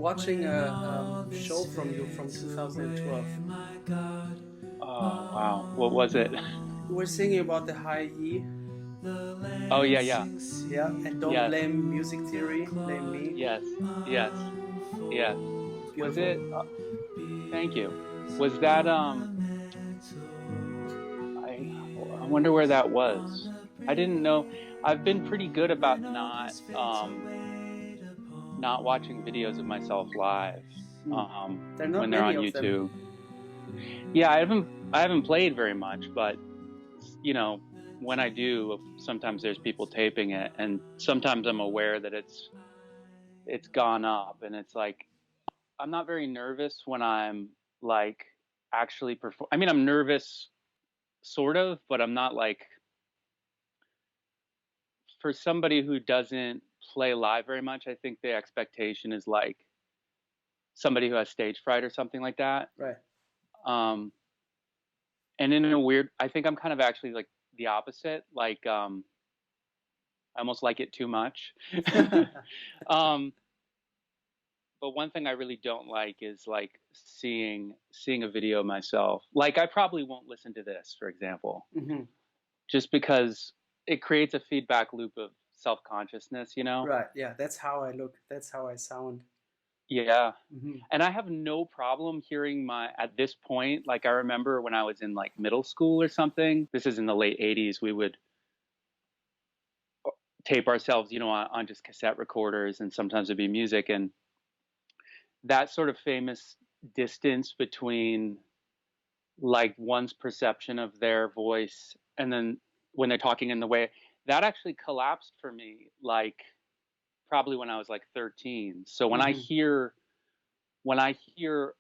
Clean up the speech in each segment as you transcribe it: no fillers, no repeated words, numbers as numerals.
watching a show from you from 2012. Oh, wow. What was it? You were singing about the high E, Oh, yeah, yeah. yeah, and don't Yes, blame music theory, blame me. yes, yes, yes. Was Beautiful. it? Thank you. Was that, I wonder where that was. I didn't know. I've been pretty good about not watching videos of myself live, Hmm. There are not when they're many on of them. YouTube. Yeah, I haven't played very much, but you know, when I do, sometimes there's people taping it, and sometimes I'm aware that it's gone up, and it's like I'm not very nervous when I'm like actually perform. I mean, I'm nervous sort of, but I'm not like, for somebody who doesn't play live very much, I think the expectation is like somebody who has stage fright or something like that. Right. Um, and in a weird, I think I'm kind of actually like the opposite. Like, I almost like it too much. um, but one thing I really don't like is like seeing a video myself. Like, I probably won't listen to this, for example, Hmm. just because it creates a feedback loop of self-consciousness, you know? Right. Yeah, that's how I look. That's how I sound. Yeah. Hmm. And I have no problem hearing at this point, like I remember when I was in like middle school or something, this is in the late 80s, we would tape ourselves, on just cassette recorders, and sometimes it'd be music. And that sort of famous distance between like one's perception of their voice and then when they're talking in the way that actually collapsed for me, like probably when I was like 13. So when I Hmm. hear when I hear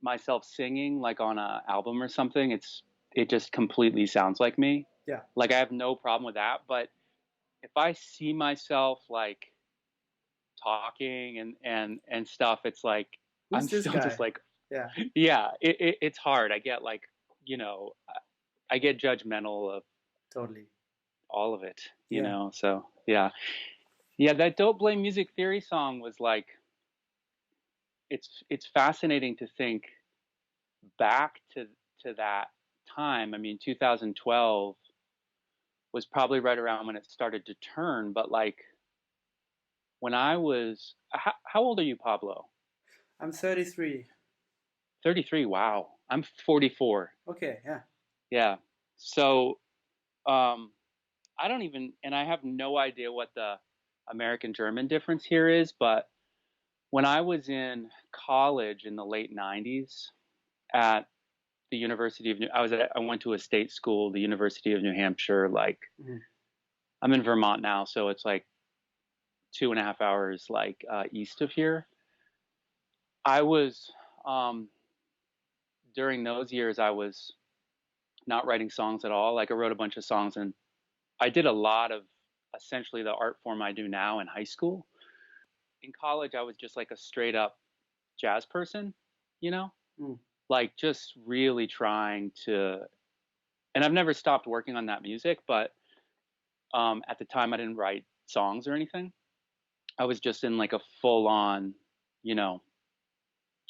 myself singing like on a album or something, it just completely sounds like me. Yeah. Like I have no problem with that, but if I see myself like talking and stuff, it's like Who's I'm this still just guy? like, Yeah. yeah, it's hard. I get like, you know, I get judgmental of Totally. all of it, Yeah. So yeah, yeah. That "Don't Blame Music Theory" song was like, it's fascinating to think back to that time. I mean, 2012 was probably right around when it started to turn. But like when I was, how old are you, Pablo? I'm 33. 33. Wow, I'm 44. Okay. Yeah. Yeah. So, um, I don't even, and I have no idea what the American German difference here is, but when I was in college in the late 90s at the University of New, I went to a state school, the University of New Hampshire. Like Hmm. I'm in Vermont now, so it's like 2.5 hours like east of here. I was during those years I was not writing songs at all. Like I wrote a bunch of songs, and I did a lot of essentially the art form I do now in high school. In college, I was just like a straight up jazz person, you know, Mm. like just really trying to. And I've never stopped working on that music, but at the time I didn't write songs or anything. I was just in like a full on, you know,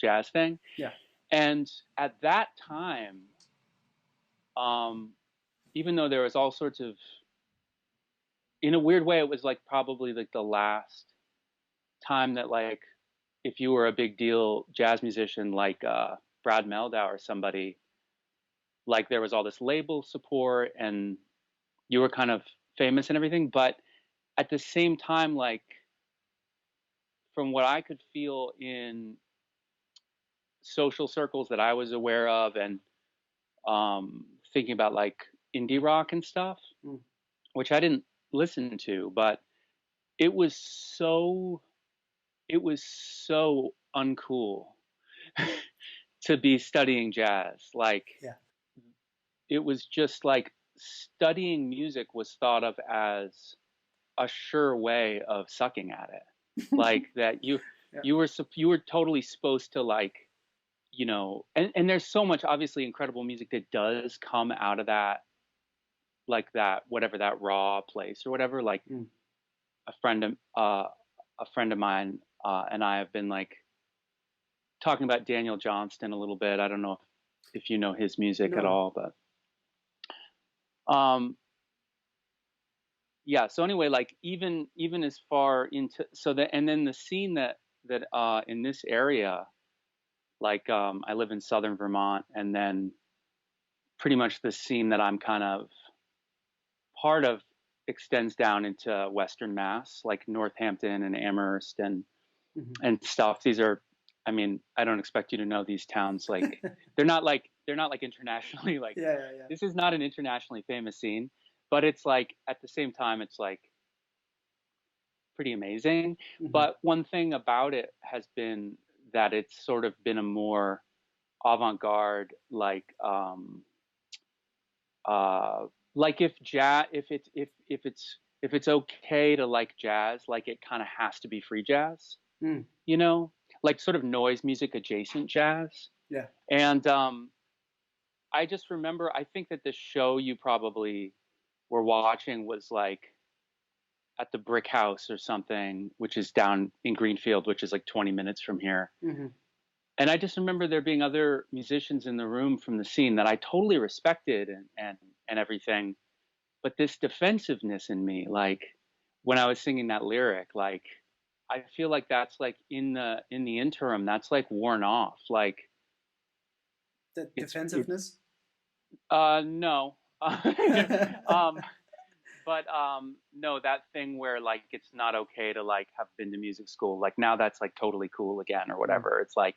jazz thing. Yeah. And at that time, um, even though there was all sorts of, in a weird way, it was like probably like the last time that like if you were a big deal jazz musician like Brad Meldau or somebody, like there was all this label support and you were kind of famous and everything. But at the same time, like from what I could feel in social circles that I was aware of, and thinking about like indie rock and stuff, Mm. which I didn't listen to, but it was so it was so uncool to be studying jazz. Like Yeah. it was just like studying music was thought of as a sure way of sucking at it. Like that Yeah. you were totally supposed to like, and there's so much obviously incredible music that does come out of that, like that whatever that raw place or whatever. Like Mm. a friend of a friend of mine and I have been like talking about Daniel Johnston a little bit. I don't know if you know his music at No. all, but um, yeah. So anyway, like even as far into and then the scene that in this area, like I live in southern Vermont, and then pretty much the scene that I'm kind of part of extends down into Western Mass, like Northampton and Amherst and stuff. These are, I mean, I don't expect you to know these towns. Like they're not like internationally like Yeah. this is not an internationally famous scene, but it's like at the same time it's like pretty amazing. But one thing about it has been that it's sort of been a more avant-garde like if jazz if it's okay to like jazz, like it kind of has to be free jazz, you know, like sort of noise music adjacent jazz. Yeah. And I just remember, I think that the show you probably were watching was like at the Brick House or something, which is down in Greenfield, which is like 20 minutes from here. And I just remember there being other musicians in the room from the scene that I totally respected and everything. But this defensiveness in me, like when I was singing that lyric, like I feel like that's like in the interim, that's like worn off. Like The defensiveness? No. But no, that thing where like it's not okay to like have been to music school. Like now that's like totally cool again or whatever. It's like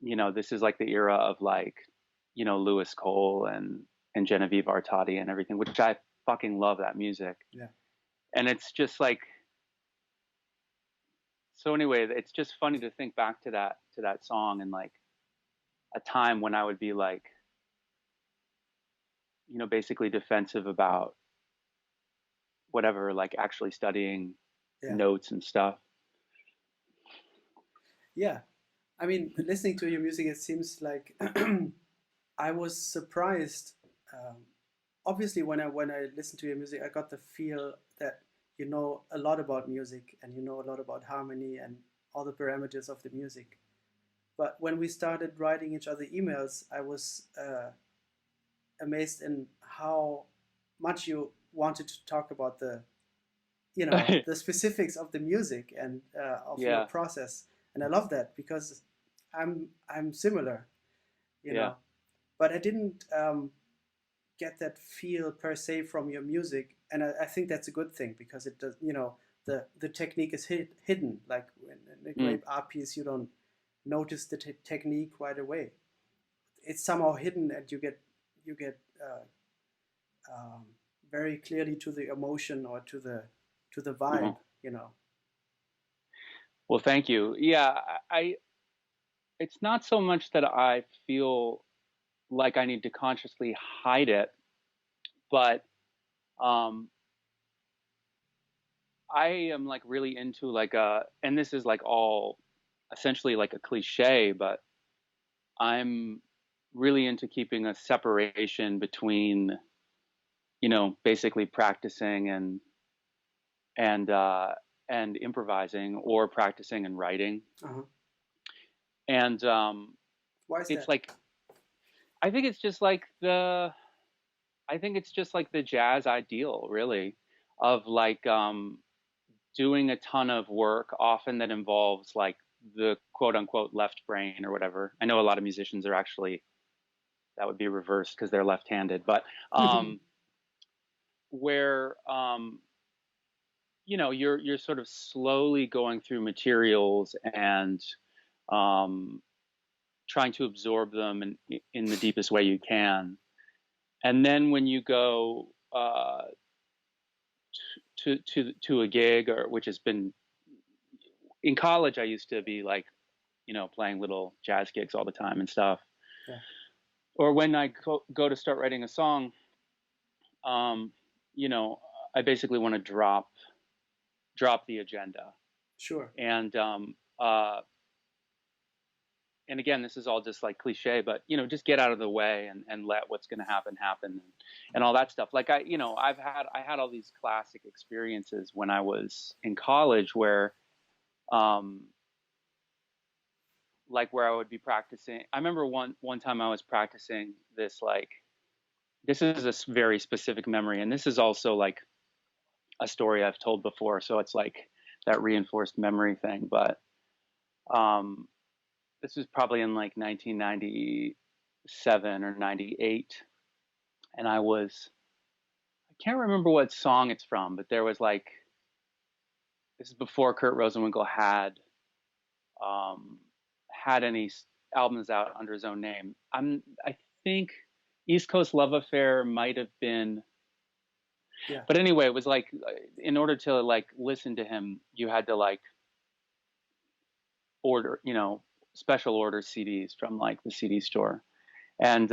you know, this is like the era of like, you know, Lewis Cole and Genevieve Artadi and everything, which I fucking love that music. Yeah. And it's just like, so anyway, it's just funny to think back to that song and like a time when I would be like, you know, basically defensive about whatever, like actually studying notes and stuff. Yeah. I mean, listening to your music, it seems like I was surprised. Obviously, when I listened to your music, I got the feel that you know a lot about music and you know a lot about harmony and all the parameters of the music. But when we started writing each other emails, I was amazed in how much you wanted to talk about the, you know, the specifics of the music and of your process. And I love that because I'm similar, you know, but I didn't get that feel per se from your music, and I think that's a good thing because it does, you know, the technique is hidden. Like in a great art piece, you don't notice the technique right away. It's somehow hidden, and you get very clearly to the emotion or to the vibe, you know. Well, thank you. Yeah, it's not so much that I feel like I need to consciously hide it, but I am like really into like and this is like all essentially like a cliche, but I'm really into keeping a separation between, you know, basically practicing and and improvising or practicing and writing. And why is it's that? like I think it's just like the jazz ideal, really, of like doing a ton of work, often that involves like the quote unquote left brain or whatever. I know a lot of musicians are actually, that would be reversed because they're left-handed, but where you know, you're sort of slowly going through materials and trying to absorb them in the deepest way you can. And then when you go to a gig, or which has been in college, I used to be like, you know, playing little jazz gigs all the time and stuff. Yeah. Or when I go to start writing a song, you know, I basically want to drop the agenda. Sure. And and again, this is all just like cliche, but you know, just get out of the way and let what's going to happen and all that stuff. Like I had all these classic experiences when I was in college where, um, like where I would be practicing. I remember one time I was practicing this, like, this is a very specific memory, and this is also like a story I've told before, so it's like that reinforced memory thing. But um, this was probably in like 1997 or 98, and I can't remember what song it's from, but there was like, this is before Kurt Rosenwinkel um, had any albums out under his own name. I think East Coast Love Affair might have been, Yeah. but anyway, it was like, in order to like listen to him, you had to like order, you know, special order CDs from like the CD store, and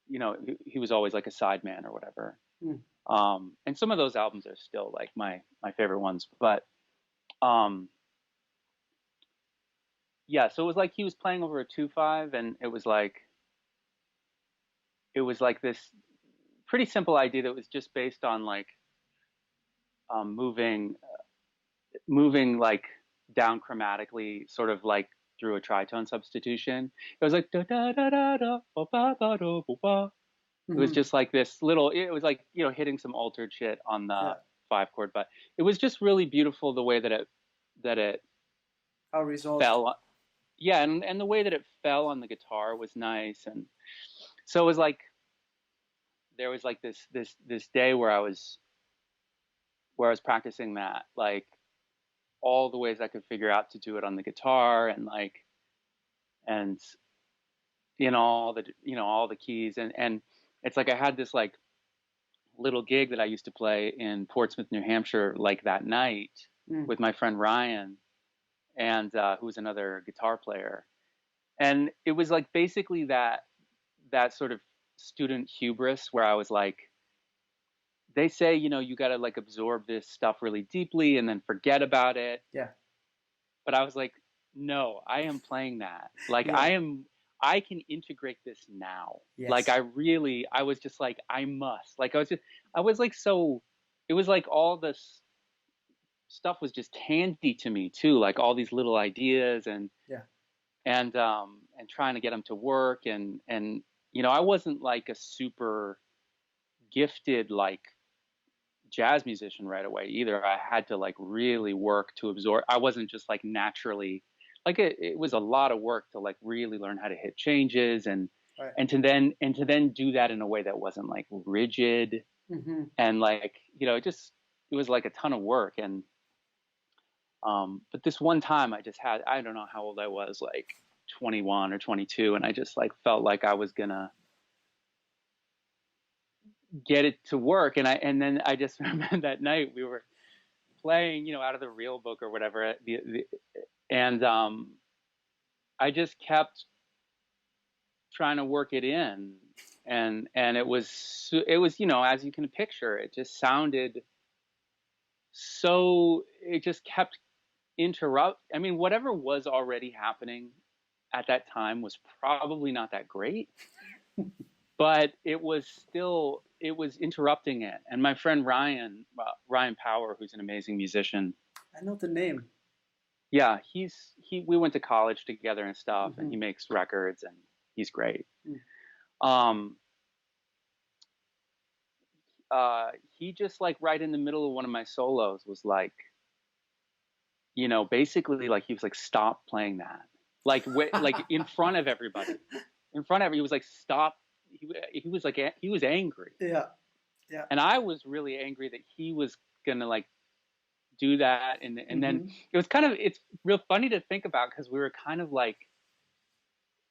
you know, he was always like a sideman or whatever. Mm. And some of those albums are still like my favorite ones, but yeah, so it was like he was playing over a 2-5, and it was like this pretty simple idea that was just based on like moving like down chromatically, sort of like through a tritone substitution. It was like da da da da da ba ba ba do ba. It was just like this little. It was like, you know, hitting some altered shit on the 5-chord, but it was just really beautiful the way that it how resolved. fell. Yeah, and the way that it fell on the guitar was nice, and so it was like there was like this day where I was practicing that, like all the ways I could figure out to do it on the guitar, and like, and all the keys, and it's like I had this like little gig that I used to play in Portsmouth, New Hampshire, like that night with my friend Ryan, and who was another guitar player, and it was like basically that sort of student hubris where I was like, they say, you know, you got to like absorb this stuff really deeply and then forget about it. Yeah. But I was like, no, I am playing that. Like, I can integrate this now. Yes. Like, I was just like, I must. Like, I was like, so, it was like all this stuff was just handy to me too. Like all these little ideas and trying to get them to work. And, you know, I wasn't like a super gifted, like, jazz musician right away either. I had to like really work to absorb. I wasn't just like naturally, like it was a lot of work to like really learn how to hit changes and to then do that in a way that wasn't like rigid and like, you know, it was like a ton of work. And but this one time I don't know how old I was, like 21 or 22, and I just like felt like I was gonna get it to work. And then I just remember that night we were playing, you know, out of the real book or whatever, and I just kept trying to work it in, and it was, you know, as you can picture, it just sounded so, it just kept I mean, whatever was already happening at that time was probably not that great. But it was interrupting it. And my friend Ryan Power, who's an amazing musician. I know the name. Yeah, we went to college together and stuff, and he makes records, and he's great. He just like right in the middle of one of my solos was like, you know, basically like he was like, stop playing that. Like, like in front of everybody. He was like, stop. He was like, he was angry. Yeah. And I was really angry that he was gonna like do that, and then it was kind of, it's real funny to think about, because we were kind of like,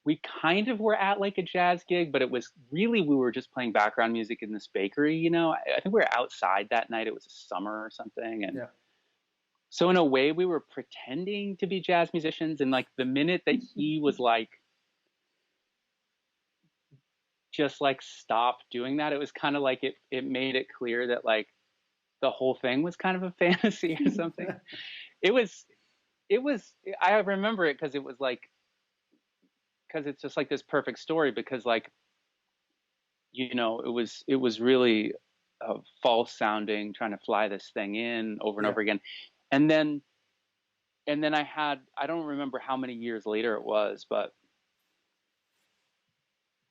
we kind of were at like a jazz gig, but it was really, we were just playing background music in this bakery, you know. I think we were outside that night. It was a summer or something, and so in a way we were pretending to be jazz musicians. And like the minute that he was like, just like stop doing that, it was kind of like it made it clear that like the whole thing was kind of a fantasy or something. it was I remember it because it was like, because it's just like this perfect story, because like, you know, it was really false sounding, trying to fly this thing in over and Yeah. over again. And then I don't remember how many years later it was, but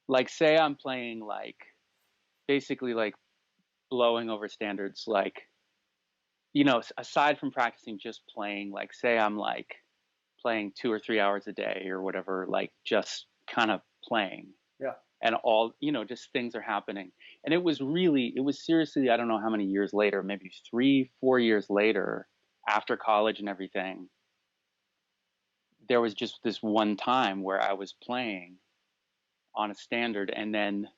like, say I'm playing like basically like blowing over standards, like, you know, aside from practicing just playing, like say I'm like playing 2 or 3 hours a day or whatever, like just kind of playing. Yeah. And all, you know, just things are happening. And it was seriously, I don't know how many years later, maybe 3, 4 years later, after college and everything, there was just this one time where I was playing on a standard, and then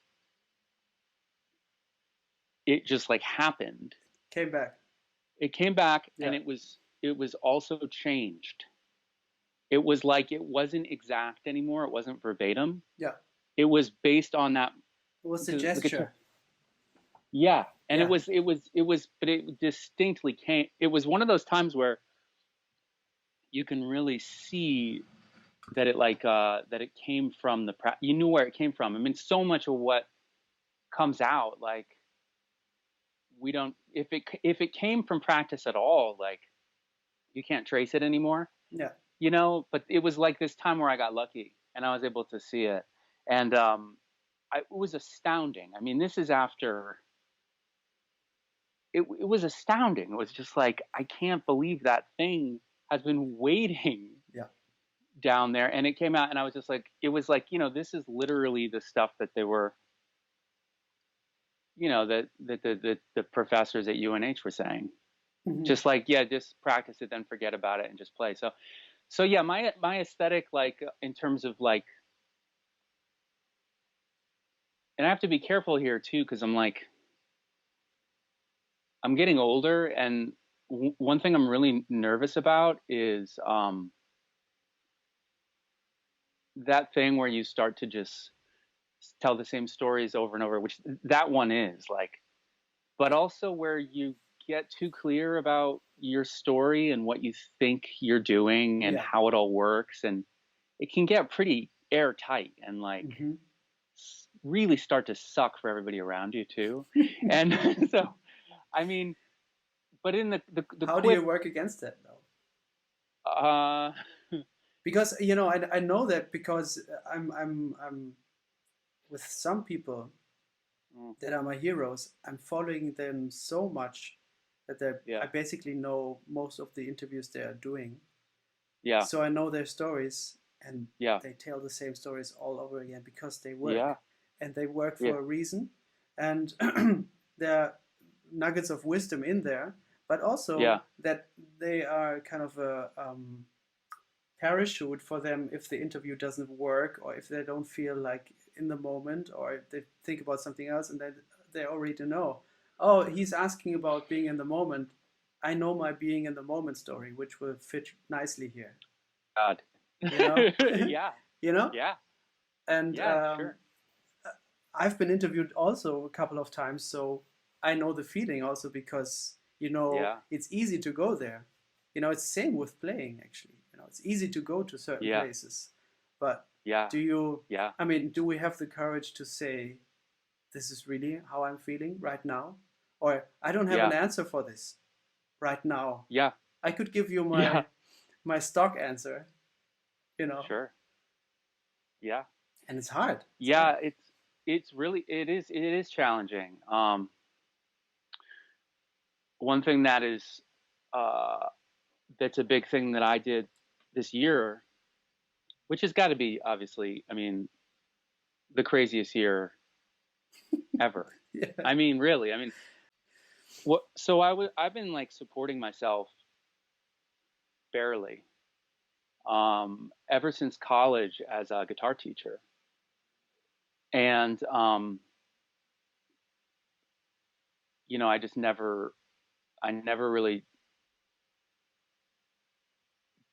it just like happened. Came back. It came back, Yeah. and it was also changed. It was like, it wasn't exact anymore. It wasn't verbatim. Yeah. It was based on that. It was a gesture. Yeah. And Yeah. but it distinctly came. It was one of those times where you can really see that it like, that it came from you knew where it came from. I mean, so much of what comes out, like, we don't, if it came from practice at all, like, you can't trace it anymore. Yeah. You know, but it was like this time where I got lucky and I was able to see it. And it was astounding. I mean, this is after, it was astounding. It was just like, I can't believe that thing has been waiting down there. And it came out, and I was just like, it was like, you know, this is literally the stuff that they were, you know, that the professors at UNH were saying. Mm-hmm. Just like, yeah, just practice it, then forget about it and just play. So yeah, my aesthetic, like, in terms of like, and I have to be careful here too, because I'm like, I'm getting older, and one thing I'm really nervous about is that thing where you start to just tell the same stories over and over, which that one is like, but also where you get too clear about your story and what you think you're doing and how it all works, and it can get pretty airtight and like really start to suck for everybody around you too. And so, I mean, but in the how do you work against that though? Because, you know, I know that because I'm with some people that are my heroes. I'm following them so much that I basically know most of the interviews they are doing. Yeah. So I know their stories, and they tell the same stories all over again because they work. Yeah. And they work for a reason. And there are nuggets of wisdom in there, but also that they are kind of a parachute for them if the interview doesn't work, or if they don't feel like in the moment, or if they think about something else, and then they already know, oh, he's asking about being in the moment. I know my being in the moment story, which will fit nicely here. God. You know? Yeah. You know? Yeah. And sure. I've been interviewed also a couple of times, so I know the feeling also, because, you know, it's easy to go there. You know, it's the same with playing, actually. You know, it's easy to go to certain places. But do you, I mean, do we have the courage to say, this is really how I'm feeling right now? Or I don't have an answer for this right now. Yeah. I could give you my stock answer, you know. Sure. Yeah. And it's hard. It's really, it is challenging. One thing that is, that's a big thing that I did this year, which has got to be, obviously, I mean, the craziest year ever. I mean, really, I mean, so I've been like supporting myself barely, ever since college as a guitar teacher. And, you know, I never really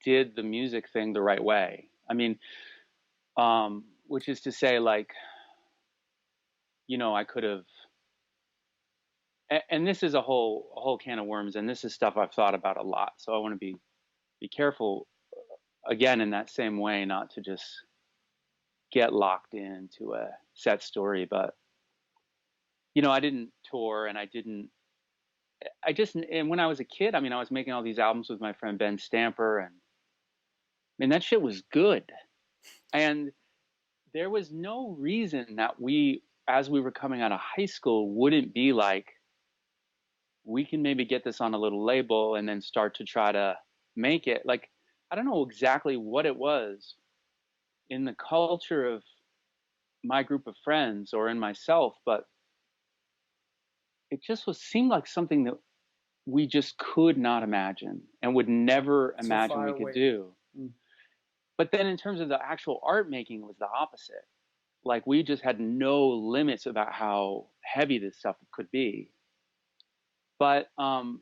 did the music thing the right way. I mean, which is to say, like, you know, I could have, and this is a whole can of worms, and this is stuff I've thought about a lot. So I want to be careful, again, in that same way, not to just get locked into a set story. But, you know, I didn't tour, and and when I was a kid, I mean, I was making all these albums with my friend Ben Stamper, and I mean, that shit was good. And there was no reason that we, as we were coming out of high school, wouldn't be like, we can maybe get this on a little label and then start to try to make it. Like, I don't know exactly what it was in the culture of my group of friends or in myself, but it just seemed like something that we just could not imagine and would never So imagine far we could away. do. But then in terms of the actual art making, it was the opposite. Like, we just had no limits about how heavy this stuff could be. But so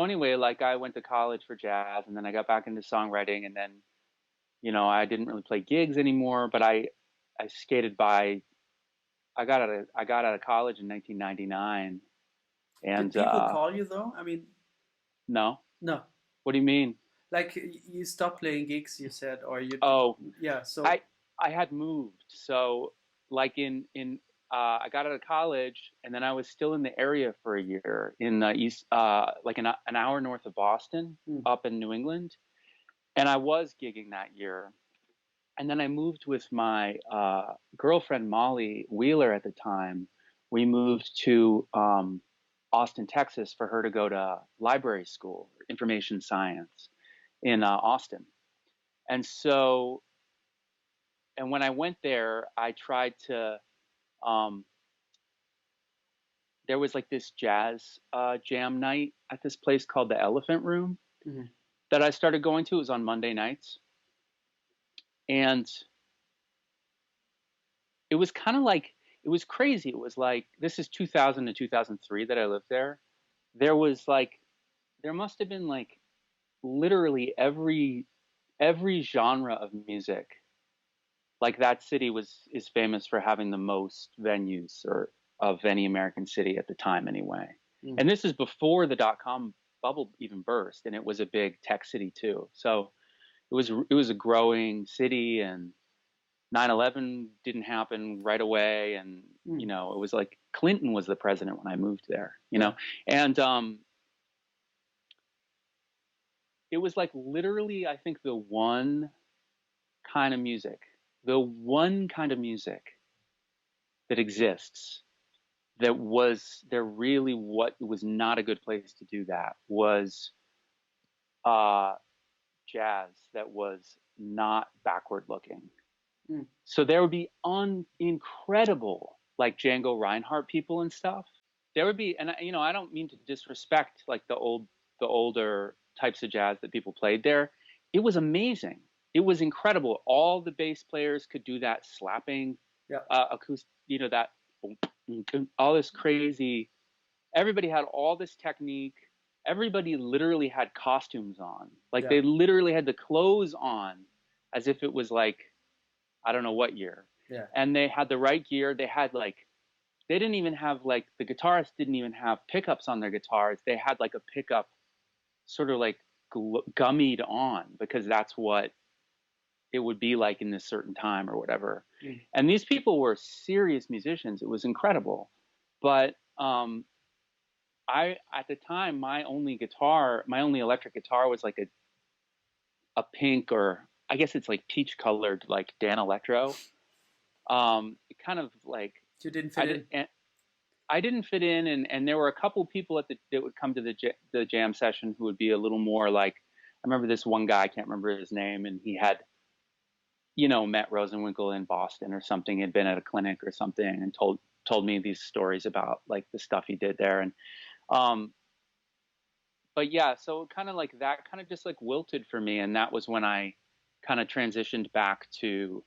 anyway, like, I went to college for jazz, and then I got back into songwriting, and then, you know, I didn't really play gigs anymore, but I skated by. I got out of college in 1999, Did and people call you though? I mean, no. no. What do you mean? Like, you stopped playing gigs, you said, or you? Oh, yeah. So I had moved. So, like, I got out of college, and then I was still in the area for a year in the east, like an hour north of Boston, up in New England, and I was gigging that year. And then I moved with my girlfriend Molly Wheeler at the time. We moved to Austin, Texas, for her to go to library school, information science, in Austin. And so, and when I went there, I tried to. There was like this jazz jam night at this place called the Elephant Room that I started going to. It was on Monday nights, and it was kind of like, it was crazy. It was like, this is 2000 to 2003 that I lived there. There was like, there must have been like literally every genre of music. Like, that city is famous for having the most venues or of any American city at the time anyway. And this is before the .com bubble even burst, and it was a big tech city too. So it was a growing city, and 9/11 didn't happen right away, and you know, it was like Clinton was the president when I moved there, you know. And it was like literally, I think, the one kind of music that exists that was there really, what was not a good place to do that was jazz that was not backward looking. So there would be incredible, like, Django Reinhardt people and stuff. There would be, and you know, I don't mean to disrespect like the older types of jazz that people played there. It was amazing. It was incredible. All the bass players could do that slapping, acoustic, you know, that all this crazy. Everybody had all this technique. Everybody literally had costumes on. Like, they literally had the clothes on as if it was like, I don't know what year. And they had the right gear. They had like, they didn't even have, like, the guitarists didn't even have pickups on their guitars. They had like a pickup sort of like gummied on, because that's what it would be like in this certain time or whatever. And these people were serious musicians. It was incredible. But at the time, my only electric guitar was like a pink, or I guess it's like peach colored, like Dan Electro. It kind of like, you didn't fit in. I didn't fit in, and there were a couple people that would come to the jam session who would be a little more like, I remember this one guy, I can't remember his name, and he had, you know, met Rosenwinkel in Boston or something, had been at a clinic or something, and told me these stories about like the stuff he did there. And but yeah, so kind of like that kind of just like wilted for me, and that was when I kind of transitioned back to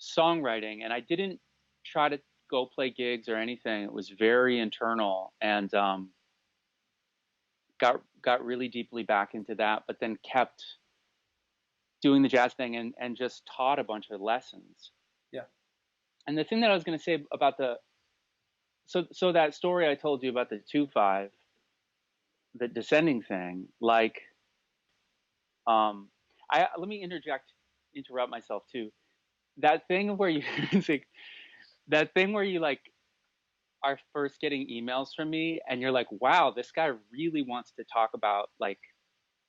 songwriting. And I didn't try to go play gigs or anything. It was very internal, and got really deeply back into that, but then kept doing the jazz thing, and just taught a bunch of lessons. And the thing that I was going to say about so that story I told you about the 2/5, the descending thing, like, let me interrupt myself too. that thing where you it's like, that thing where you like are first getting emails from me and you're like, wow, this guy really wants to talk about like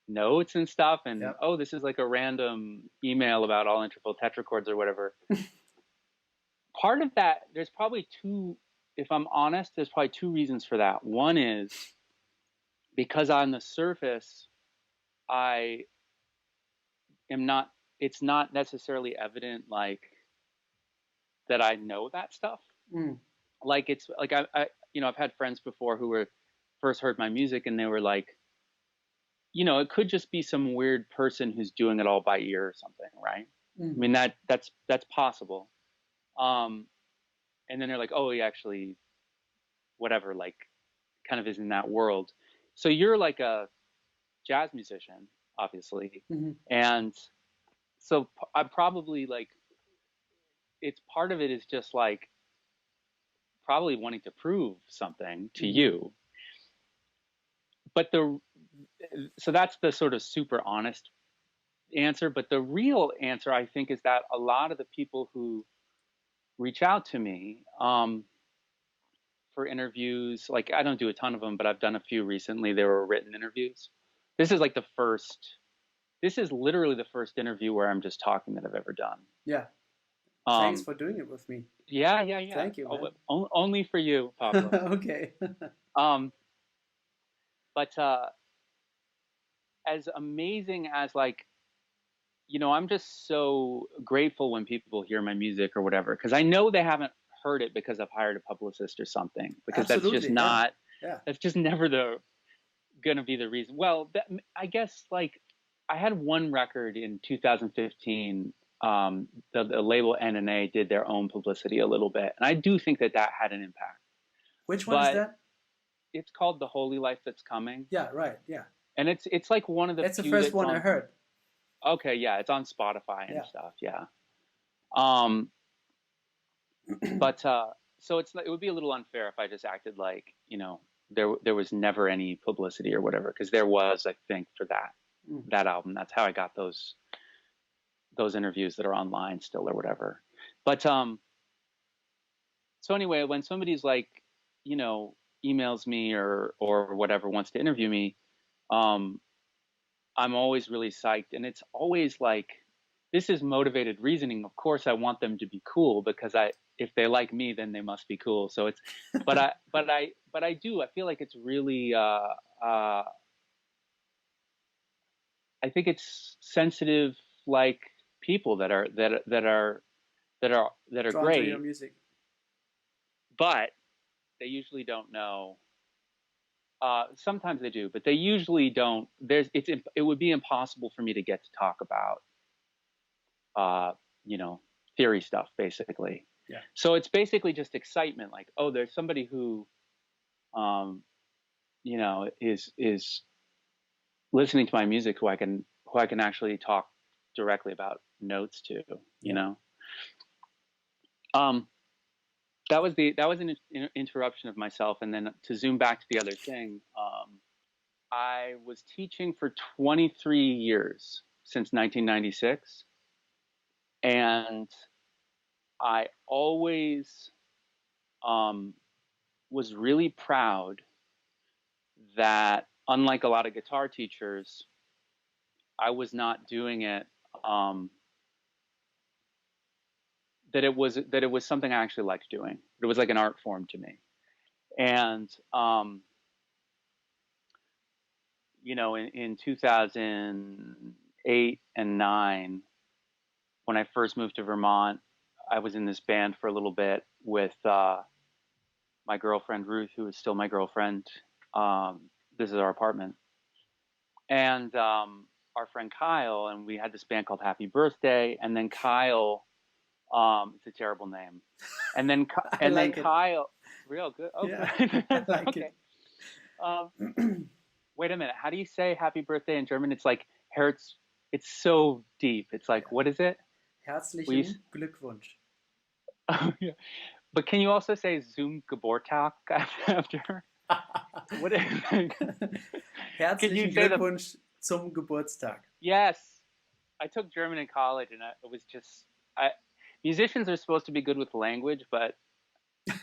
notes and stuff, and Yep. oh, this is like a random email about all interval tetrachords or whatever. Part of that, there's probably two, if I'm honest, there's probably two reasons for that. One is because on the surface, I am not, it's not necessarily evident like that I know that stuff. Mm. Like it's like you know, I've had friends before who were first heard my music and they were like, you know, it could just be some weird person who's doing it all by ear or something, right? Mm. I mean that's possible. And then they're like, oh, he actually, whatever, like, kind of is in that world. So you're like a jazz musician, obviously, Mm-hmm. and so I probably like, it's part of it is just like probably wanting to prove something to Mm-hmm. you. But so that's the sort of super honest answer. But the real answer, I think, is that a lot of the people who reach out to me for interviews, like I don't do a ton of them, but I've done a few recently. They were written interviews. This is like the first, this is literally the first interview where I'm just talking that I've ever done. Yeah. Thanks for doing it with me. Yeah. Thank you, man. Only for you, Pablo. Okay. But as amazing as like, you know, I'm just so grateful when people hear my music or whatever, because I know they haven't heard it because I've hired a publicist or something, because Absolutely, that's just not, yeah. that's just never gonna be the reason. Well, I guess like I had one record in 2015. The label N&A did their own publicity a little bit, and I do think that had an impact. Which one is that? It's called The Holy Life That's Coming. Yeah, right. Yeah. And it's like one of the That's few the first one I heard. Okay, yeah, it's on Spotify and stuff. Yeah. But so it would be a little unfair if I just acted like, you know, there was never any publicity or whatever, because there was, I think, for that album. That's how I got those interviews that are online still or whatever. But so anyway, when somebody's like, you know, emails me or whatever, wants to interview me, I'm always really psyched, and it's always like, this is motivated reasoning. Of course, I want them to be cool, because if they like me, then they must be cool. So it's, but I feel like it's really, I think it's sensitive, like people that are Drawn great to your music. But they usually don't know. Sometimes they do, but they usually don't. It would be impossible for me to get to talk about, you know, theory stuff, basically. Yeah. So it's basically just excitement, like, oh, there's somebody who, you know, is listening to my music who I can actually talk directly about notes to, you know. That was an interruption of myself, and then to zoom back to the other thing, I was teaching for 23 years, since 1996, and I always was really proud that, unlike a lot of guitar teachers, I was not doing it. That it was something I actually liked doing. It was like an art form to me. And you know, in 2008 and 9, when I first moved to Vermont, I was in this band for a little bit with my girlfriend Ruth, who is still my girlfriend. This is our apartment, and our friend Kyle, and we had this band called Happy Birthday. And then Kyle, it's a terrible name, and then Kyle, real good. Oh, yeah, I like okay. Wait a minute. How do you say Happy Birthday in German? It's like Herz. It's so deep. It's like, what is it? Herzlichen Glückwunsch. Oh, yeah. But can you also say zum Geburtstag after? What is it? Herzlichen Glückwunsch zum Geburtstag. Yes. I took German in college, and it was just, musicians are supposed to be good with language, but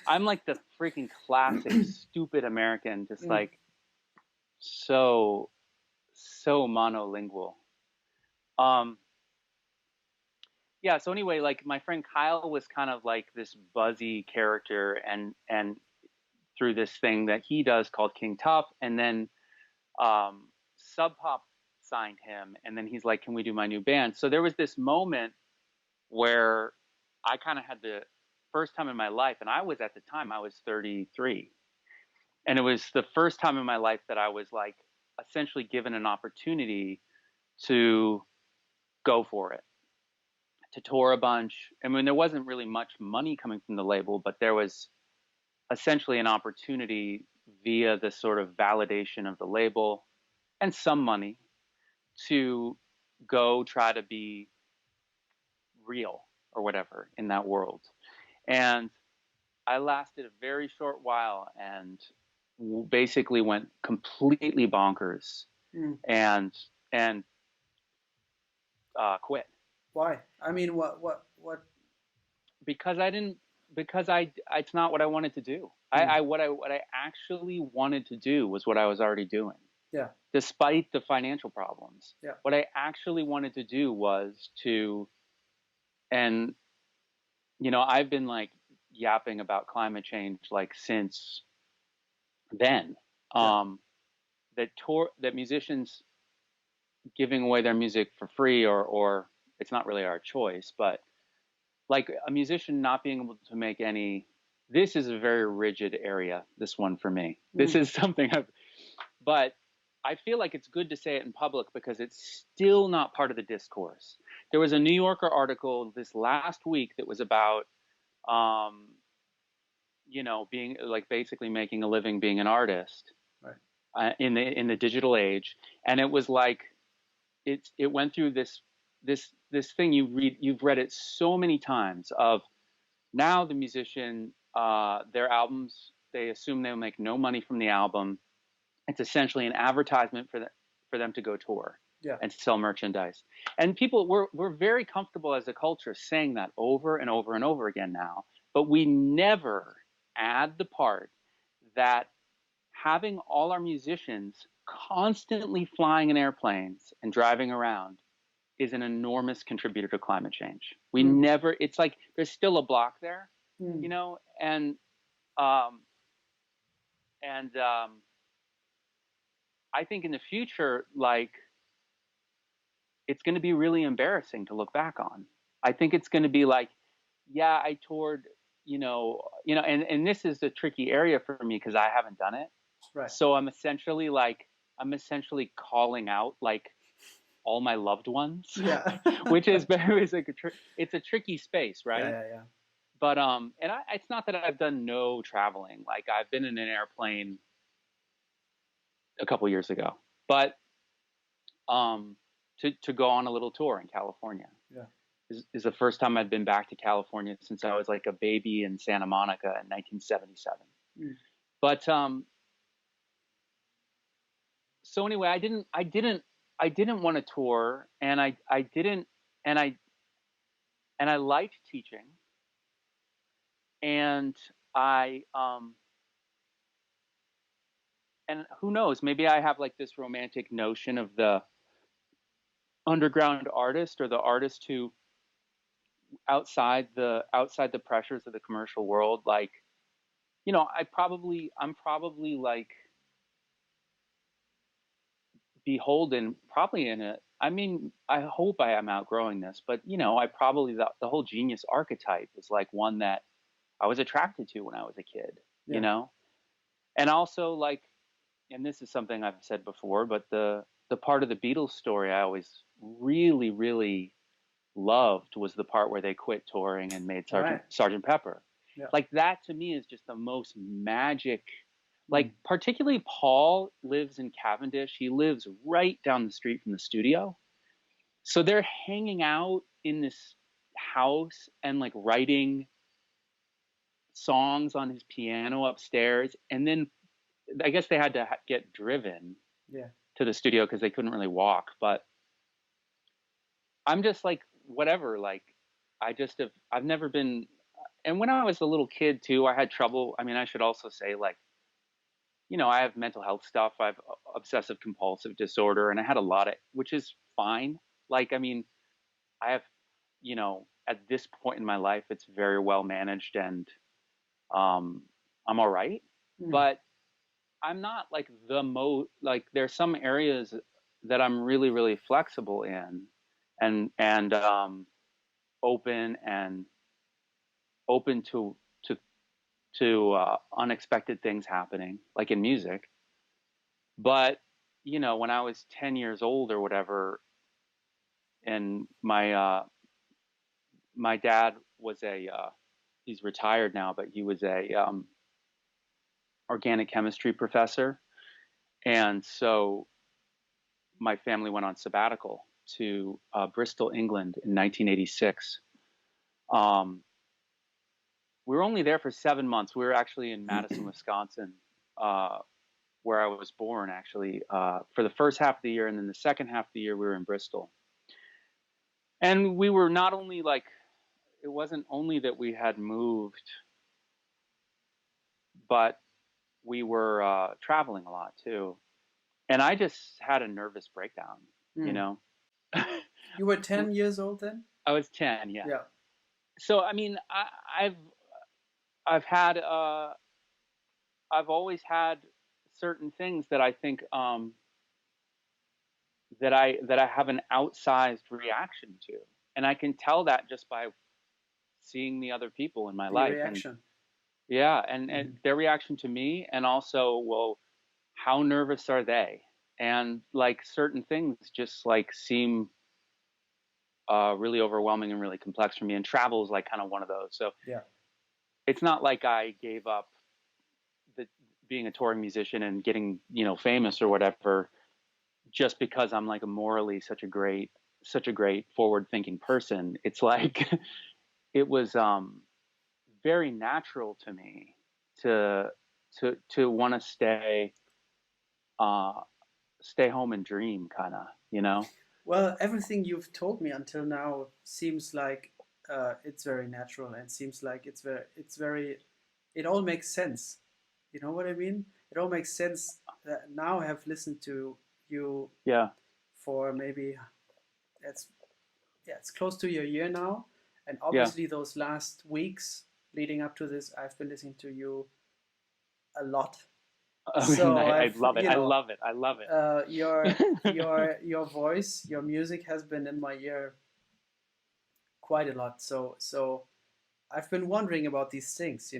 I'm like the freaking classic stupid American, just Mm. like so monolingual. Um, yeah. So anyway, like my friend Kyle was kind of like this buzzy character, and through this thing that he does called King Tough, and then Sub Pop signed him, and then he's like, "Can we do my new band?" So there was this moment where I kind of had the first time in my life, and I was at the time I was 33, and it was the first time in my life that I was like essentially given an opportunity to go for it, to tour a bunch. I mean, there wasn't really much money coming from the label, but there was essentially an opportunity via the sort of validation of the label and some money to go try to be real or whatever in that world. And I lasted a very short while and basically went completely bonkers Mm. and quit. Why? I mean, what? Because I didn't, because it's not what I wanted to do. Mm. What I actually wanted to do was what I was already doing. Yeah. Despite the financial problems. Yeah. What I actually wanted to do was to, and you know, I've been like yapping about climate change like since then. Yeah. That musicians giving away their music for free, or it's not really our choice, but like a musician not being able to make any. This is a very rigid area, this one for me. This is something but I feel like it's good to say it in public because it's still not part of the discourse. There was a New Yorker article this last week that was about, you know, being like basically making a living being an artist, right, in the digital age, and it was like it went through this thing you've read it so many times of now the musician, their albums, they assume they'll make no money from the album. It's essentially an advertisement for them to go tour, yeah, and sell merchandise. And people, we're very comfortable as a culture saying that over and over and over again now, but we never add the part that having all our musicians constantly flying in airplanes and driving around is an enormous contributor to climate change. We never, it's like there's still a block there, you know, um, and I think in the future, like, it's going to be really embarrassing to look back on. I think it's going to be like, yeah, I toured, and this is a tricky area for me because I haven't done it. right, So I'm essentially calling out like all my loved ones, yeah, which is very, it's a tricky space, right? yeah. But it's not that I've done no traveling. Like I've been in an airplane a couple years ago, but to go on a little tour in California. Yeah. Is the first time I've been back to California since I was like a baby in Santa Monica in 1977. But so anyway, I didn't want to tour, and I didn't, and I liked teaching, and and who knows, maybe I have like this romantic notion of the underground artist, or the artist who outside the pressures of the commercial world, like, you know, I'm probably like beholden, probably in it. I mean, I hope I am outgrowing this, but you know, I probably, the whole genius archetype is like one that I was attracted to when I was a kid, you know? And also like, and this is something I've said before, but the part of the Beatles story I always really, really loved was the part where they quit touring and made Sergeant Pepper. Yeah. Like that to me is just the most magic. Like particularly Paul lives in Cavendish. He lives right down the street from the studio. So they're hanging out in this house and like writing songs on his piano upstairs. And then I guess they had to get driven to the studio because they couldn't really walk. But I'm just like, whatever, like I've never been, and when I was a little kid too, I had trouble. I mean, I should also say, like, I have mental health stuff. I have obsessive compulsive disorder, and I had a lot of, which is fine. Like, I mean, I have, at this point in my life, it's very well managed, and I'm all right. Mm. But I'm not like like, there's some areas that I'm really, really flexible in, and open and open to unexpected things happening, like in music. But when I was 10 years old or whatever, and my dad was he's retired now, but he was a organic chemistry professor, and so my family went on sabbatical to Bristol, England in 1986. Um, we were only there for 7 months. We were actually in Madison, Wisconsin, uh, where I was born, actually, for the first half of the year, and then the second half of the year we were in Bristol. And we were not only like, it wasn't only that we had moved, but we were traveling a lot too. And I just had a nervous breakdown, you Mm. know. You were 10 years old then? I was 10, yeah. Yeah. So I mean, I've had I've always had certain things that I think that I have an outsized reaction to, and I can tell that just by seeing the other people in my The life, and reaction. yeah, and Mm. their reaction to me, and also, well, how nervous are they? And like certain things just like seem really overwhelming and really complex for me, and travel is like kind of one of those. So Yeah. it's not like I gave up the being a touring musician and getting famous or whatever just because I'm like a morally such a great forward thinking person. It's like it was very natural to me to to want to uh stay home and dream, kind of. Well, everything you've told me until now seems like it's very natural and seems like it all makes sense. You know what I mean? It all makes sense. Now I have listened to you Yeah, for maybe it's it's close to a year now, and yeah. obviously those last weeks leading up to this, I've been listening to you a lot. I mean, So I I've love it. I love it. I love your it. your voice, your music has been in my ear quite a lot. So I've been wondering about these things.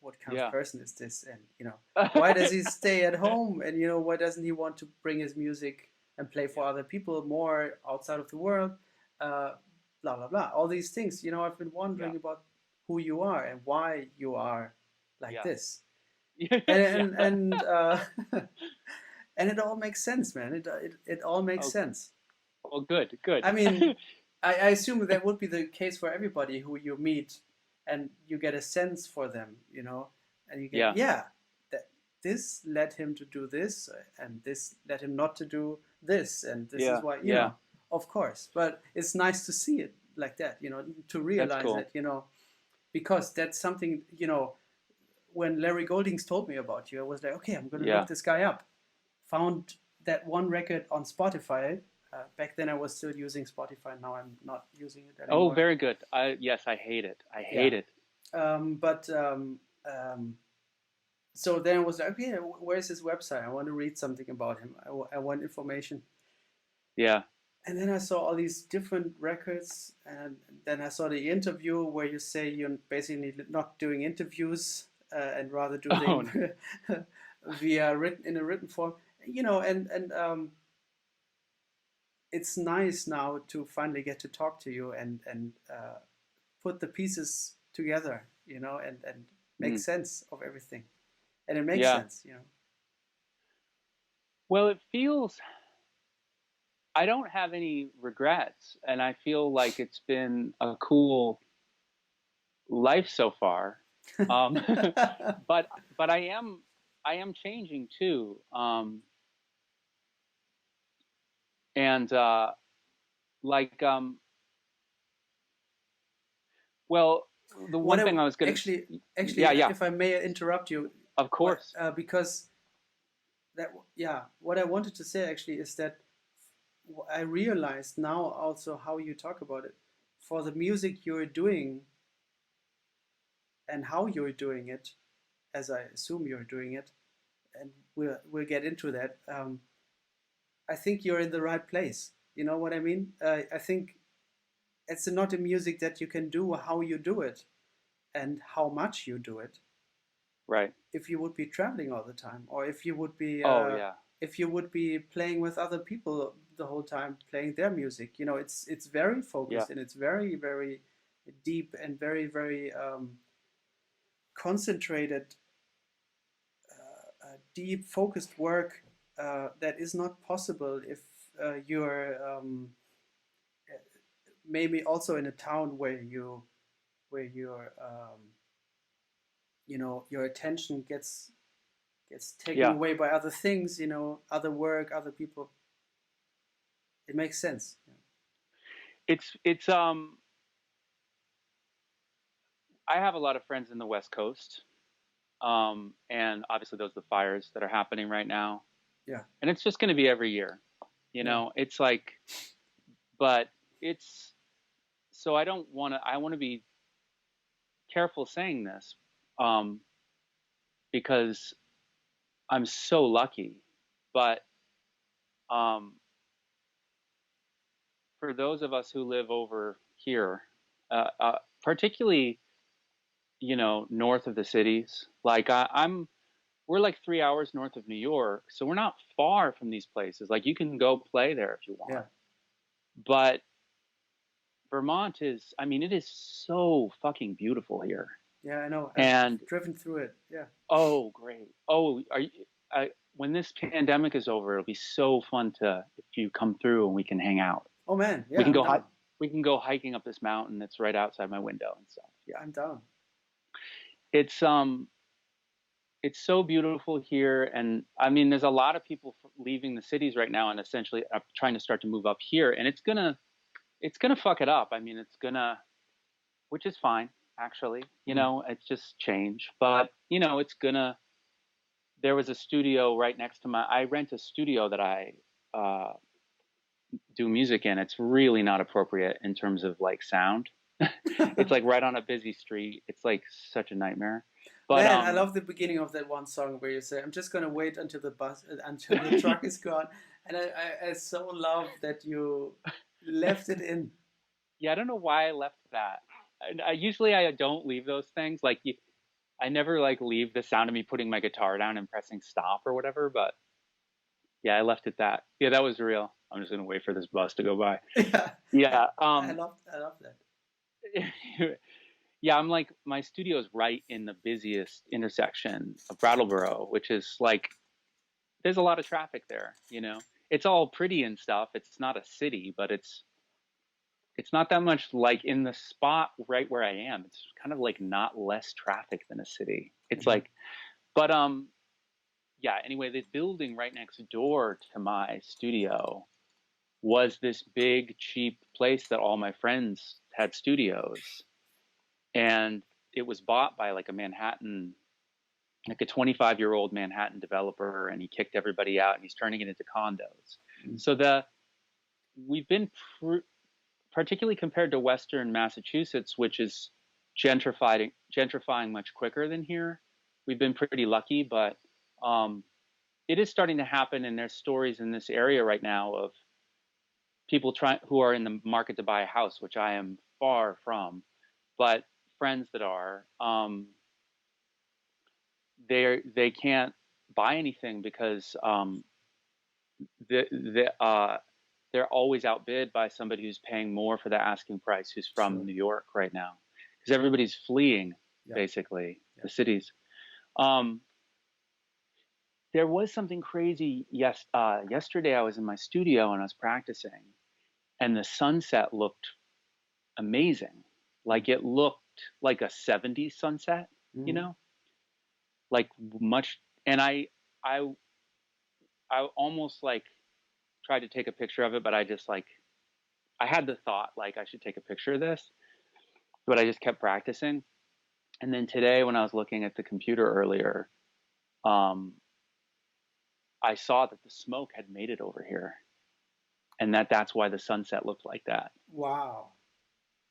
What kind of Yeah. person is this, and why does he stay at home, and why doesn't he want to bring his music and play for Yeah. other people more outside of the world? Uh, blah blah blah. All these things. I've been Yeah. wondering about who you are and why you are like Yeah. this, Yeah. and and it all makes sense, man. It all makes Oh, sense. well, good, good. I mean, I assume that would be the case for everybody who you meet, and you get a sense for them, and you get, Yeah. yeah, that this led him to do this, and this led him not to do this, and this is Yeah. why, Yeah. of course. But it's nice to see it like that, to That's realize cool. it, because that's something, when Larry Goldings told me about you, I was like, okay, I'm going to look Yeah. this guy up. Found that one record on Spotify. Back then I was still using Spotify. Now I'm not using it Oh, anymore. very good. Yes, I hate it. I Yeah. hate it. But so then I was like, okay, where's his website? I want to read something about him. I want information. Yeah. And then I saw all these different records, and then I saw the interview where you say you're basically not doing interviews and rather do Oh, them via in a written form. And it's nice now to finally get to talk to you and put the pieces together, and make mm, sense of everything. And it makes yeah. sense. Well, it feels. I don't have any regrets, and I feel like it's been a cool life so far. Um, but I am changing too. And like Well, the What one thing I was gonna, actually, yeah, if I may interrupt you, of course, because that, yeah, what I wanted to say actually is that I realized now also how you talk about it. For the music you're doing and how you're doing it, as I assume you're doing it, and we'll get into that. I think you're in the right place. You know what I mean? I think it's not a music that you can do how you do it and how much you do it right. if you would be traveling all the time, or Oh yeah, if you would be playing with other people the whole time, playing their music. You know, it's very yeah, focused and it's very very deep and very very concentrated, deep focused work that is not possible if you're maybe also in a town where your you know, your attention gets taken yeah. away by other things, you know, other work, other people. It makes sense. It's. I have a lot of friends in the West Coast, and obviously those are the fires that are happening right now, Yeah, and it's just going to be every year. You yeah, know, it's like, but it's so I don't want to. I want to be careful saying this, um, because I'm so lucky, but um, for those of us who live over here, particularly, you know, north of the cities, like we're like 3 hours north of New York, so we're not far from these places. Like you can go play there if you yeah, want. But Vermont is, I mean, it is so fucking beautiful here. yeah. I know. I've And driven through it. Yeah. oh, great. Oh, are you, when this pandemic is over, it'll be so fun to if you come through and we can hang out. Oh man, We yeah, can I'm go down. we can go hiking up this mountain that's right outside my window and stuff. Yeah. I'm down. It's it's so beautiful here, and I mean there's a lot of people leaving the cities right now and essentially trying to start to move up here, and it's gonna fuck it up. I mean it's gonna, which is fine actually, you Mm. know, it's just change, but you know it's gonna, there was a studio right next to my, I rent a studio that I uh, do music in. It's really not appropriate in terms of like sound. It's like right on a busy street. It's like such a nightmare. But Man, I love the beginning of that one song where you say, "I'm just gonna wait until the until the truck is gone," and I so love that you left it in. yeah, I don't know why I left that. I usually I don't leave those things. Like I never like leave the sound of me putting my guitar down and pressing stop or whatever. But yeah, I left it that. Yeah, that was real. I'm just gonna wait for this bus to go by. Yeah, Yeah. I love that. Yeah, I'm like my studio is right in the busiest intersection of Brattleboro, which is like there's a lot of traffic there. You know, it's all pretty and stuff. It's not a city, but it's not that much like in the spot right where I am. It's kind of like not less traffic than a city. It's Hmm. like, but yeah. Anyway, the building right next door to my studio was this big cheap place that all my friends had studios, and it was bought by like a Manhattan, like a 25-year-old Manhattan developer, and he kicked everybody out and he's turning it into condos. Mm. So we've been particularly compared to Western Massachusetts, which is gentrifying much quicker than here. We've been pretty lucky, but um, it is starting to happen, and there's stories in this area right now of people trying who are in the market to buy a house, which I am far from, but friends that are, they can't buy anything because they're always outbid by somebody who's paying more for the asking price, who's from Sure. New York right now, because everybody's fleeing Yeah. basically Yeah. the cities. Um, there was something crazy. Yes, yesterday I was in my studio and I was practicing, and the sunset looked amazing. Like it looked like a '70s sunset, you Mm. know, like much. And I, I almost like tried to take a picture of it, but I just like I had the thought like I should take a picture of this. but I just kept practicing. And then today, when I was looking at the computer earlier, um, I saw that the smoke had made it over here, and that's why the sunset looked like that. Wow.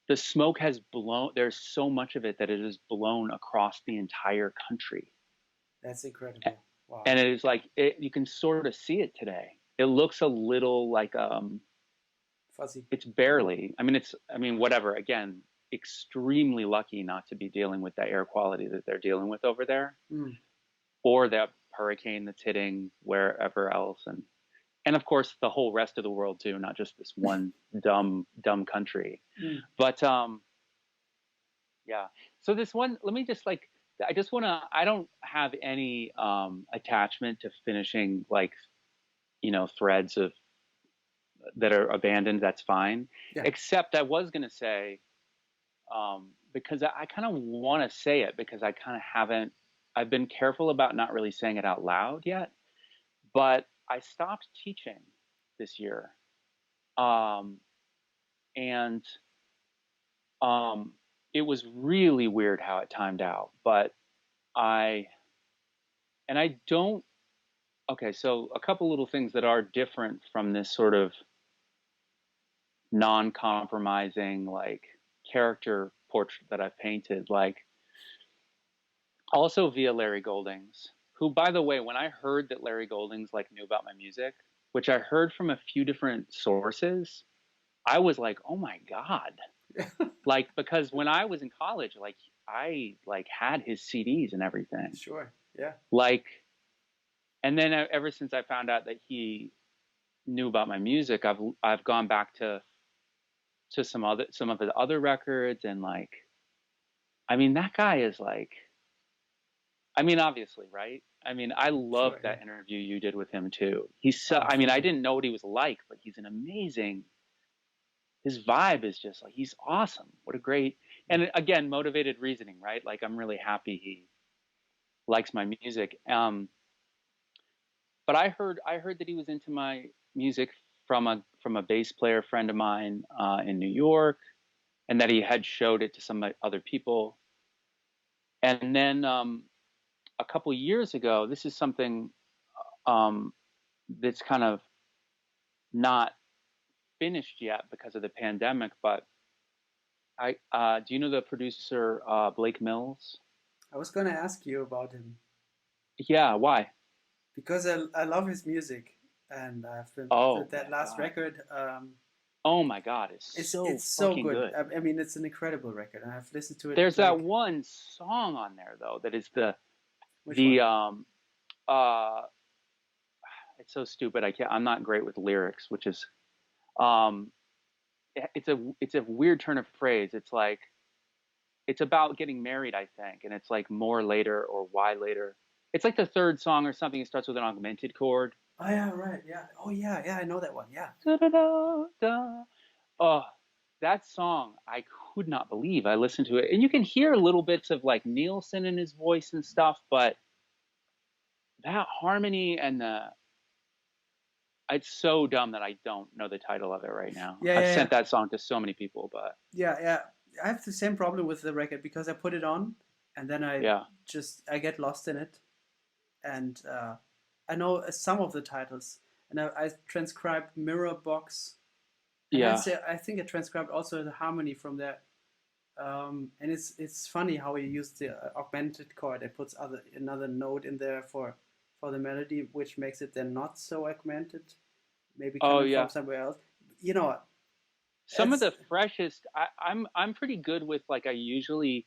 The smoke has blown. There's so much of it that it has blown across the entire country. That's incredible. Wow. And it is like you can sort of see it today. It looks a little like Fuzzy. it's barely. I mean whatever. Again, extremely lucky not to be dealing with that air quality that they're dealing with over there, or that hurricane that's hitting wherever else, and of course the whole rest of the world too, not just this one dumb country. But yeah. So this one, let me just like, I don't have any attachment to finishing like, threads that are abandoned. That's fine. Yeah. Except I was going to say, because I kind of want to say it because I kind of I've been careful about not really saying it out loud yet, but I stopped teaching this year. And it was really weird how it timed out, but I don't, okay, so a couple little things that are different from this sort of non-compromising, like, character portrait that I've painted, like, also via Larry Goldings, who, by the way, when I heard that Larry Goldings, like, knew about my music, which I heard from a few different sources, I was like, oh my God. Like, because when I was in college, like, I, like, had his CDs and everything. Sure, yeah. Like, and then ever since I found out that he knew about my music, I've gone back to some of his other records, and like, I mean, that guy is like, I mean, obviously, right? I mean, I loved that interview you did with him too. He's so, I mean, I didn't know what he was like, but he's an amazing, his vibe is just like, he's awesome. What a great, and again, motivated reasoning, right? Like, I'm really happy he likes my music. But I heard that he was into my music from a bass player friend of mine in New York, and that he had showed it to some other people. And then a couple years ago, this is something that's kind of not finished yet because of the pandemic. But do you know the producer Blake Mills? I was going to ask you about him. Yeah, why? Because I love his music, and I've been that last record. Oh my God, it's so good. I mean, it's an incredible record, and I've listened to it. There's that one song on there though that is it's so stupid. I'm not great with lyrics, which is it's a weird turn of phrase. It's like, it's about getting married, I think, and it's like more later or why later. It's like the third song or something. It starts with an augmented chord. Oh yeah, right. Yeah. Oh yeah, I know that one. Yeah. Oh, that song I could not believe. I listened to it, and you can hear little bits of like Nielsen in his voice and stuff, but that harmony and it's so dumb that I don't know the title of it right now. I've sent that song to so many people, but yeah. I have the same problem with the record because I put it on and then I get lost in it, and I know some of the titles, and I transcribed Mirror Box. And I think I transcribed also the harmony from that. And it's funny how he used the augmented chord. It puts another note in there for the melody, which makes it then not so augmented. Maybe coming from somewhere else. You know, some of the freshest. I'm pretty good with, like, I usually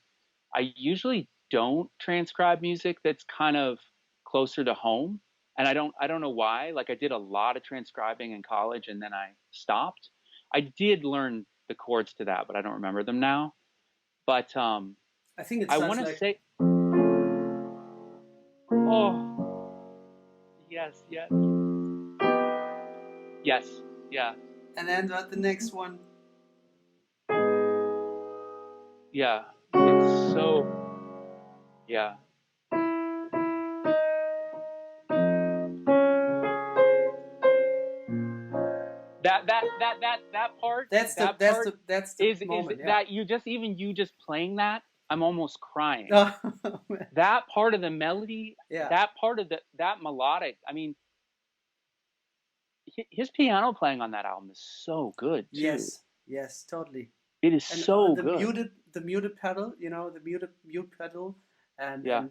don't transcribe music that's kind of closer to home, and I don't know why. Like, I did a lot of transcribing in college, and then I stopped. I did learn the chords to that, but I don't remember them now. But I think I want to say, oh, yes, yeah. And then the next one. Yeah, it's so, yeah. that part that's the is moment. Yeah. that you just playing that, I'm almost crying. Oh, man. That part of the melody, Yeah. that part of that melodic. I mean, his piano playing on that album is so good too. Yes, totally. It is And so the good. muted pedal, the mute pedal, and Yeah.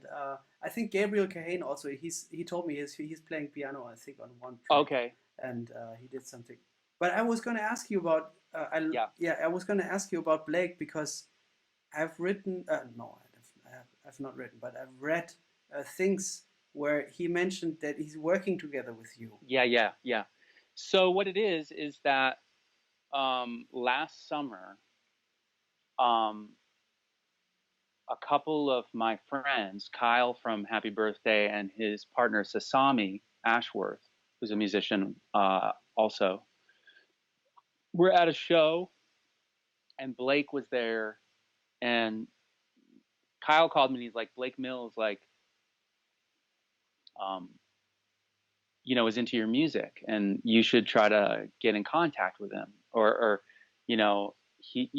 I think Gabriel Kahane also, he told me he's playing piano, I think, on one track. Okay. And he did something. But I was going to ask you about I was going to ask you about Blake, because I've written no, I've not written, but I've read things where he mentioned that he's working together with you. Yeah. So what it is that last summer, a couple of my friends, Kyle from Happy Birthday and his partner Sasami Ashworth, who's a musician also, were at a show, and Blake was there, and Kyle called me and he's like, Blake Mills, like, is into your music, and you should try to get in contact with him, or he,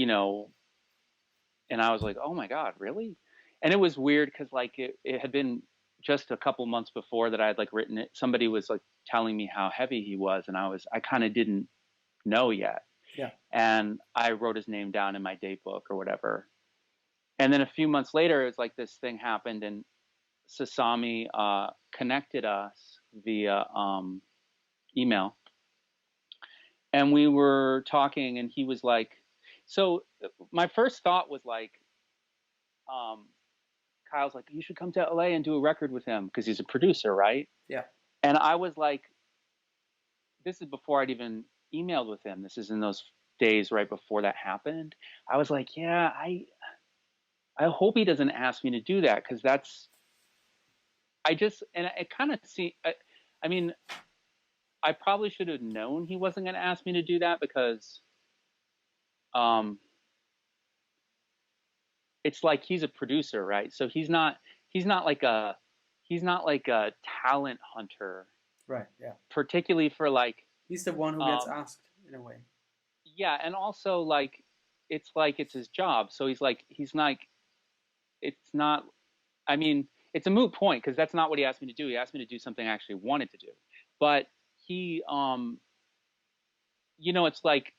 and I was like, oh my God, really? And it was weird because like it had been just a couple months before that I had like written it. Somebody was like telling me how heavy he was, and I kind of didn't know yet. Yeah. And I wrote his name down in my date book or whatever. And then a few months later, it was like this thing happened, and Sasami connected us via email, and we were talking, and he was like, so my first thought was like, Kyle's like, you should come to LA and do a record with him because he's a producer, right? Yeah. And I was like, this is before I'd even emailed with him. This is in those days right before that happened. I was like, yeah, I hope he doesn't ask me to do that, because and it kind of I mean, I probably should have known he wasn't going to ask me to do that, because it's like he's a producer, right? So he's not like a talent hunter, right? Yeah, particularly for like, he's the one who gets asked in a way. Yeah, and also like it's his job, so he's not, it's not, I mean, it's a moot point because that's not what he asked me to do. He asked me to do something I actually wanted to do, but he it's like,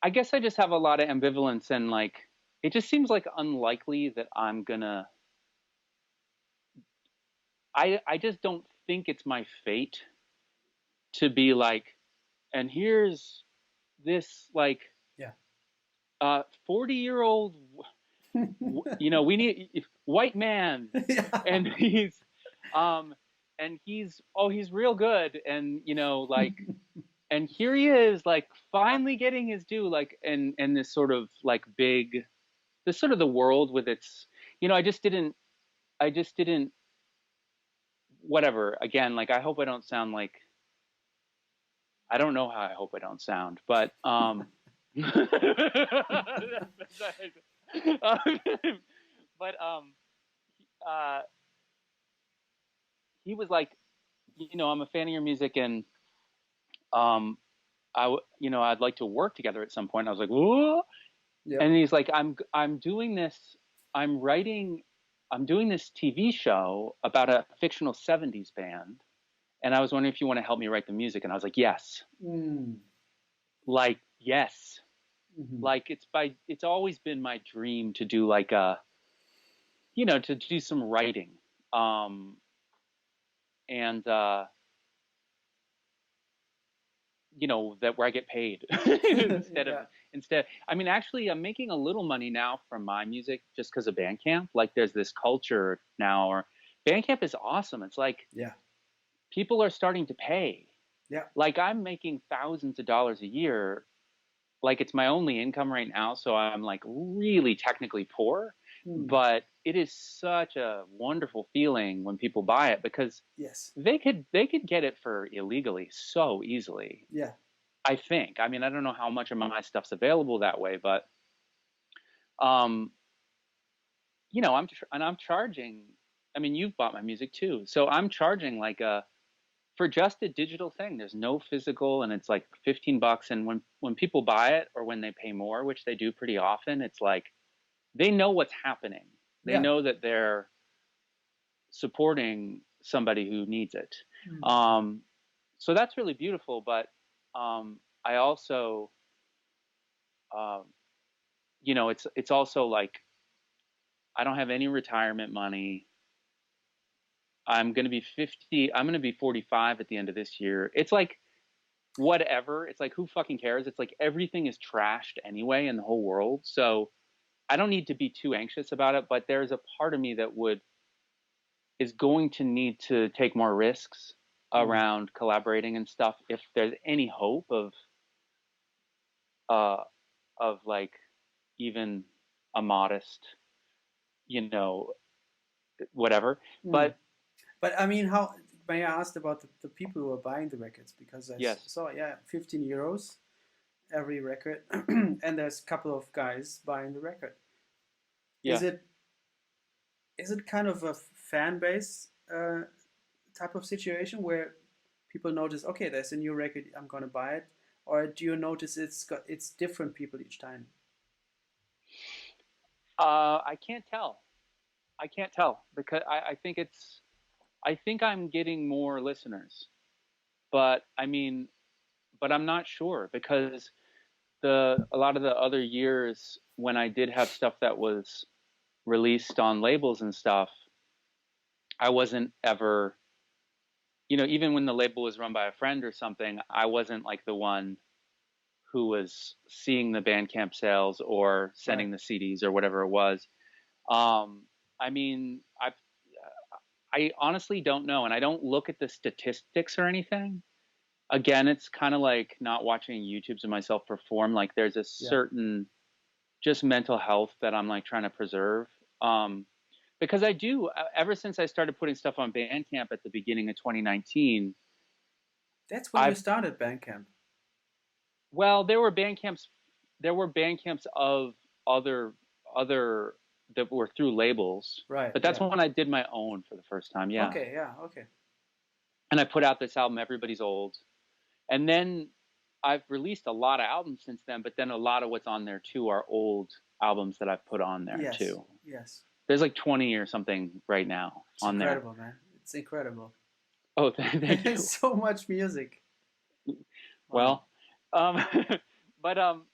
I guess I just have a lot of ambivalence, and like it just seems like unlikely that I'm gonna, I just don't think it's my fate to be like, and here's this like 40-year-old, we need white man, Yeah. and he's he's real good, and like and here he is like finally getting his due, like, and this sort of like big, this sort of the world with its, I just didn't whatever, again, like I hope I don't sound like, I don't know how I hope I don't sound, but but he was like, I'm a fan of your music, and I'd like to work together at some point. And I was like, whoa. Yep. And he's like, I'm doing this, I'm doing this TV show about a fictional 70s band, and I was wondering if you want to help me write the music. And I was like, yes. Like, yes. Mm-hmm. Like it's always been my dream to do like to do some writing. And that where I get paid instead. I mean, actually, I'm making a little money now from my music just because of Bandcamp. Like, there's this culture now, or Bandcamp is awesome. It's like, people are starting to pay. Yeah. Like, I'm making thousands of dollars a year. Like, it's my only income right now, so I'm like really technically poor. But it is such a wonderful feeling when people buy it, because they could get it for illegally so easily. Yeah, I think. I mean, I don't know how much of my stuff's available that way, but I'm charging. I mean, you've bought my music too, so I'm charging like a for just a digital thing. There's no physical, and it's like $15. And when people buy it, or when they pay more, which they do pretty often, it's like they know what's happening. They Yeah. know that they're supporting somebody who needs it. So that's really beautiful. But I also, um, it's also like I don't have any retirement money. I'm going to be 50. I'm going to be 45 at the end of this year. It's like, whatever. It's like, who fucking cares? It's like everything is trashed anyway in the whole world. So I don't need to be too anxious about it. But there's a part of me that is going to need to take more risks around collaborating and stuff if there's any hope of like even a modest, whatever. But I mean, how may I ask about the people who are buying the records? Because I yes, saw, yeah, 15 euros every record, and there's a couple of guys buying the record. yeah. Is it kind of a fan base type of situation where people notice, okay, there's a new record, I'm gonna buy it, or do you notice it's different people each time? I can't tell. I can't tell because I think I'm getting more listeners, but I mean, but I'm not sure because a lot of the other years when I did have stuff that was released on labels and stuff, I wasn't ever, even when the label was run by a friend or something, I wasn't like the one who was seeing the Bandcamp sales or sending the CDs or whatever it was. I mean, I honestly don't know, and I don't look at the statistics or anything. Again, it's kind of like not watching YouTubes of myself perform. Like there's a certain just mental health that I'm like trying to preserve. Because I do, ever since I started putting stuff on Bandcamp at the beginning of 2019. That's when you started Bandcamp. Well, there were Bandcamps of other that were through labels. Right. But that's when I did my own for the first time. Yeah. Okay. Yeah. Okay. And I put out this album, Everybody's Old. And then I've released a lot of albums since then, but then a lot of what's on there too are old albums that I've put on there too. Yes. There's like 20 or something right now on there. It's incredible, man. It's incredible. Oh, thank you. So much music. Wow. Well, but what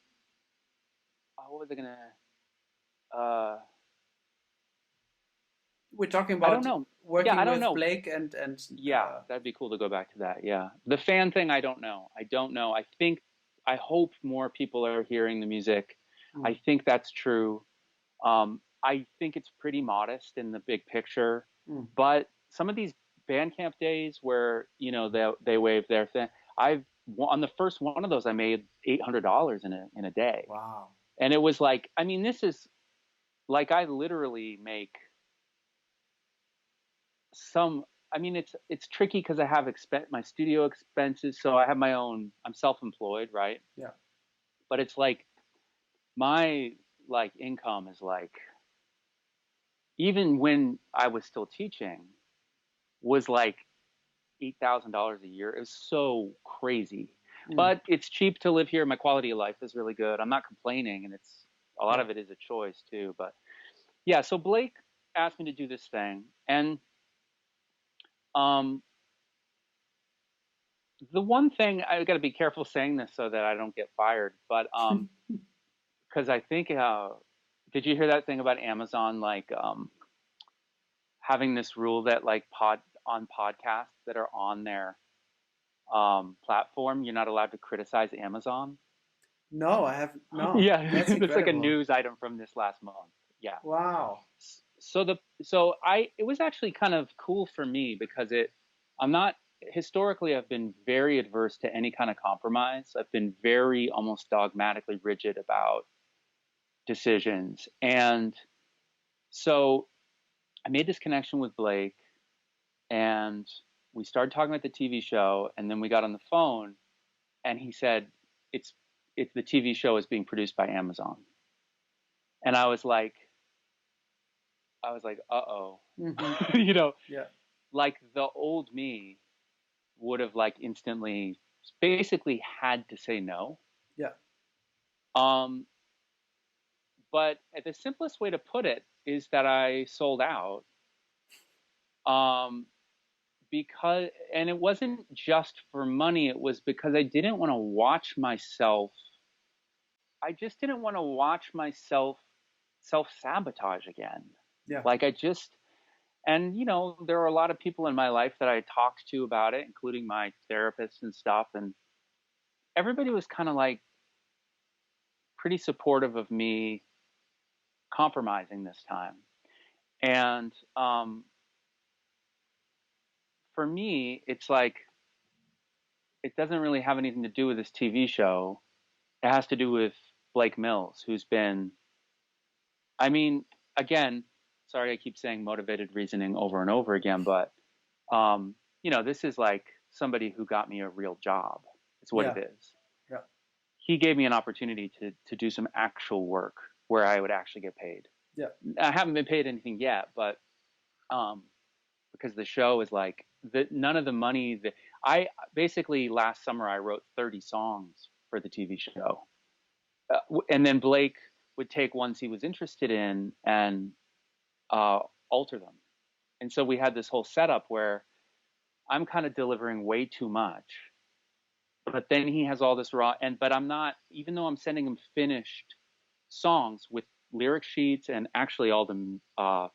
was I gonna? We're talking about I don't know. Working with Blake and yeah, that'd be cool to go back to that. Yeah, the fan thing, I don't know. I hope more people are hearing the music. I think that's true. I think it's pretty modest in the big picture, but some of these Bandcamp days where they wave their thing. On the first one of those, I made $800 in a day. Wow! And it was like, I mean, this is like I literally make some. I mean, it's tricky because I have my studio expenses, so I have my own. I'm self-employed, right? Yeah. But it's like my income is like, even when I was still teaching, was like $8,000 a year. It was so crazy. But it's cheap to live here. My quality of life is really good. I'm not complaining, and it's a lot of it is a choice too. But yeah, so Blake asked me to do this thing, and the one thing I got to be careful saying this so that I don't get fired, but because I think did you hear that thing about Amazon having this rule that like on podcasts that are on their platform, you're not allowed to criticize Amazon? No, I have no. Yeah, it's like a news item from this last month. Yeah. Wow. So it was actually kind of cool for me because I'm not historically, I've been very adverse to any kind of compromise. I've been very almost dogmatically rigid about decisions. And so I made this connection with Blake, and we started talking about the TV show, and then we got on the phone, and he said, it's the TV show is being produced by Amazon. And I was like, uh-oh. Mm-hmm. Like the old me would have like instantly basically had to say no. Yeah. But the simplest way to put it is that I sold out. Because, and it wasn't just for money, it was because I didn't want to watch myself. I just didn't want to watch myself self-sabotage again. Yeah. Like and there are a lot of people in my life that I talked to about it, including my therapist and stuff. And everybody was kind of like pretty supportive of me compromising this time. And for me, it's like, it doesn't really have anything to do with this TV show. It has to do with Blake Mills, who's been, I mean, again, sorry, I keep saying motivated reasoning over and over again, but, this is like somebody who got me a real job. It's what it is. Yeah. He gave me an opportunity to do some actual work where I would actually get paid. Yeah. I haven't been paid anything yet, but because the show is like, none of the money that I basically last summer I wrote 30 songs for the TV show, and then Blake would take ones he was interested in and alter them, and so we had this whole setup where I'm kind of delivering way too much, but then he has all this raw, but I'm not, even though I'm sending him finished songs with lyric sheets and actually all the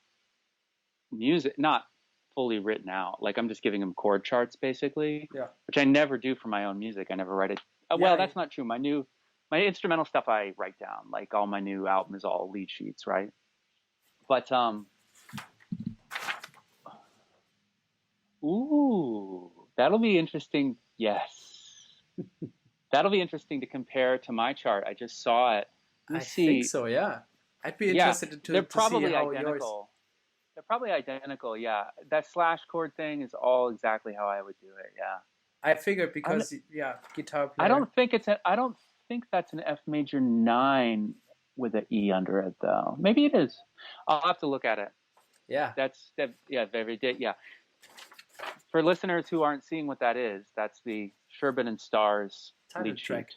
music, not fully written out. Like I'm just giving him chord charts basically, which I never do for my own music. I never write it. Well, that's not true. My instrumental stuff I write down. Like all my new album is all lead sheets, right? But ooh, that'll be interesting. Yes, that'll be interesting to compare to my chart. I just saw it. I think so. Yeah, I'd be interested to they're probably see how identical. yours. They're probably identical, yeah. That slash chord thing is all exactly how I would do it, yeah. I figured because guitar player. I don't think that's an F major 9 with an E under it though. Maybe it is. I'll have to look at it. Yeah. Yeah. For listeners who aren't seeing what that is, that's the Sherbet and Stars lead track.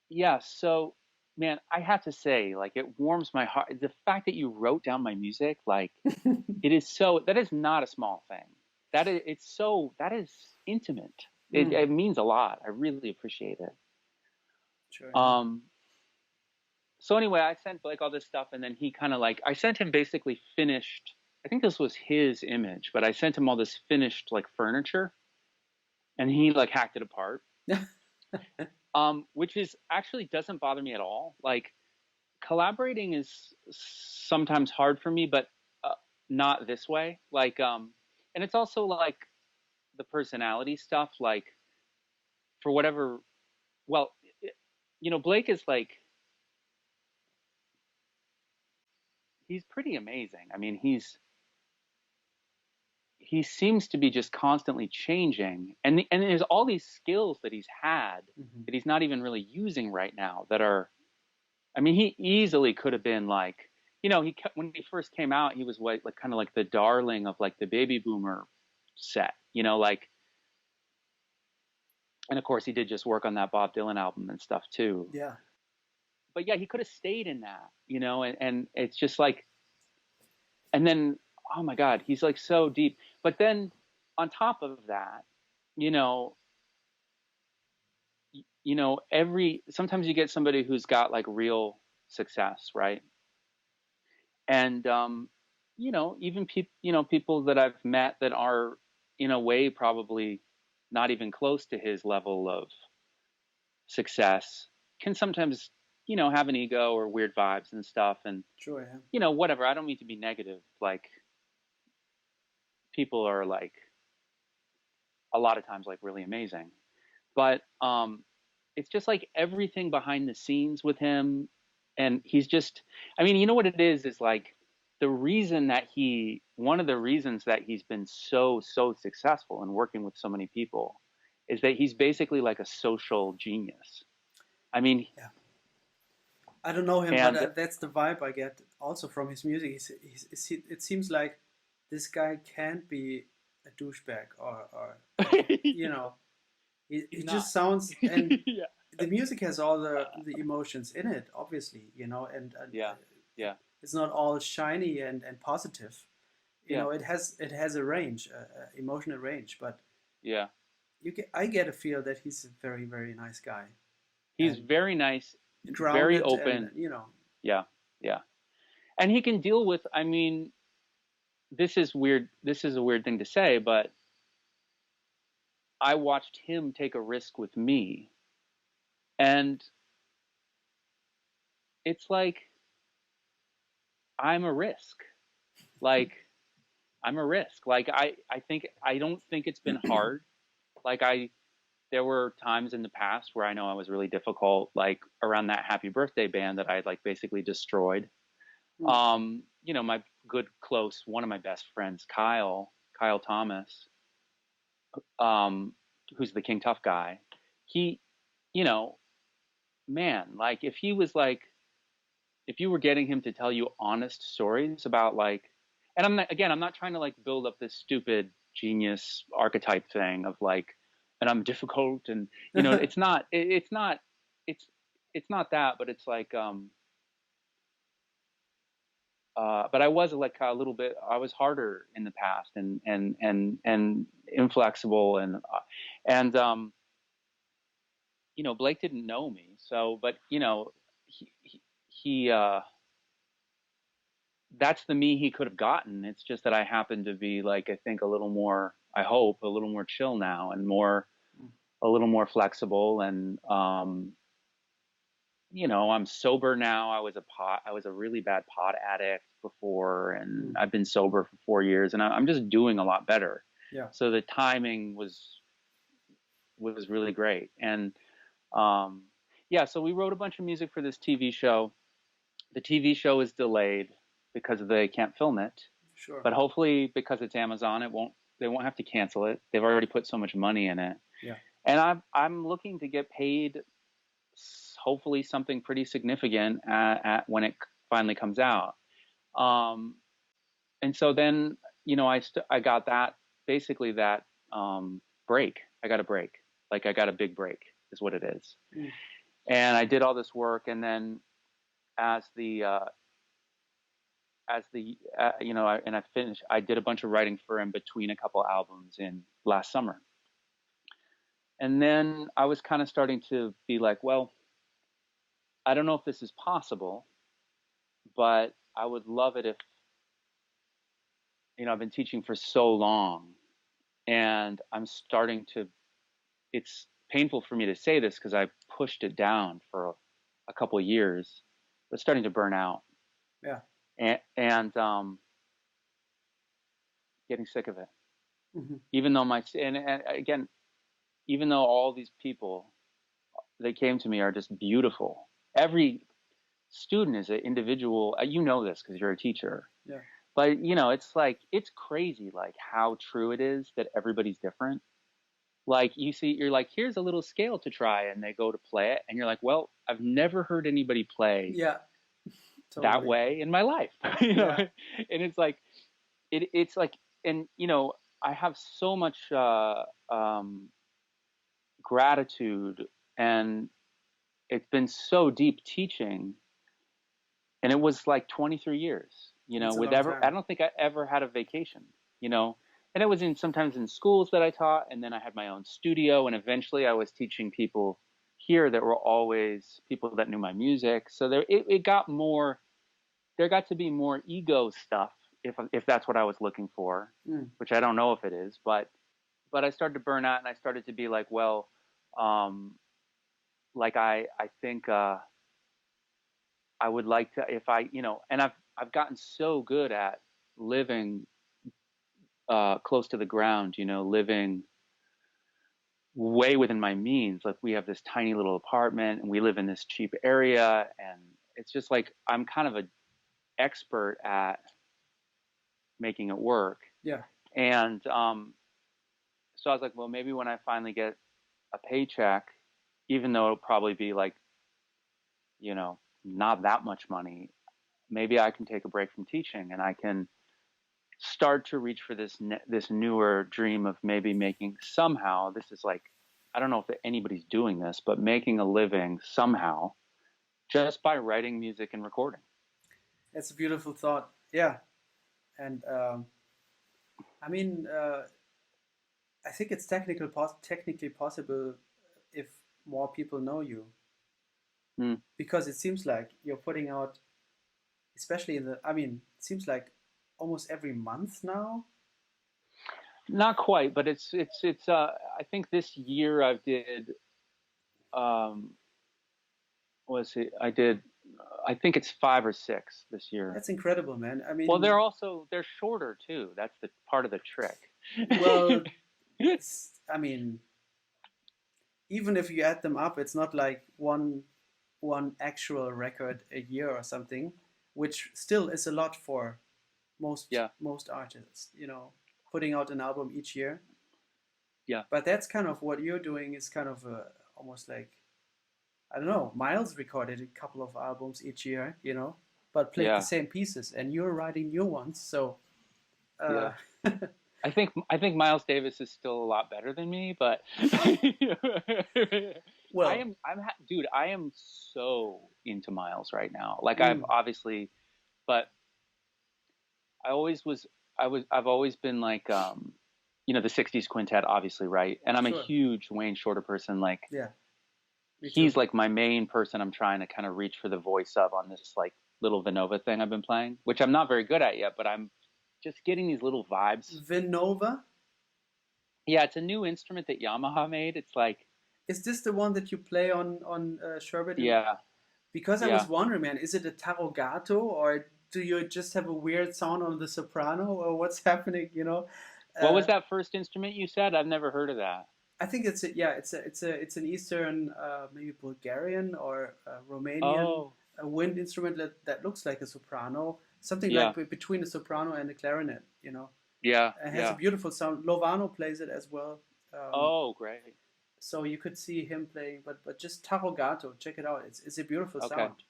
Yeah, so man, I have to say, like, it warms my heart. The fact that you wrote down my music, like, that is not a small thing. That is intimate. It means a lot. I really appreciate it. Sure. So anyway, I sent Blake all this stuff, and then he kind of like, I sent him basically finished, I think this was his image, but I sent him all this finished like furniture, and he like hacked it apart. Which is actually doesn't bother me at all. Like collaborating is sometimes hard for me, but not this way. Like, and it's also like the personality stuff, like for whatever, well, Blake is like, he's pretty amazing. I mean, he seems to be just constantly changing, and there's all these skills that he's had that he's not even really using right now that are, I mean, he easily could have been like, when he first came out, he was like kind of like the darling of like the baby boomer set, like, and of course he did just work on that Bob Dylan album and stuff too. Yeah. But yeah, he could have stayed in that, and it's just like, and then, oh my God, he's like so deep. But then on top of that, sometimes you get somebody who's got like real success, right? And, even people that I've met that are in a way probably not even close to his level of success can sometimes, have an ego or weird vibes and stuff. And, sure, yeah. Whatever. I don't mean to be negative. Like, people are like a lot of times like really amazing, but it's just like everything behind the scenes with him, and he's just, I mean, what it is like one of the reasons that he's been so successful in working with so many people is that he's basically like a social genius. I mean, yeah. I don't know him, but that's the vibe I get also from his music. It seems like this guy can't be a douchebag or you know, He's it not. just sounds, and Yeah. the music has all the emotions in it, obviously, and Yeah. Yeah. it's not all shiny and positive. Yeah. It has a range, emotional range, but Yeah. I get a feel that he's a very, very nice guy He's and very nice, very grounded, and open. Yeah. Yeah. And he can deal with, I mean, this is weird. This is a weird thing to say, but I watched him take a risk with me. And it's like, I'm a risk. Like, I'm a risk. Like, I don't think it's been hard. Like, there were times in the past where I know I was really difficult, like around that Happy Birthday band that I like basically destroyed. Mm. My one of my best friends, Kyle Thomas, who's the King Tough guy. He, you know, man, like if you were getting him to tell you honest stories about like, and I'm not trying to like build up this stupid genius archetype thing of like, and I'm difficult and it's not, it's it's not that, but it's like, but I was like a little bit, I was harder in the past and inflexible and Blake didn't know me, so, but he that's the me he could have gotten. It's just that I happen to be like, I think a little more, I hope a little more chill now and a little more flexible. And, I'm sober now. I was a really bad pot addict before, and I've been sober for 4 years, and I'm just doing a lot better. Yeah. So the timing was really great. And, yeah, so we wrote a bunch of music for this TV show. The TV show is delayed because they can't film it. Sure. But hopefully, because it's Amazon, they won't have to cancel it. They've already put so much money in it. Yeah. And I'm looking to get paid, hopefully something pretty significant at when it finally comes out. And so then, I got that, basically that break. I got a break. Like, I got a big break is what it is. Mm. And I did all this work, and then as I finished, I did a bunch of writing for him between a couple albums in last summer. And then I was kind of starting to be like, well, I don't know if this is possible, but I would love it if, I've been teaching for so long, and it's painful for me to say this because I pushed it down for a couple of years, but starting to burn out. Yeah. And getting sick of it. Mm-hmm. Even though again, even though all these people that came to me are just beautiful. Every student is an individual. You know this because you're a teacher. Yeah. But it's like, it's crazy, like how true it is that everybody's different. Like you're like, here's a little scale to try, and they go to play it, and you're like, well, I've never heard anybody play that way in my life. Yeah. And it's like, it's like, and I have so much gratitude, and it's been so deep teaching, and it was like 23 years, I don't think I ever had a vacation, and it was sometimes in schools that I taught, and then I had my own studio, and eventually I was teaching people here that were always people that knew my music. So it got more, there got to be more ego stuff, if that's what I was looking for, which I don't know if it is, but I started to burn out, and I started to be like, well, like I think I would like to, if I, and I've gotten so good at living close to the ground, living way within my means. Like, we have this tiny little apartment, and we live in this cheap area, and it's just like, I'm kind of an expert at making it work. Yeah. And so I was like, well, maybe when I finally get a paycheck, even though it'll probably be like, not that much money, maybe I can take a break from teaching, and I can start to reach for this newer dream of maybe making somehow, this is like, I don't know if anybody's doing this, but making a living somehow just by writing music and recording. It's a beautiful thought. Yeah. And I mean, I think it's technically possible if more people know you, because it seems like you're putting out, especially I mean, it seems like almost every month now. Not quite, but it's I think this year I did I think it's 5 or 6 this year. That's incredible, man. I mean, well, they're shorter too. That's the part of the trick. Well, I mean, even if you add them up, it's not like one actual record a year or something, which still is a lot for most artists, you know, putting out an album each year. Yeah. But that's kind of what you're doing, is kind of almost like, I don't know, Miles recorded a couple of albums each year, you know, but played the same pieces, and you're writing new ones. So I think Miles Davis is still a lot better than me, but well, dude, I am so into Miles right now. Like I've obviously, but I've always been like, you know, the 60s quintet, obviously, right? And I'm a huge Wayne Shorter person. Like, he's like my main person I'm trying to kind of reach for the voice of on this like little Vinova thing I've been playing, which I'm not very good at yet, but I'm just getting these little vibes. Vinova? Yeah, it's a new instrument that Yamaha made. It's like, is this the one that you play on Sherbet? Yeah. Because I was wondering, man, is it a tarogato, or do you just have a weird sound on the soprano, or what's happening? You know. What was that first instrument you said? I've never heard of that. I think it's an Eastern, maybe Bulgarian or Romanian a wind instrument that looks like a soprano, something like between a soprano and a clarinet, you know. Yeah. It has a beautiful sound. Lovano plays it as well. Oh, great. So you could see him playing, but just tarogato, check it out. It's a beautiful sound.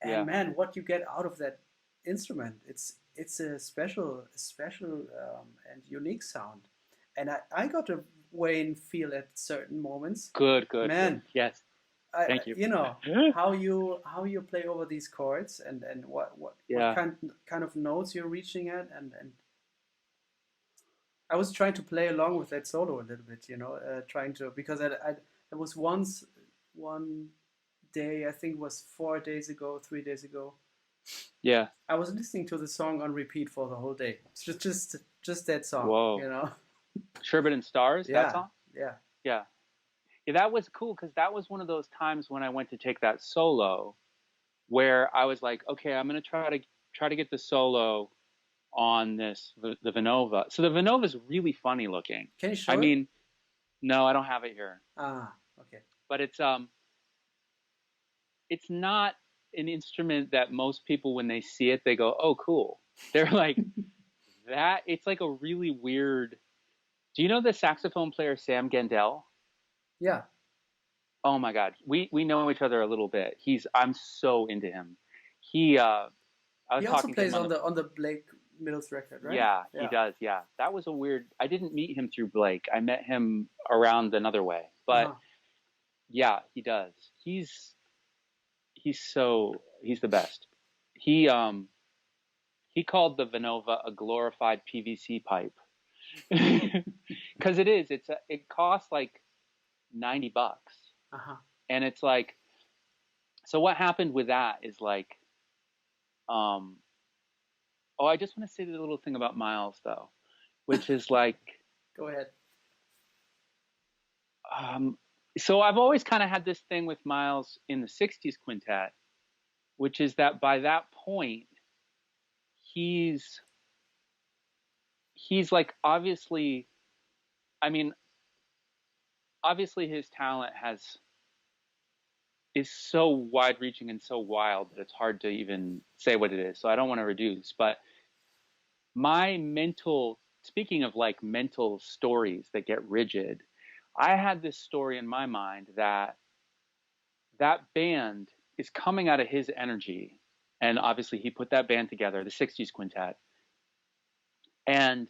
And man, what you get out of that instrument, it's a special and unique sound. And I got a Wayne feel at certain moments. Good. Man. Good. Yes. Thank you. You know how you play over these chords, and what kind of notes you're reaching at, and I was trying to play along with that solo a little bit, you know, because there was one day, I think it was 3 days ago. Yeah. I was listening to the song on repeat for the whole day. It's just that song. Whoa. You know. Sherbet and Stars. Yeah. That song. Yeah. Yeah. Yeah, that was cool, because that was one of those times when I went to take that solo, where I was like, okay, I'm gonna try to get the solo on the Vinova. So the Vinova is really funny looking. Can you show it? I mean, no, I don't have it here. Ah, okay. But it's not an instrument that most people, when they see it, they go, oh, cool. They're like, that. It's like a really weird. Do you know the saxophone player Sam Gendel? Yeah. Oh my God, we know each other a little bit. I'm so into him. He also plays on the Blake Mills record, right? Yeah, he does. Yeah, that was a weird. I didn't meet him through Blake. I met him around another way. But yeah, he does. He's the best. He called the Vinova a glorified PVC pipe, because it is. It costs like $90, and it's like. So what happened with that is like, I just want to say the little thing about Miles though, which is like. Go ahead. So I've always kind of had this thing with Miles in the 60s quintet, which is that by that point, he's like, obviously, I mean, obviously his talent is so wide-reaching and so wild that it's hard to even say what it is. So I don't want to reduce, but speaking of like mental stories that get rigid, I had this story in my mind that band is coming out of his energy. And obviously he put that band together, the 60s quintet. And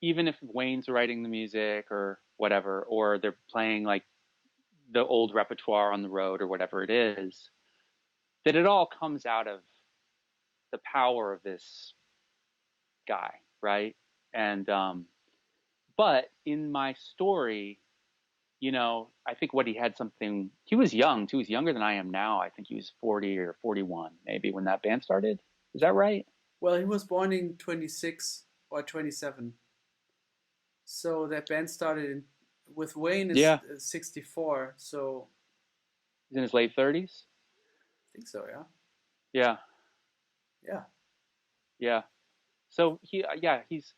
even if Wayne's writing the music or whatever, or they're playing like the old repertoire on the road or whatever it is, that it all comes out of the power of this guy, right? And but in my story, you know, I think what he had something. He was young too. He was younger than I am now. I think he was 40 or 41 maybe when that band started. Is that right? Well, he was born in 26 or 27. So that band started with Wayne is Yeah. 64. So He's in his late 30s. I think so, yeah. Yeah. Yeah. Yeah. So he's,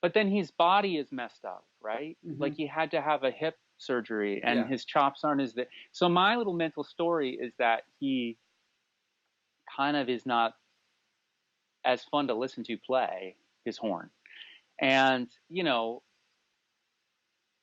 but then his body is messed up, right? Mm-hmm. Like he had to have a hip surgery, and Yeah. his chops aren't as that. So my little mental story is that he kind of is not as fun to listen to play his horn. And, you know,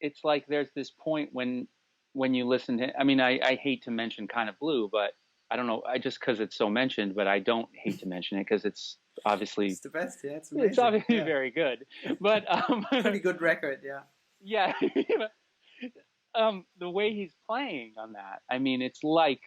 it's like there's this point when you listen to, I mean, I hate to mention Kind of Blue, but I don't know, I just because it's so mentioned, but I don't hate to mention it because it's obviously it's the best. Yeah, it's amazing. It's obviously yeah. very good, but pretty good record. Yeah. Yeah. The way he's playing on that, I mean, it's like,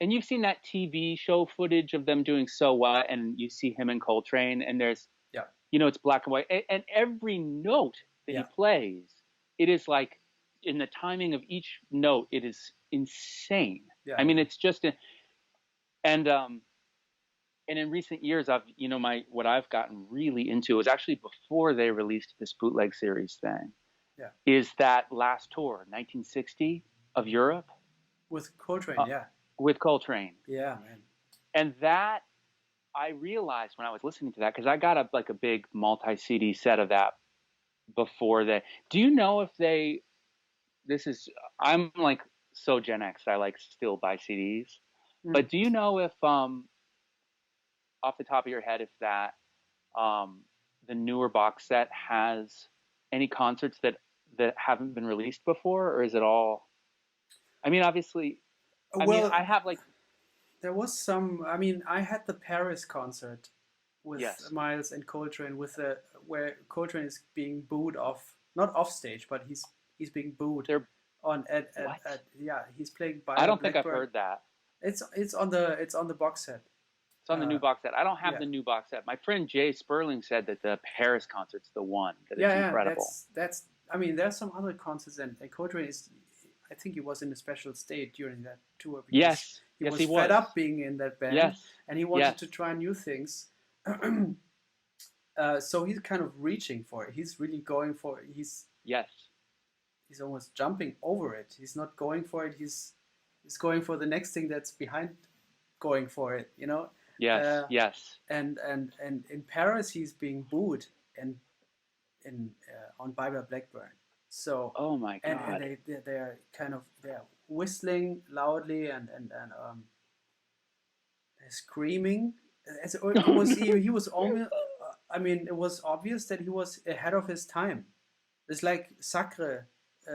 and you've seen that TV show footage of them doing So What, and you see him and Coltrane, and there's, yeah, you know, it's black and white, and every note that he plays, it is like, in the timing of each note, it is insane. Yeah, I mean, it's just, and in recent years, I've, you know, what I've gotten really into is actually before they released this bootleg series thing. Yeah. Is that last tour, 1960, of Europe? With Coltrane, yeah. With Coltrane. Yeah, man. And that, I realized when I was listening to that, because I got a big multi-CD set of that before that. Do you know if I'm like so Gen X, I like still buy CDs. But do you know if, off the top of your head, if that, the newer box set has any concerts that haven't been released before, or is it all? I mean, obviously, I mean, I have like. There was some. I mean, I had the Paris concert with Miles and Coltrane, where Coltrane is being booed off, not off stage, but he's being booed. He's playing by. I don't think I've heard that. It's on the box set. It's on the new box set. I don't have the new box set. My friend Jay Sperling said that the Paris concert's the one that is incredible. That's. I mean, there's some other concerts, and Coltrane is. I think he was in a special state during that tour. Yes, he was fed up being in that band, and he wanted to try new things. So he's kind of reaching for it. He's really going for it. He's almost jumping over it. He's not going for it. He's going for the next thing that's behind going for it. You know. Yes. And in Paris, he's being booed and on Bye Bye Blackburn. So oh my God. And they're whistling loudly and they're screaming. He was almost. I mean, it was obvious that he was ahead of his time. It's like Sacre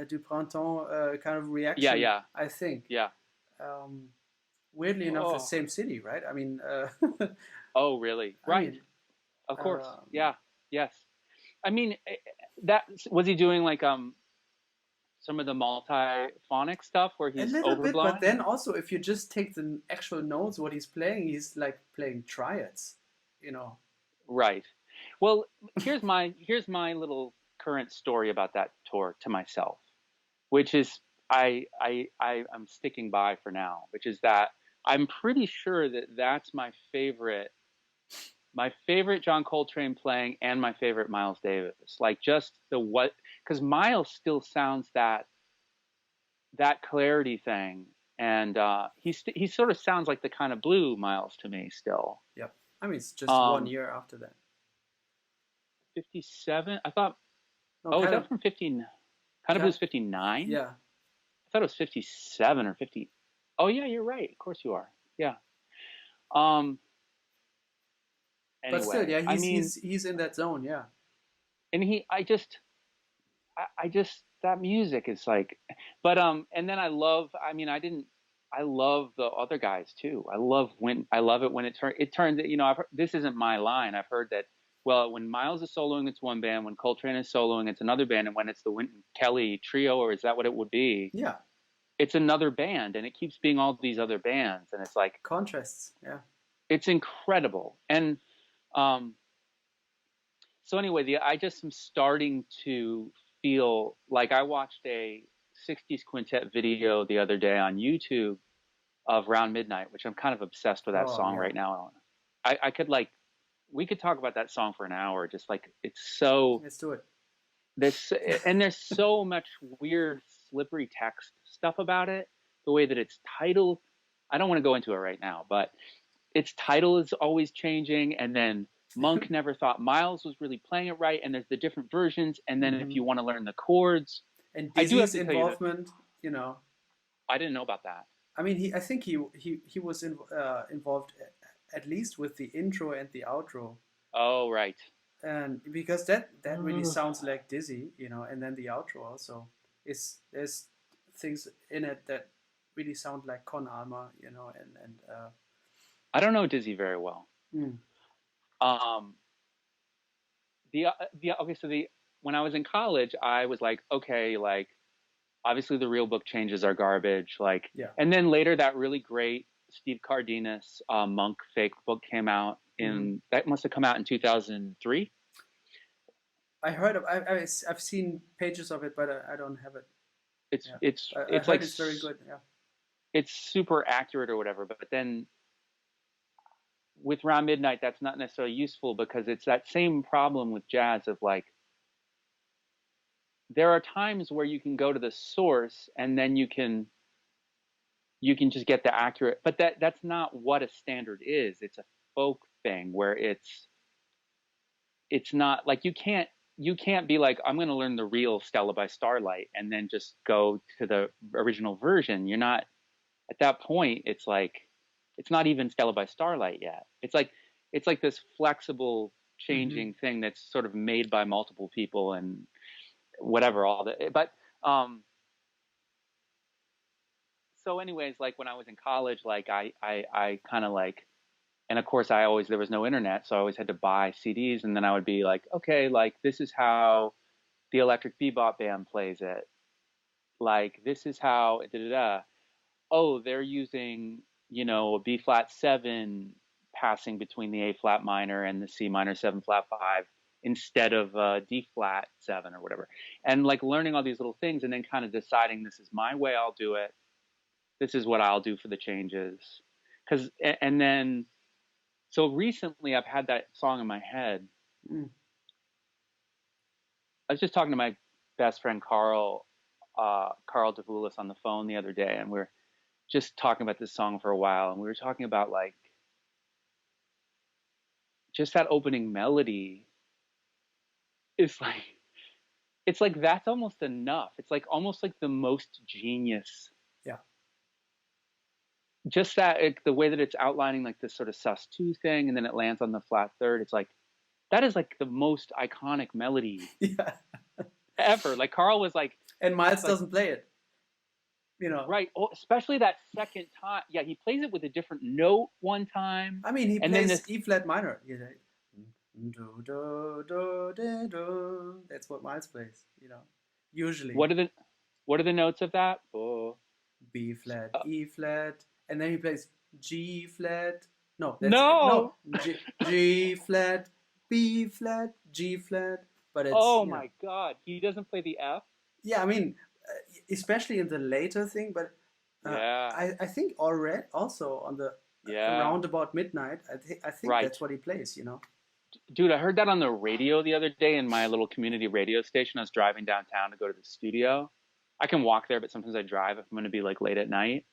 du Printemps kind of reaction. Yeah. I think. Yeah. Weirdly enough, the same city, right? I mean. Oh, really? Right. Of course. Yeah. Yes. I mean, that was he doing like some of the multiphonic stuff where he's a little overblowing? bit, but then also if you just take the actual notes, what he's playing, like playing triads, you know. Right. Well, here's my little current story about that tour to myself, which is I'm sticking by for now, which is that I'm pretty sure that that's my favorite John Coltrane playing and my favorite Miles Davis. Like just because Miles still sounds that clarity thing, and he sort of sounds like the Kind of Blue Miles to me still. Yep. I mean, it's just 1 year after that. 57? I thought. No, is that from 15? Kind of Blue's 59? Yeah. I thought it was 57 or 50. Oh yeah, you're right. Of course you are. Yeah. Anyway, but still, yeah, he's in that zone, yeah. And I just that music is like, but and then I love the other guys too. I love it when it turns. You know, this isn't my line. I've heard that well, when Miles is soloing, it's one band. When Coltrane is soloing, it's another band. And when it's the Wynton Kelly trio, or is that what it would be? Yeah. It's another band, and it keeps being all these other bands. And it's like contrasts. Yeah. It's incredible. And so anyway, I just am starting to feel like I watched a 60s quintet video the other day on YouTube of Round Midnight, which I'm kind of obsessed with that song right now. I could we could talk about that song for an hour. Just like, it's so. Let's do it. There's so much weird, slippery text stuff about it. The way that it's titled, I don't want to go into it right now, but its title is always changing. And then Monk never thought Miles was really playing it right. And there's the different versions. And then if you want to learn the chords, and Dizzy's involvement, I didn't know about that. I mean, I think he was involved at least with the intro and the outro. Oh, right. And because that really sounds like Dizzy, and then the outro also there's things in it that really sound like Con Alma, and I don't know Dizzy very well. When I was in college, I was like, okay, like, obviously the real book changes are garbage, and then later that really great Steve Cardenas Monk fake book came out that must have come out in 2003. I heard of. I've seen pages of it, but I don't have it. It's very good. Yeah, it's super accurate or whatever. But then with Round Midnight, that's not necessarily useful, because it's that same problem with jazz of like, there are times where you can go to the source and then you can just get the accurate, but that's not what a standard is. It's a folk thing where it's not like, you can't be like, I'm going to learn the real Stella by Starlight and then just go to the original version. You're not at that point. It's like, it's not even Stella by Starlight yet. It's like this flexible changing thing that's sort of made by multiple people and whatever, all that. But so anyways, like when I was in college, like I kind of like, and of course there was no internet, so I always had to buy CDs, and then I would be like, okay, like this is how the Electric Bebop Band plays it. Like this is how oh, they're using, a B flat 7 passing between the A flat minor and the C minor 7 flat 5 instead of D flat 7 or whatever. And like learning all these little things and then kind of deciding, this is my way, I'll do it. This is what I'll do for the changes. And then, so recently I've had that song in my head. I was just talking to my best friend, Carl DeVoulis, on the phone the other day, and we're just talking about this song for a while. And we were talking about like, just that opening melody is like, it's like, that's almost enough. It's like almost like the most genius. Yeah. Just that, the way that it's outlining like this sort of sus2 thing, and then it lands on the flat third. It's like, that is like the most iconic melody ever. Like Carl was like, and Miles doesn't play it, right? Oh, especially that second time. Yeah, he plays it with a different note one time. I mean, he plays E flat minor. Do do do do do. That's what Miles plays. Usually. What are the notes of that? Oh. B flat, E flat, and then he plays G flat. G flat, B flat, G flat. But it's my God, he doesn't play the F. Yeah, I mean, especially in the later thing, but I think already also on the around about midnight. I think that's what he plays. Dude, I heard that on the radio the other day in my little community radio station. I was driving downtown to go to the studio. I can walk there, but sometimes I drive if I'm going to be like late at night.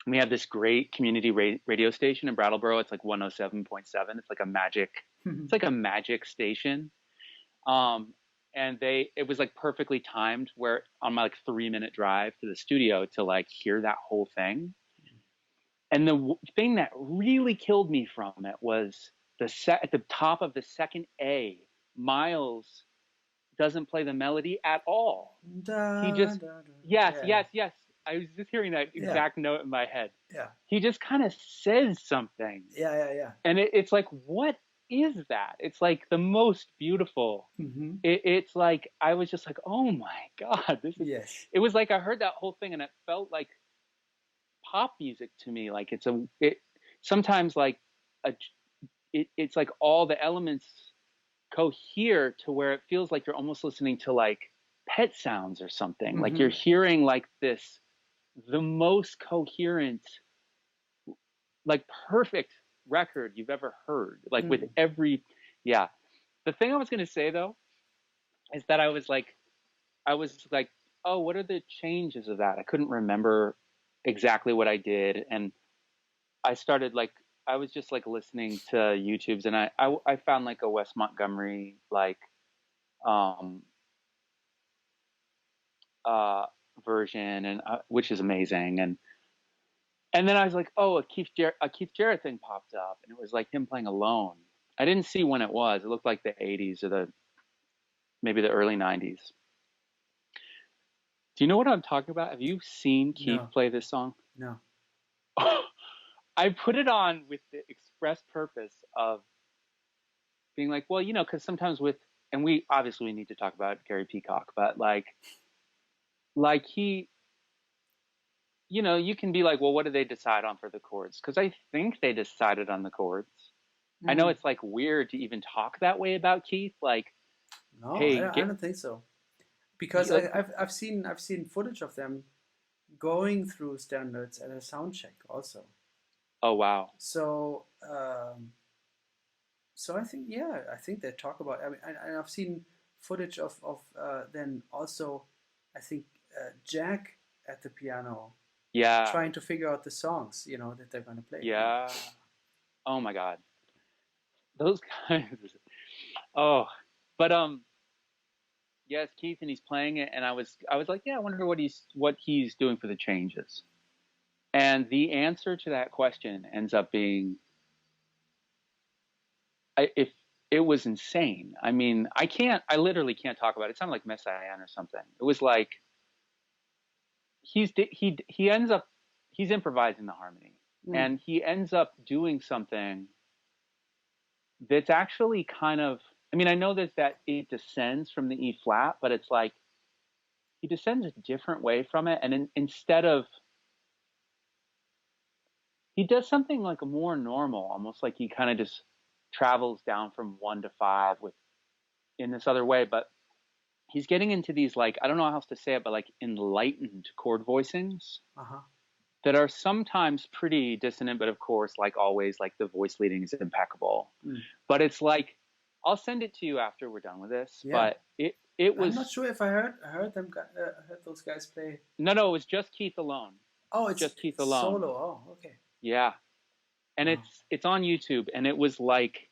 And we have this great community radio station in Brattleboro. It's like 107.7. It's like a magic station. And it was like perfectly timed where on my like 3-minute drive to the studio to like hear that whole thing. And the thing that really killed me from it was at the top of the second A, Miles doesn't play the melody at all. He just yes. I was just hearing that exact note in my head. Yeah. He just kind of says something. Yeah. And it's like, what is that? It's like the most beautiful. Mm-hmm. It's like I was just like, oh my God, this is. Yes. It was like I heard that whole thing and it felt like pop music to me. Like it sometimes like a it's like all the elements cohere to where it feels like you're almost listening to like pet sounds or something. Like you're Mm-hmm. hearing like this the most coherent, like perfect record you've ever heard. Like with Mm. every yeah. The thing I was gonna say though is that I was like, oh, what are the changes of that? I couldn't remember exactly what I did, and I started like I was just like listening to YouTubes, and I found like a Wes Montgomery like um uh version, and which is amazing, and then I was like, oh, a Keith Jarrett thing popped up, and it was like him playing alone. I didn't see when it was. It looked like the 80s or maybe the early 90s. Do you know what I'm talking about? Have you seen Keith No. play this song? No. I put it on with the express purpose of being like, well, because sometimes and we obviously need to talk about Gary Peacock, but like he, you can be like, well, what did they decide on for the chords? Because I think they decided on the chords. I know Mm. it's like weird to even talk that way about Keith. Like, No, hey, I don't think so. Because I've seen footage of them going through standards at a sound check also. oh wow, So I think, yeah, I think they talk about. I mean, I've seen footage of then also, I think Jack at the piano yeah, trying to figure out the songs, that they're going to play. yeah, oh my God, those guys. Oh, but yes, Keith, and he's playing it, and I was like, yeah, I wonder what he's doing for the changes. And the answer to that question ends up being, if it was insane. I mean, I literally can't talk about it. It sounded like Messiaen or something. It was like he ends up he's improvising the harmony, Mm. and he ends up doing something that's actually kind of. I mean, I know that it descends from the E flat, but it's like he descends a different way from it, and instead of he does something like a more normal, almost like he kind of just travels down from 1 to 5 with in this other way, but he's getting into these, like, I don't know how else to say it, but like enlightened chord voicings Uh-huh. that are sometimes pretty dissonant, but of course, like always, like the voice leading is impeccable. Mm. But it's like, I'll send it to you after we're done with this. Yeah. But it I'm was not sure if I heard those guys play. no, it was just Keith alone. Oh, it's Just Keith alone. solo. Oh, okay. Yeah. And Wow. it's on YouTube, and it was like,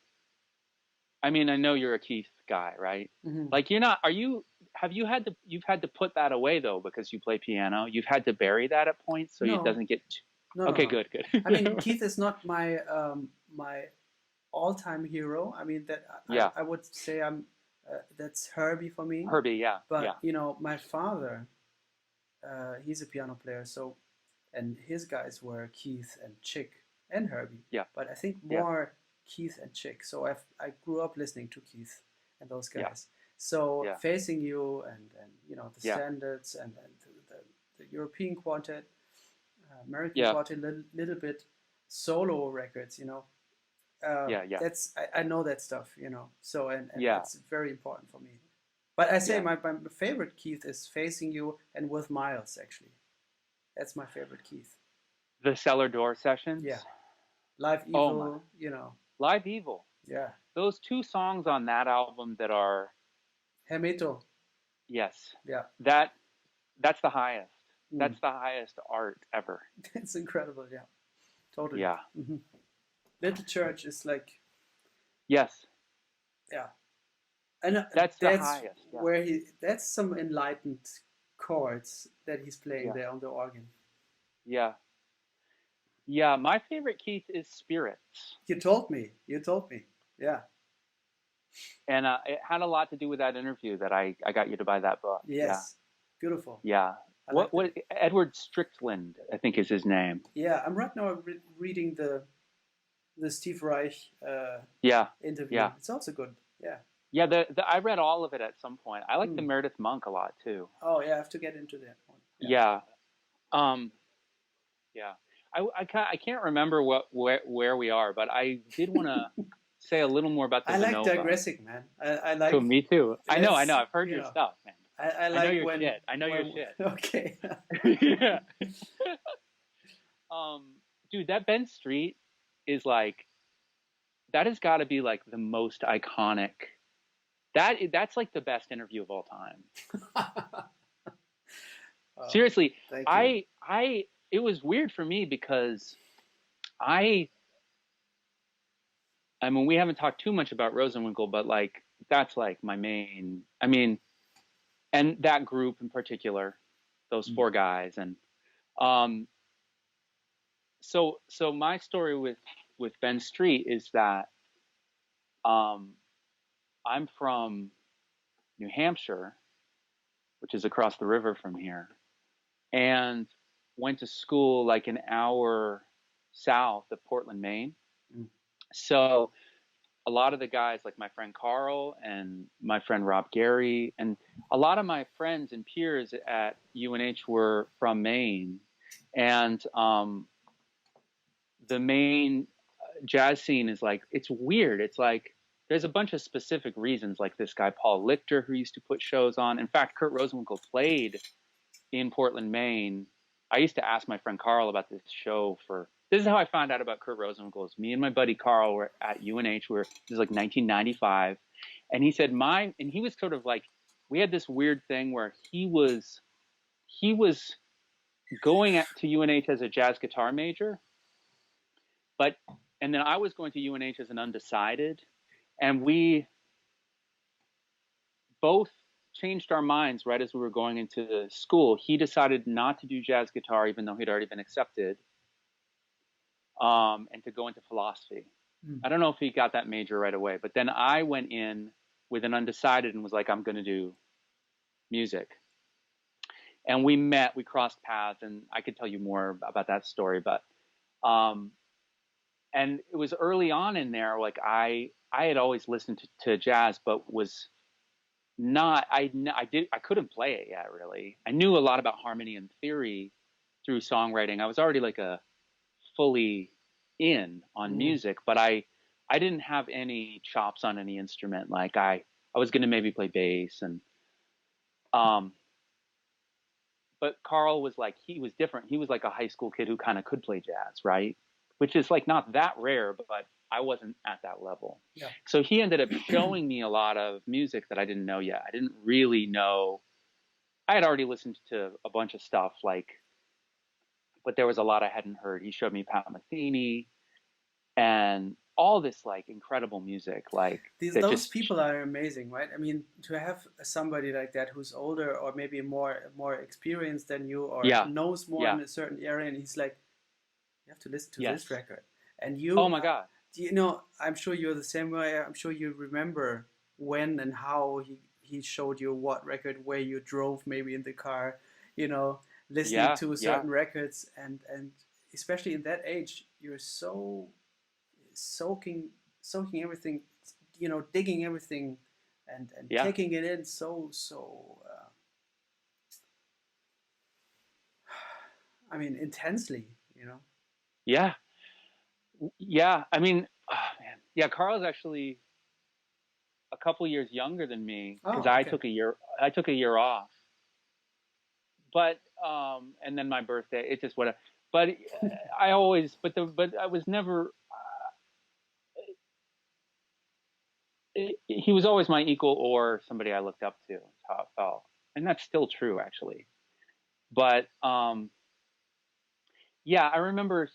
I mean, I know you're a Keith guy, right? Mm-hmm. Like you've had to put that away though, because you play piano. You've had to bury that at points so No. it doesn't get No, okay, no. good. I mean, Keith is not my all-time hero. I mean, that Yeah. I would say that's Herbie for me. Herbie, yeah. But Yeah. my father, he's a piano player, so, and his guys were Keith and Chick and Herbie. Yeah. But I think Yeah. more Keith and Chick. So I grew up listening to Keith and those guys. Yeah. So Yeah. Facing You and the Yeah. standards and the European quartet, American Yeah. quartet, little bit solo records. Yeah. That's I know that stuff. So and Yeah. it's very important for me. But I say Yeah. my favorite Keith is Facing You and With Miles, actually. That's my favorite Keith. The Cellar Door sessions. Yeah. Live Oh Evil, Live Evil. Yeah. Those 2 songs on that album that are Hermeto. yes. Yeah. That's the highest. Mm. That's the highest art ever. It's incredible, yeah. Totally. Yeah. Mm-hmm. Little Church is like, yes. Yeah. And that's the highest. Yeah. Where that's some enlightened chords that he's playing there on the organ. Yeah. Yeah, my favorite Keith is Spirits. You told me. Yeah. And it had a lot to do with that interview that I got you to buy that book. Yes. Yeah. Beautiful. Yeah. What Edward Strickland, I think, is his name. Yeah, I'm right now reading the the Steve Reich Yeah, interview. yeah, It's also good. Yeah. yeah. I read all of it at some point. I like the Meredith Monk a lot too. Oh yeah, I have to get into that one. Yeah. Um, yeah. I can't remember where we are, but I did want to say a little more about the I like Vinova. digressing, man. I like. Cool, me too. I know. Let's, I've heard you your know, stuff, man. I I know like your when. shit. I know your when, shit. Okay. Yeah. Dude, that Ben Street is like, that has got to be like the most iconic. That's like the best interview of all time. Seriously, thank you. it was weird for me because I mean, we haven't talked too much about Rosenwinkel, but like, that's like my main, I mean, and that group in particular, those four guys. And, so my story with Ben Street is that, I'm from New Hampshire, which is across the river from here, and went to school like an hour south of Portland, Maine. So a lot of the guys, like my friend Carl and my friend Rob Gary, and a lot of my friends and peers at UNH were from Maine. And the Maine jazz scene is like, it's weird. It's like, there's a bunch of specific reasons, like this guy Paul Lichter, who used to put shows on. In fact, Kurt Rosenwinkel played in Portland, Maine. I used to ask my friend Carl about this show for, this is how I found out about Kurt Rosenwinkel. Me and my buddy Carl were at UNH, this is like 1995. And he said and he was sort of like, we had this weird thing where he was going to UNH as a jazz guitar major, and then I was going to UNH as an undecided, and we both changed our minds right as we were going into the school. He decided not to do jazz guitar, even though he'd already been accepted, and to go into philosophy. I don't know if he got that major right away, but then I went in with an undecided and was like, I'm going to do music. And we crossed paths, and I could tell you more about that story, but, and it was early on in there, like I had always listened to jazz, but was not, I couldn't play it yet, really. I knew a lot about harmony and theory through songwriting. I was already like a fully in on music, but I didn't have any chops on any instrument. Like I was going to maybe play bass, and, but Carl was like, he was different. He was like a high school kid who kind of could play jazz, right? Which is like not that rare, but I wasn't at that level. Yeah. So he ended up showing me a lot of music that I didn't know yet. I didn't really know. I had already listened to a bunch of stuff, like, but there was a lot I hadn't heard. He showed me Pat Metheny and all this like incredible music. Like those people are amazing, right? I mean, to have somebody like that who's older or maybe more experienced than you, or knows more in a certain area, and he's like, you have to listen to this record. And you, oh my God. You know, I'm sure you're the same way. I'm sure you remember when and how he showed you what record, where you drove maybe in the car, you know, listening to certain records. And especially in that age, you're so soaking everything, you know, digging everything and taking it in I mean, intensely, you know. Yeah. I mean, oh man. Yeah, Carl's actually a couple years younger than me, because I took a year off. But and then my birthday, it's just whatever. But I always, but I was never. He was always my equal or somebody I looked up to. That's how it felt, and that's still true, actually. But yeah, I remember.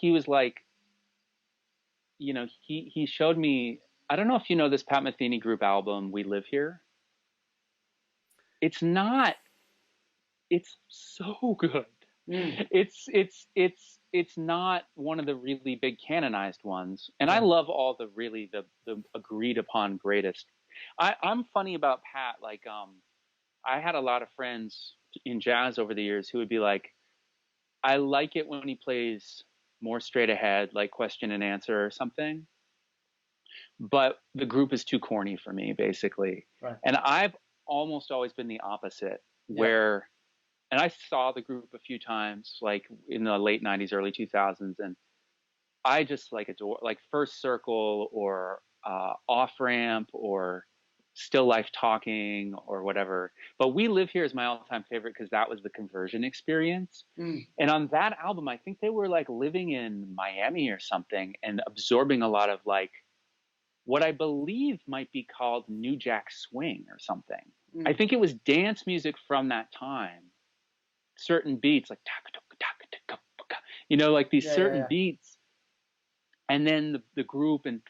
He was like, you know, he showed me. I don't know if you know this Pat Metheny group album, We Live Here. It's not. It's so good. It's not one of the really big canonized ones, and I love all the really the agreed upon greatest. I'm funny about Pat. Like, I had a lot of friends in jazz over the years who would be like, I like it when he plays more straight ahead, like question and answer or something. But the group is too corny for me, basically. Right. And I've almost always been the opposite, where, and I saw the group a few times, like in the late 90s, early 2000s, and I just like adore, like First Circle or Off Ramp or Still Life Talking or whatever. But We Live Here is my all-time favorite because that was the conversion experience. And on that album, I think they were like living in Miami or something and absorbing a lot of like what I believe might be called New Jack Swing or something. I think it was dance music from that time. Certain beats like you know, like these certain beats. And then the group, and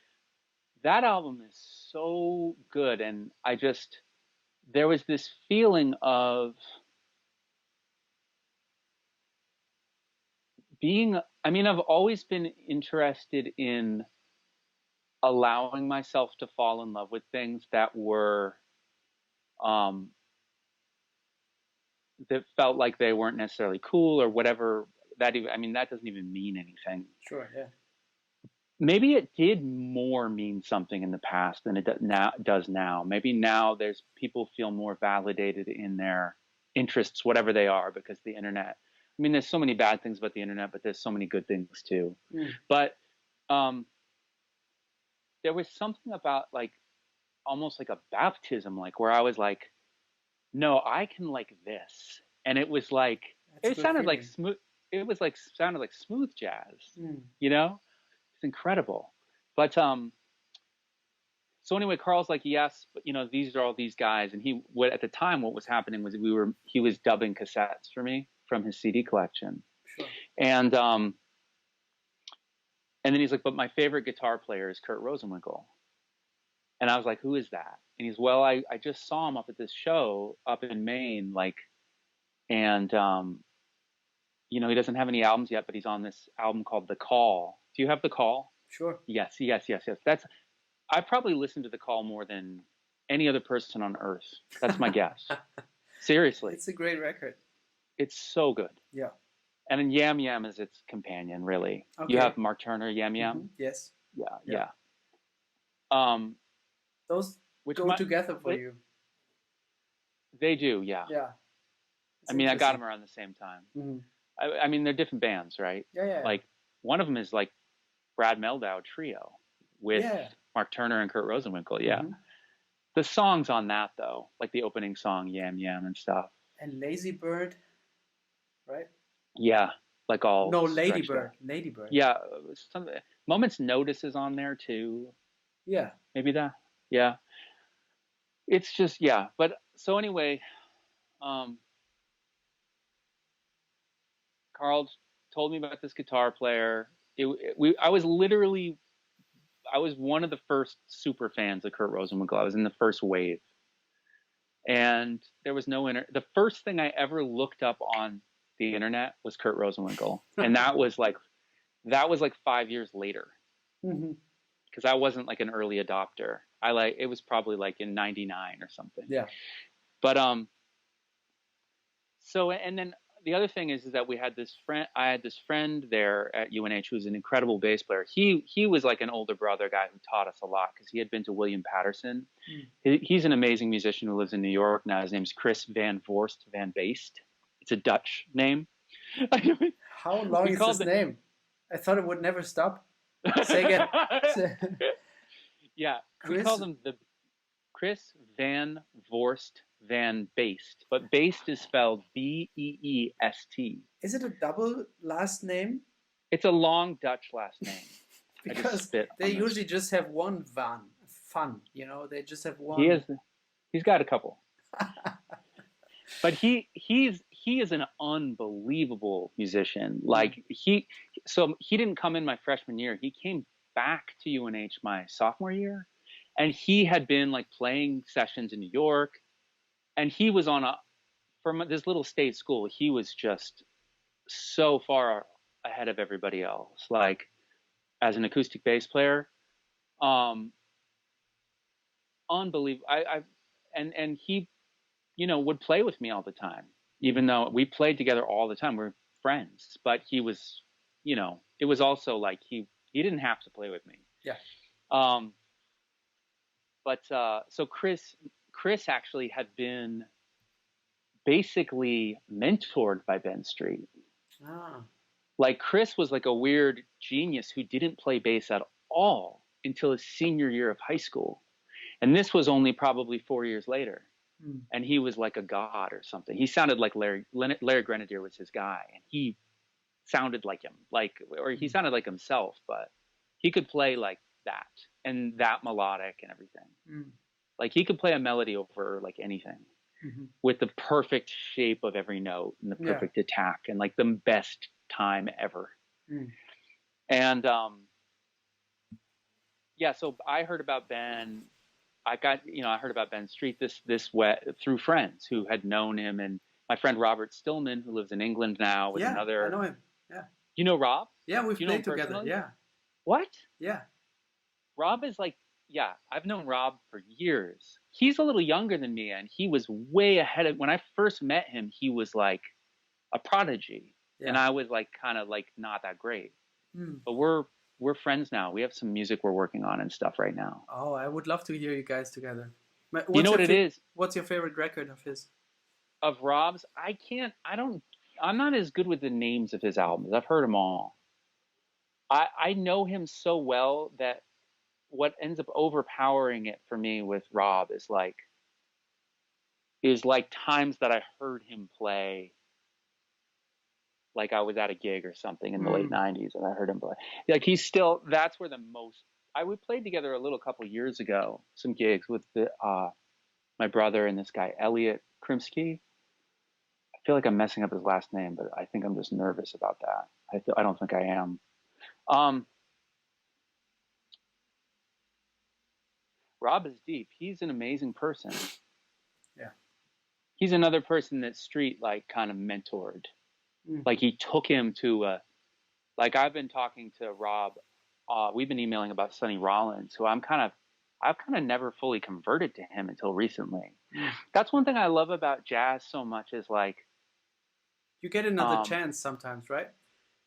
that album is so good. And there was this feeling of I've always been interested in allowing myself to fall in love with things that were, that felt like they weren't necessarily cool or whatever. That doesn't even mean anything. Sure, yeah. Maybe it did more mean something in the past than it does now. Maybe now people feel more validated in their interests, whatever they are, because the internet. I mean, there's so many bad things about the internet, but there's so many good things too. But there was something about like almost like a baptism, like where I was like, no, I can like this, and it was like it sounded like smooth. It was like sounded like smooth jazz, you know. It's incredible. But so anyway, Carl's like, yes, but you know, these are all these guys. And at the time, what was happening was he was dubbing cassettes for me from his CD collection. Sure. And then he's like, but my favorite guitar player is Kurt Rosenwinkel. And I was like, who is that? And he's, well, I just saw him up at this show up in Maine, like, and you know, he doesn't have any albums yet, but he's on this album called The Call. Do you have The Call? Sure. Yes. I probably listened to The Call more than any other person on earth. That's my guess. Seriously. It's a great record. It's so good. Yeah. And then Yam Yam is its companion, really. Okay. You have Mark Turner, Yam Yam? Mm-hmm. Yes. Yeah. Those go together for you. They do, yeah. Yeah. I mean, I got them around the same time. Mm-hmm. I mean, they're different bands, right? Yeah. Like, one of them is like Brad Meldau Trio with Mark Turner and Kurt Rosenwinkel. Yeah. Mm-hmm. The songs on that, though, like the opening song, Yam Yam and stuff. And Lazy Bird, right? Yeah. Like all. No, Lady Bird. Lady Bird. Yeah. Moment's Notice is on there, too. Yeah. Maybe that. Yeah. It's just, yeah. But so anyway, Carl told me about this guitar player. I was one of the first super fans of Kurt Rosenwinkel. I was in the first wave, and there was no the first thing I ever looked up on the internet was Kurt Rosenwinkel, and that was like 5 years later, because I wasn't like an early adopter. It was probably like in '99 or something. Yeah. But so, and then the other thing is that I had this friend there at UNH who was an incredible bass player. He was like an older brother guy who taught us a lot because he had been to William Patterson. He's an amazing musician who lives in New York now. His name's Chris Van Voorst Van Beest. It's a Dutch name. How long is his name? I thought it would never stop. Say again. Yeah, we called him the Chris Van Voorst Van Beest, but Beest is spelled Beest. Is it a double last name? It's a long Dutch last name. Because they usually just have one Van, you know, they just have one. He's got a couple. But he is an unbelievable musician. Like he didn't come in my freshman year. He came back to UNH my sophomore year, and he had been like playing sessions in New York. And he was from this little state school, he was just so far ahead of everybody else. Like, as an acoustic bass player, unbelievable. And he, you know, would play with me all the time, even though we played together all the time. We're friends, but he was, you know, it was also like he didn't have to play with me. Yeah. But so Chris actually had been basically mentored by Ben Street. Ah. Like Chris was like a weird genius who didn't play bass at all until his senior year of high school. And this was only probably 4 years later. Mm. And he was like a god or something. He sounded like Larry Grenadier was his guy. And he sounded like him, or he sounded like himself, but he could play like that and that melodic and everything. Mm. Like he could play a melody over like anything with the perfect shape of every note and the perfect attack and like the best time ever. And so I heard about Ben. I heard about Ben Street through friends who had known him, and my friend Robert Stillman, who lives in England now, was another. I know him. Yeah. You know Rob? Yeah, we've played together. Personally? Yeah. What? Yeah. Rob is like, I've known Rob for years. He's a little younger than me, and he was way ahead of. When I first met him, he was like a prodigy, and I was like kind of like not that great. But we're friends now. We have some music we're working on and stuff right now. Oh, I would love to hear you guys together. You know what it is? What's your favorite record of his? Of Rob's? I'm not as good with the names of his albums. I've heard them all. I know him so well that what ends up overpowering it for me with Rob is like times that I heard him play. Like I was at a gig or something in the late 90s and I heard him play. Like that's where we played together a couple years ago, some gigs with my brother and this guy, Elliot Krimsky. I feel like I'm messing up his last name, but I think I'm just nervous about that. I don't think I am. Rob is deep. He's an amazing person. Yeah. He's another person that Street like kind of mentored. Like he took him to like I've been talking to Rob. We've been emailing about Sonny Rollins, who I've kind of never fully converted to him until recently. That's one thing I love about jazz so much is like you get another chance sometimes, right?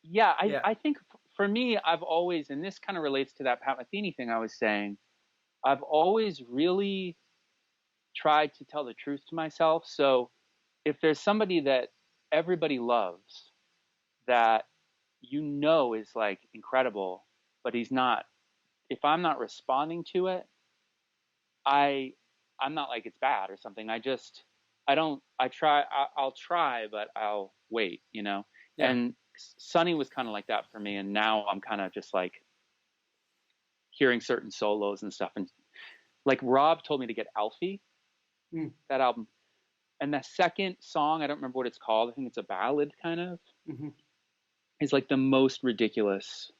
Yeah, I think for me, I've always, and this kind of relates to that Pat Metheny thing I was saying, I've always really tried to tell the truth to myself. So if there's somebody that everybody loves that is like incredible, but he's not, if I'm not responding to it, I'm not like it's bad or something. I'll try, but I'll wait, Yeah. And Sonny was kind of like that for me. And now I'm kind of just like hearing certain solos and stuff. And like Rob told me to get Alfie, that album. And the second song, I don't remember what it's called. I think it's a ballad kind of. It's like the most ridiculous.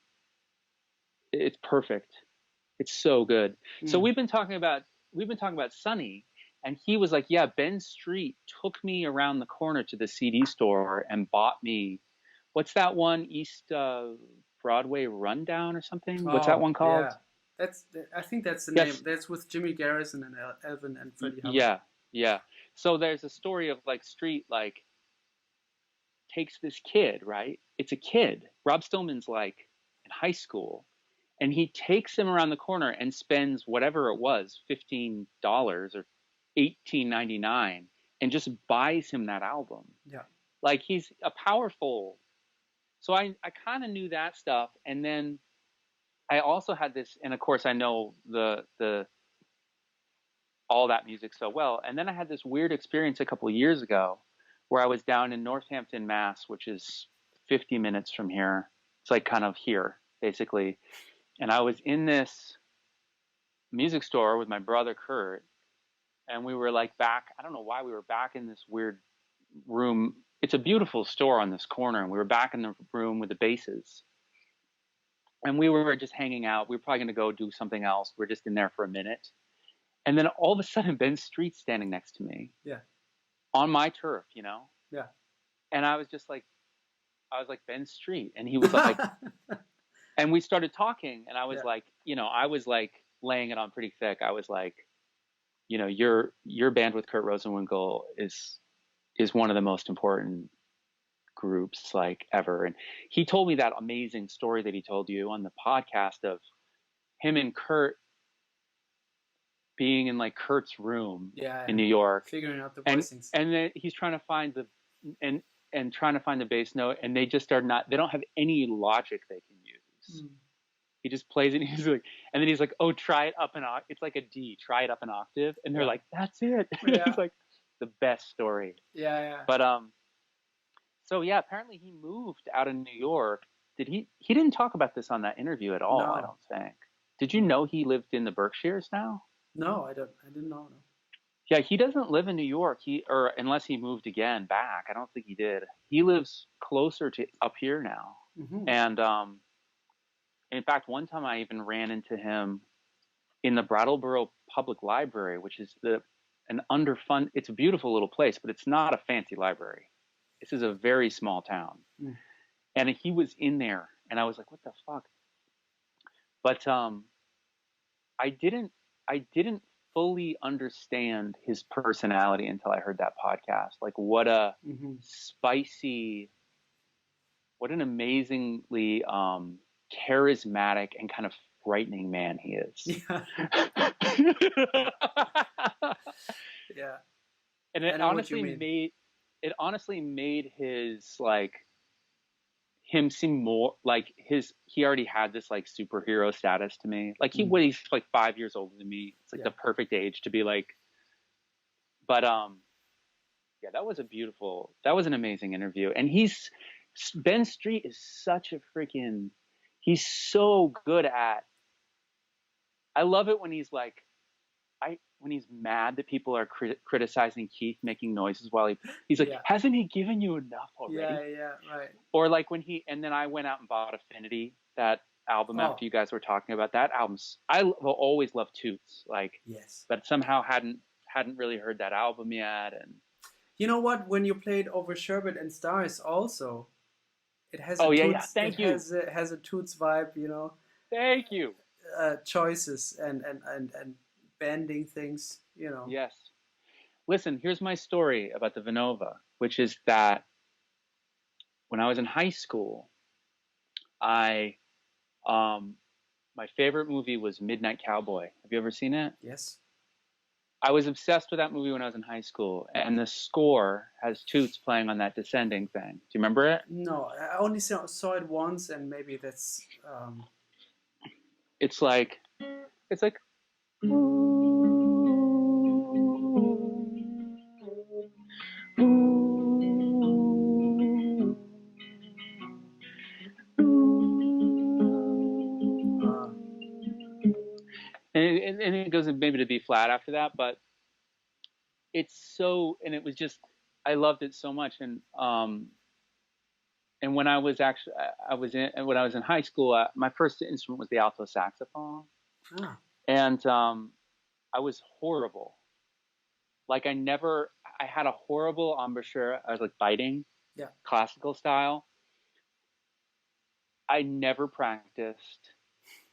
It's perfect. It's so good. So we've been talking about Sonny, and he was like, yeah, Ben Street took me around the corner to the CD store and bought me, what's that one, East Broadway Rundown or something? What's that one called? Yeah. I think that's the name. That's with Jimmy Garrison and Elvin and Freddie Hubbard. Yeah. So there's a story of like Street like takes this kid, right? It's a kid. Rob Stillman's like in high school, and he takes him around the corner and spends whatever it was, $15 or $18.99, and just buys him that album. Yeah. Like he's a powerful. So I kind of knew that stuff, and then I also had this, and of course I know the all that music so well. And then I had this weird experience a couple of years ago where I was down in Northampton, Mass, which is 50 minutes from here. It's like kind of here, basically. And I was in this music store with my brother, Kurt, and we were like back, I don't know why we were back in this weird room. It's a beautiful store on this corner, and we were back in the room with the basses. And we were just hanging out. We were probably going to go do something else. We're just in there for a minute. And then all of a sudden, Ben Street's standing next to me. Yeah. On my turf, Yeah. And I was like, Ben Street. And he was like, and we started talking. And I was like, I was like laying it on pretty thick. I was like, your band with Kurt Rosenwinkel is one of the most important groups like ever. And he told me that amazing story that he told you on the podcast of him and Kurt being in like Kurt's room in New York, figuring out the and voicings. and then he's trying to find the and trying to find the bass note, and they just are not. They don't have any logic they can use. He just plays it. And he's like, and then he's like, "Oh, try it up an octave. It's like a D. Try it up an octave." And they're like, "That's it." Yeah. It's like the best story. Yeah. But so yeah, apparently he moved out of New York. Did he? He didn't talk about this on that interview at all. No. I don't think. Did you know he lived in the Berkshires now? No, I didn't know. No. Yeah, he doesn't live in New York. Or unless he moved again back. I don't think he did. He lives closer to up here now. Mm-hmm. And in fact, one time I even ran into him in the Brattleboro Public Library, which is an underfunded. It's a beautiful little place, but it's not a fancy library. This is a very small town. And he was in there, and I was like, "What the fuck?" But I didn't fully understand his personality until I heard that podcast. Like what a spicy, what an amazingly charismatic and kind of frightening man he is. Yeah. Yeah. And it honestly made his like him seem more like he already had this like superhero status to me. Like he's like 5 years older than me. It's like the perfect age to be like, but yeah, that was an amazing interview. And Ben Street is such a freaking, he's so good at, I love it when he's like, when he's mad that people are criticizing Keith making noises while he's like, hasn't he given you enough already? Yeah, right. Or like and then I went out and bought Affinity, that album after you guys were talking about that album's, I will always love Toots, like, but somehow hadn't really heard that album yet. And you know what? When you played Over Sherbet and Stars, also, it has has a Toots vibe, you know. Thank you. Choices and bending things, you know. Yes. Listen, here's my story about the Vinova, which is that when I was in high school, my favorite movie was Midnight Cowboy. Have you ever seen it? Yes. I was obsessed with that movie when I was in high school, and the score has Toots playing on that descending thing. Do you remember it? No, I only saw it once, and maybe that's. It's like. And it goes maybe to B flat after that, but it's so, and it was just, I loved it so much. And when I was in high school, my first instrument was the alto saxophone. And I was horrible. Like I had a horrible embouchure. I was like biting, classical style. I never practiced.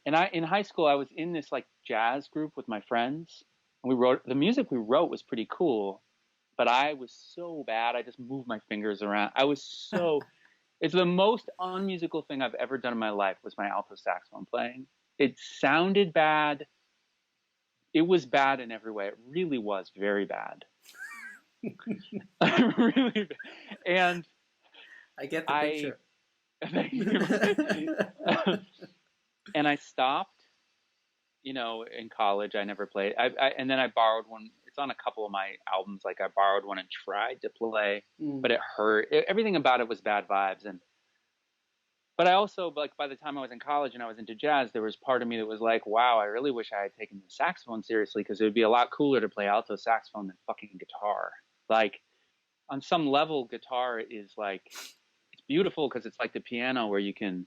And in high school, I was in this like jazz group with my friends, and the music we wrote was pretty cool, but I was so bad. I just moved my fingers around. It's the most unmusical thing I've ever done in my life was my alto saxophone playing. It sounded bad. It was bad in every way. It really was very bad. Really bad. And I get the picture. And I stopped, in college. I never played. And then I borrowed one. It's on a couple of my albums. Like I borrowed one and tried to play, but it hurt. Everything about it was bad vibes. But I also, like, by the time I was in college and I was into jazz, there was part of me that was like, wow, I really wish I had taken the saxophone seriously, because it would be a lot cooler to play alto saxophone than fucking guitar. Like, on some level, guitar is like, it's beautiful because it's like the piano where you can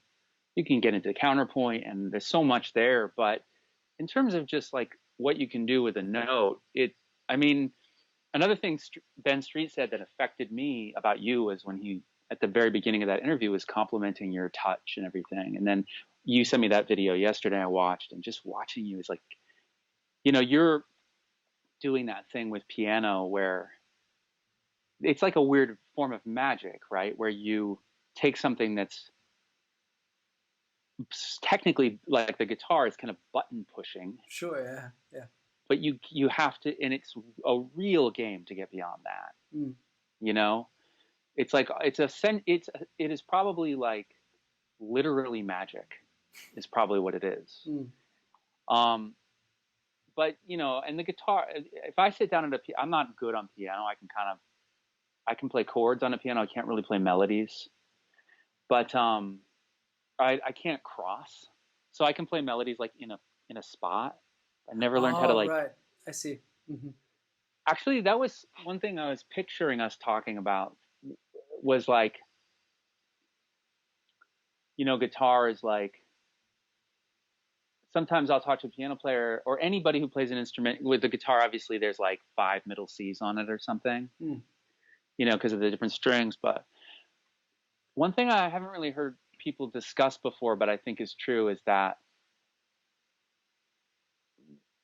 get into counterpoint and there's so much there. But in terms of just like what you can do with a note, another thing Ben Street said that affected me about you was when he, at the very beginning of that interview, was complimenting your touch and everything. And then you sent me that video yesterday I watched, and just watching you is like, you're doing that thing with piano where it's like a weird form of magic, right? Where you take something that's technically like the guitar is kind of button pushing. Sure, yeah, yeah. But you have to, and it's a real game to get beyond that. Mm. You know, it's like it is probably like literally magic, is probably what it is. Mm. But you know, and the guitar. If I sit down at I'm not good on piano. I can play chords on a piano. I can't really play melodies, but I can't cross, so I can play melodies like in a spot. I never learned how to Oh, like. right. I see. Mm-hmm. Actually, that was one thing I was picturing us talking about. Was like, you know, guitar is like. Sometimes I'll talk to a piano player or anybody who plays an instrument with the guitar. Obviously, there's like 5 middle C's on it or something, you know, because of the different strings. But one thing I haven't really heard people discuss before, but I think is true, is that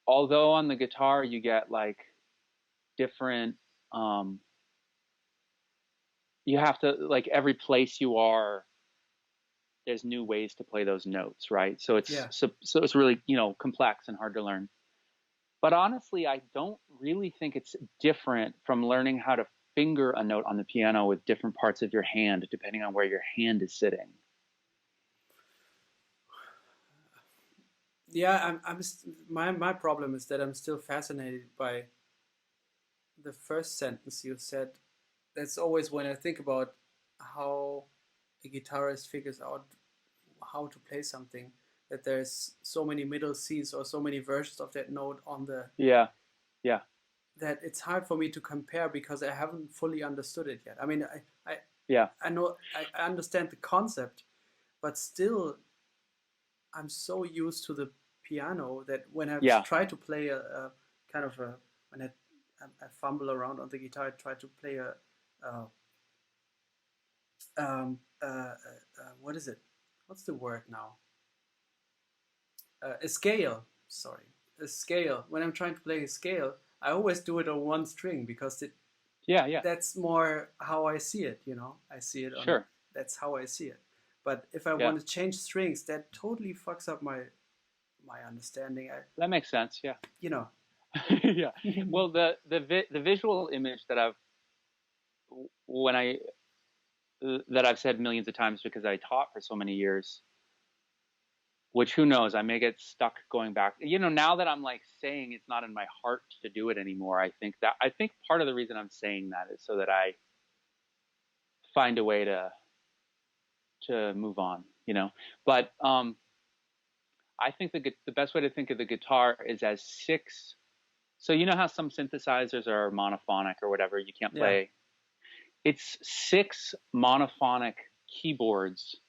although on the guitar you get like different, you have to, like, every place you are, there's new ways to play those notes, right? So it's so it's really, you know, complex and hard to learn. But honestly, I don't really think it's different from learning how to finger a note on the piano with different parts of your hand, depending on where your hand is sitting. Yeah, my problem is that I'm still fascinated by the first sentence you said. That's always when I think about how a guitarist figures out how to play something, that there's so many middle C's or so many versions of that note on the Yeah. that it's hard for me to compare because I haven't fully understood it yet. I mean, Yeah. I know I understand the concept, but still I'm so used to the piano that when I try to play a kind of a when I fumble around on the guitar, I try to play a what is it? What's the word now? A scale. Sorry, a scale. When I'm trying to play a scale, I always do it on one string because that's more how I see it. You know, I see it on. That's how I see it. But if I want to change strings, that totally fucks up my understanding. That makes sense. Yeah. You know. Yeah. Well, the visual image that I've said millions of times because I taught for so many years, which who knows, I may get stuck going back. You know, now that I'm like saying it's not in my heart to do it anymore, I think part of the reason I'm saying that is so that I find a way to move on, you know. But I think the best way to think of the guitar is as 6. So you know how some synthesizers are monophonic or whatever, you can't play. Yeah. It's 6 monophonic keyboards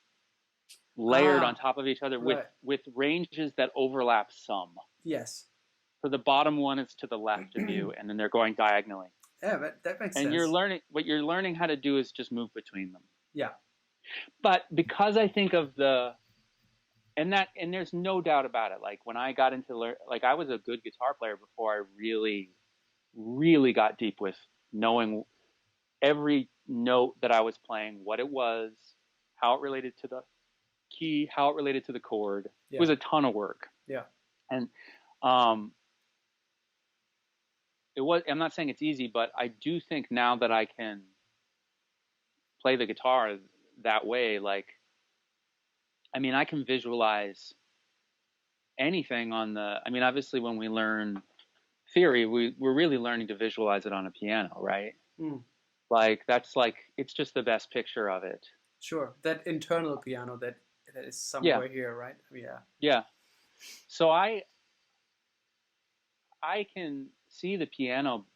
layered on top of each other with ranges that overlap some. Yes. So the bottom one is to the left of you, and then they're going diagonally. Yeah, that makes sense. And what you're learning how to do is just move between them. Yeah. But because I think of and there's no doubt about it. Like when I got into like I was a good guitar player before I really, really got deep with knowing every note that I was playing, what it was, how it related to the key, how it related to the chord. Yeah. It was a ton of work. Yeah. And I'm not saying it's easy, but I do think now that I can play the guitar that way, like, I mean, I can visualize anything obviously when we learn theory, we're really learning to visualize it on a piano, right? Like that's like, it's just the best picture of it. Sure. That internal piano that is somewhere here, right? Yeah. Yeah. So I can see the piano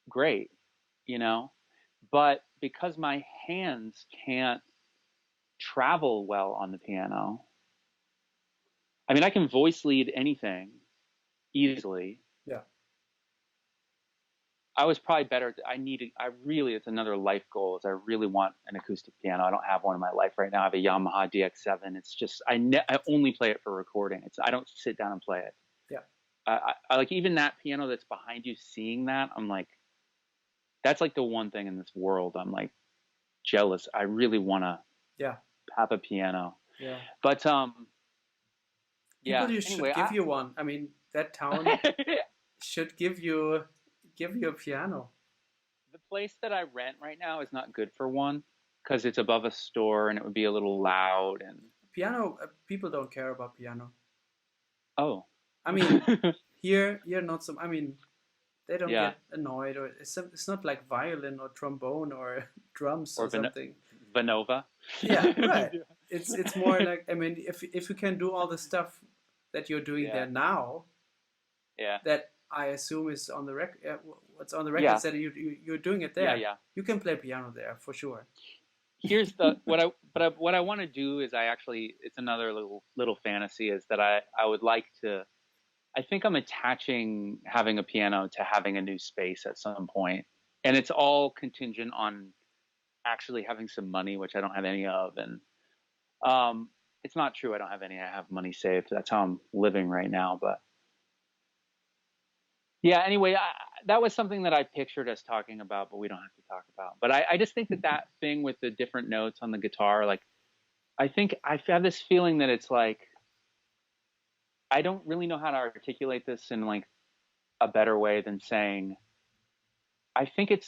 great, you know, but because my hands can't travel well on the piano, I mean, I can voice lead anything easily. Yeah. I was probably better. It's another life goal is I really want an acoustic piano. I don't have one in my life right now. I have a Yamaha DX7. It's just, I only play it for recording. I don't sit down and play it. Yeah. I like even that piano that's behind you, seeing that, I'm like, That's like the one thing in this world I'm like jealous. I really want to Yeah. have a piano. Yeah. But People yeah. you Anyway, should give you one. I mean, that town should give you a piano. the place that I rent right now is not good for one because it's above a store and it would be a little loud and Piano, people don't care about piano. oh. I mean, here not so. I mean, they don't Yeah. get annoyed, or it's not like violin or trombone or drums or something. Vanova. Yeah, right. It's more like, I mean, if you can do all the stuff that you're doing there now, yeah, that I assume is on the record. What's on the record Yeah. is that you're doing it there. yeah. You can play piano there for sure. Here's the what I want to do is it's another little fantasy is that I would like to. I think I'm attaching having a piano to having a new space at some point, and it's all contingent on actually having some money, which I don't have any of, and it's not true. I don't have any. I have money saved. That's how I'm living right now. But yeah, anyway, that was something that I pictured us talking about, but we don't have to talk about. But I just think that thing with the different notes on the guitar, like, I think I have this feeling that it's like, I don't really know how to articulate this in like a better way than saying, I think it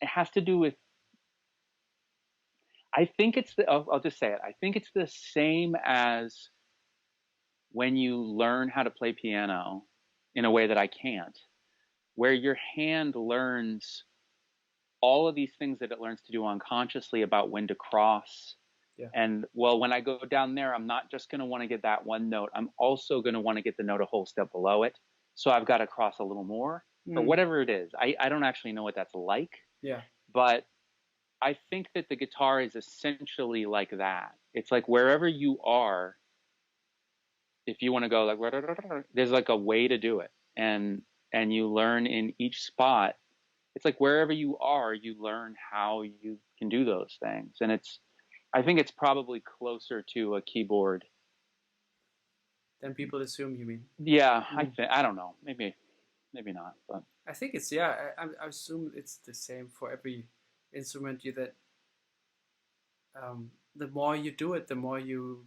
has to do with, I'll just say it. I think it's the same as when you learn how to play piano in a way that I can't, where your hand learns all of these things that it learns to do unconsciously about when to cross. Yeah. And well, when I go down there, I'm not just going to want to get that one note. I'm also going to want to get the note a whole step below it. So I've got to cross a little more or whatever it is. I don't actually know what that's like. Yeah. But I think that the guitar is essentially like that. It's like wherever you are, if you want to go like, there's like a way to do it. And you learn in each spot. It's like wherever you are, you learn how you can do those things. And I think it's probably closer to a keyboard than people assume, you mean? Yeah, I don't know. Maybe not. But I think it's I assume it's the same for every instrument. The more you do it, the more you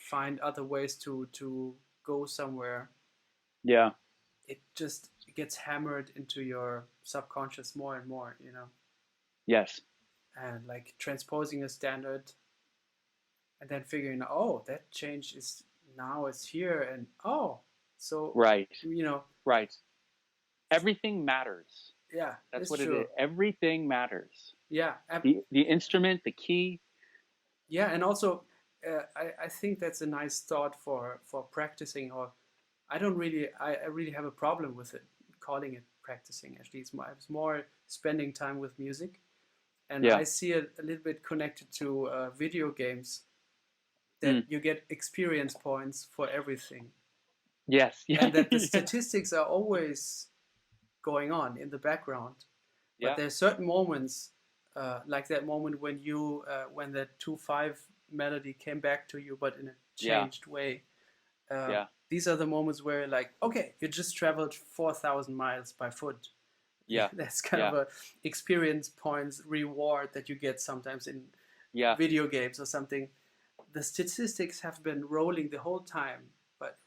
find other ways to go somewhere. Yeah. It just gets hammered into your subconscious more and more, you know. Yes. And like transposing a standard, and then figuring, oh, that change is now it's here, and so right, you know, right. Everything matters. Yeah, that's what true. it is. Everything matters. Yeah, the instrument, the key. Yeah, and also I think that's a nice thought for practicing. Or I really have a problem with it, calling it practicing. Actually, it's more spending time with music, and I see it a little bit connected to video games. That you get experience points for everything. Yes. And that the statistics are always going on in the background. But there's certain moments, like that moment when when the 2/5 melody came back to you, but in a changed way. These are the moments where, like, okay, you just traveled 4,000 miles by foot. Yeah, that's kind of a experience points reward that you get sometimes in video games or something. The statistics have been rolling the whole time, but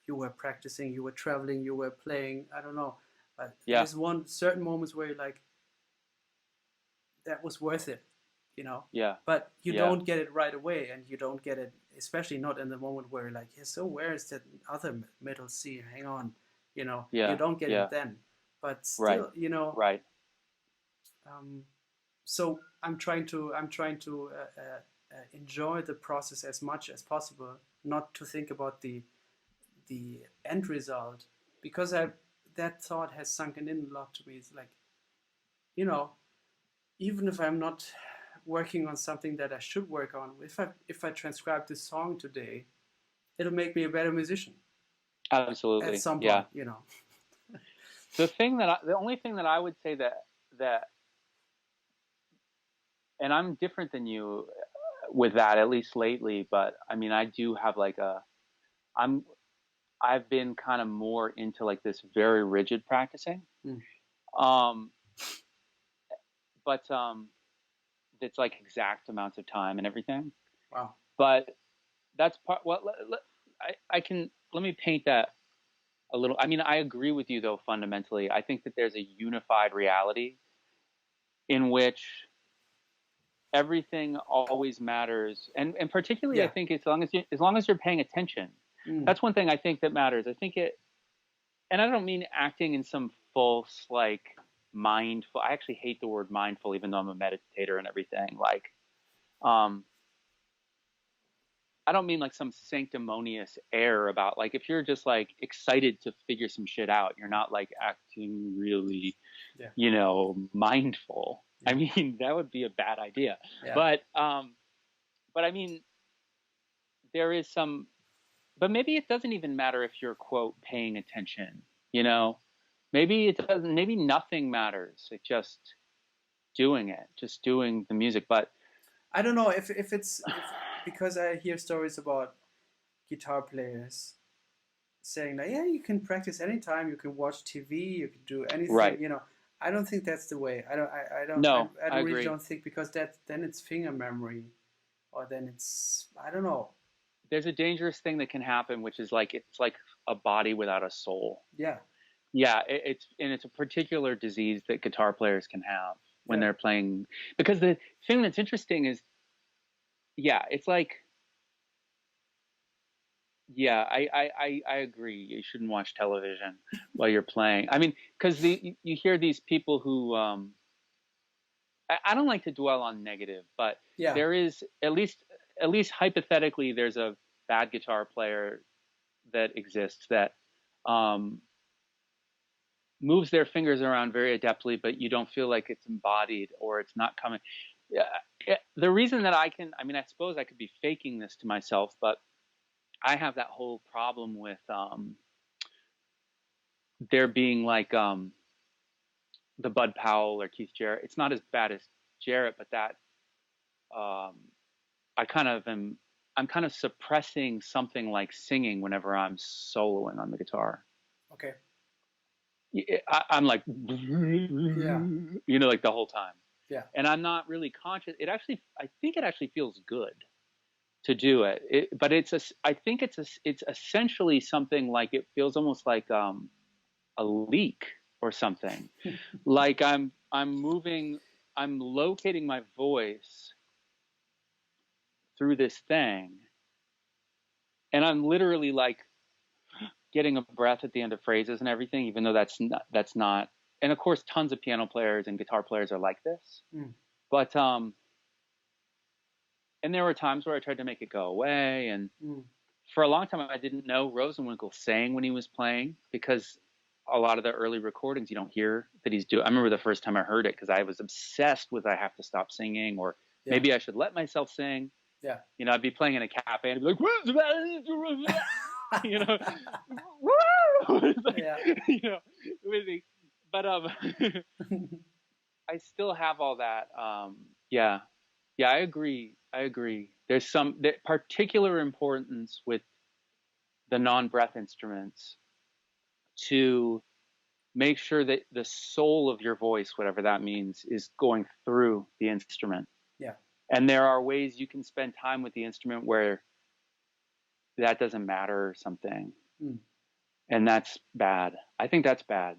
you were practicing, you were traveling, you were playing. I don't know, but there's certain moments where you're like, that was worth it, you know. But you don't get it right away, and you don't get it, especially not in the moment where you're like, so where is that other middle C? Hang on, you know. You don't get it then, but still, you know. Right. So I'm trying to enjoy the process as much as possible, not to think about the end result, because that thought has sunken in a lot to me. It's like, you know, even if I'm not working on something that I should work on, if I transcribe this song today, it'll make me a better musician. Absolutely. At some point, you know. The only thing that I would say that, and I'm different than you with that, at least lately, but I mean, I do have like I've been kind of more into like this very rigid practicing. but it's like exact amounts of time and everything. Wow. But that's part. Well, I can let me paint that a little. I mean, I agree with you though fundamentally. I think that there's a unified reality in which everything always matters, and particularly I think as long as you're paying attention, that's one thing I think that matters. I think it, and I don't mean acting in some false like mindful. I actually hate the word mindful, even though I'm a meditator and everything. Like, I don't mean like some sanctimonious air about like if you're just like excited to figure some shit out, you're not like acting really, mindful. I mean, that would be a bad idea. But I mean, there is some, but maybe it doesn't even matter if you're quote paying attention, maybe it doesn't, maybe nothing matters. It's just doing the music. But I don't know if because I hear stories about guitar players saying that, yeah, you can practice anytime, you can watch TV, you can do anything, right. I don't think that's the way. I really agree. don't think, because then it's finger memory, or then it's, I don't know. There's a dangerous thing that can happen, which is like, it's like a body without a soul. Yeah. Yeah. It's a particular disease that guitar players can have when they're playing, because the thing that's interesting is, it's like, I agree. You shouldn't watch television while you're playing. I mean, because you hear these people who, I don't like to dwell on negative, but there is at least hypothetically, there's a bad guitar player that exists that moves their fingers around very adeptly, but you don't feel like it's embodied or it's not coming. The reason that I suppose I could be faking this to myself, but I have that whole problem with there being like the Bud Powell or Keith Jarrett. It's not as bad as Jarrett, but that I'm kind of suppressing something like singing whenever I'm soloing on the guitar. Okay. I'm like, like the whole time. Yeah. And I'm not really conscious. I think it actually feels good to do it. But I think it's essentially something like, it feels almost like a leak or something. Like I'm locating my voice through this thing, and I'm literally like getting a breath at the end of phrases and everything, even though that's not. And of course, tons of piano players and guitar players are like this. But and there were times where I tried to make it go away, and for a long time I didn't know Rosenwinkel sang when he was playing, because a lot of the early recordings you don't hear that he's doing. I remember the first time I heard it, because I was obsessed with I have to stop singing, or maybe I should let myself sing. Yeah. I'd be playing in a cafe and I'd be like, but I still have all that. I agree. There's some particular importance with the non-breath instruments to make sure that the soul of your voice, whatever that means, is going through the instrument. Yeah. And there are ways you can spend time with the instrument where that doesn't matter or something. And that's bad. I think that's bad.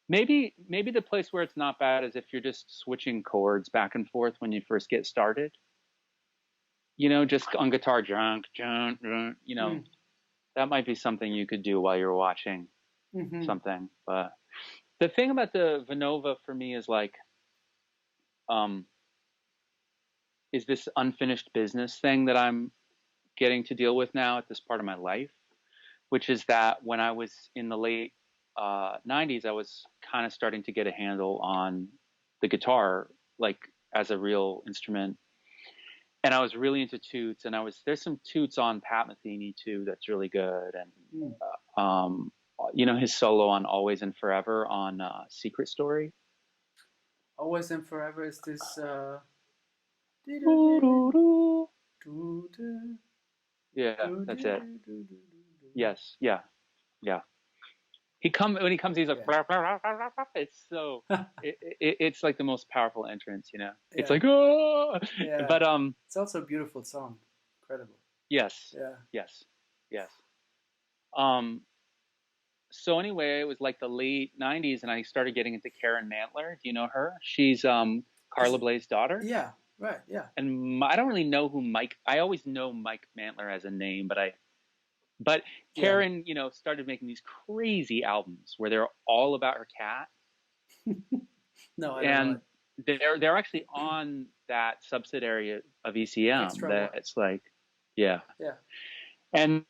Maybe the place where it's not bad is if you're just switching chords back and forth when you first get started. Just on guitar, that might be something you could do while you're watching something. But the thing about the Vinova for me is like, is this unfinished business thing that I'm getting to deal with now at this part of my life, which is that when I was in the late 90s, I was kind of starting to get a handle on the guitar, like as a real instrument. And I was really into toots, and there's some toots on Pat Metheny too that's really good. And his solo on Always and Forever on Secret Story. Always and Forever is this yeah, that's it. Yes, yeah. when he comes, he's like, Yeah. it's so, it's like the most powerful entrance, you know. It's Yeah. like, oh, Yeah. but It's also a beautiful song. Incredible. yes, Yeah. yes, yes. Um, so anyway, it was like the late '90s, and I started getting into Karen Mantler. Do you know her? She's Carla Is Bley's daughter. yeah. Right. Yeah. And I don't really know who Mike. I always know Mike Mantler as a name, but Yeah. Karen, you know, started making these crazy albums where they're all about her cat, No, I don't know and it. they're actually on that subsidiary of ECM. Extra what? That's like, yeah. Yeah. And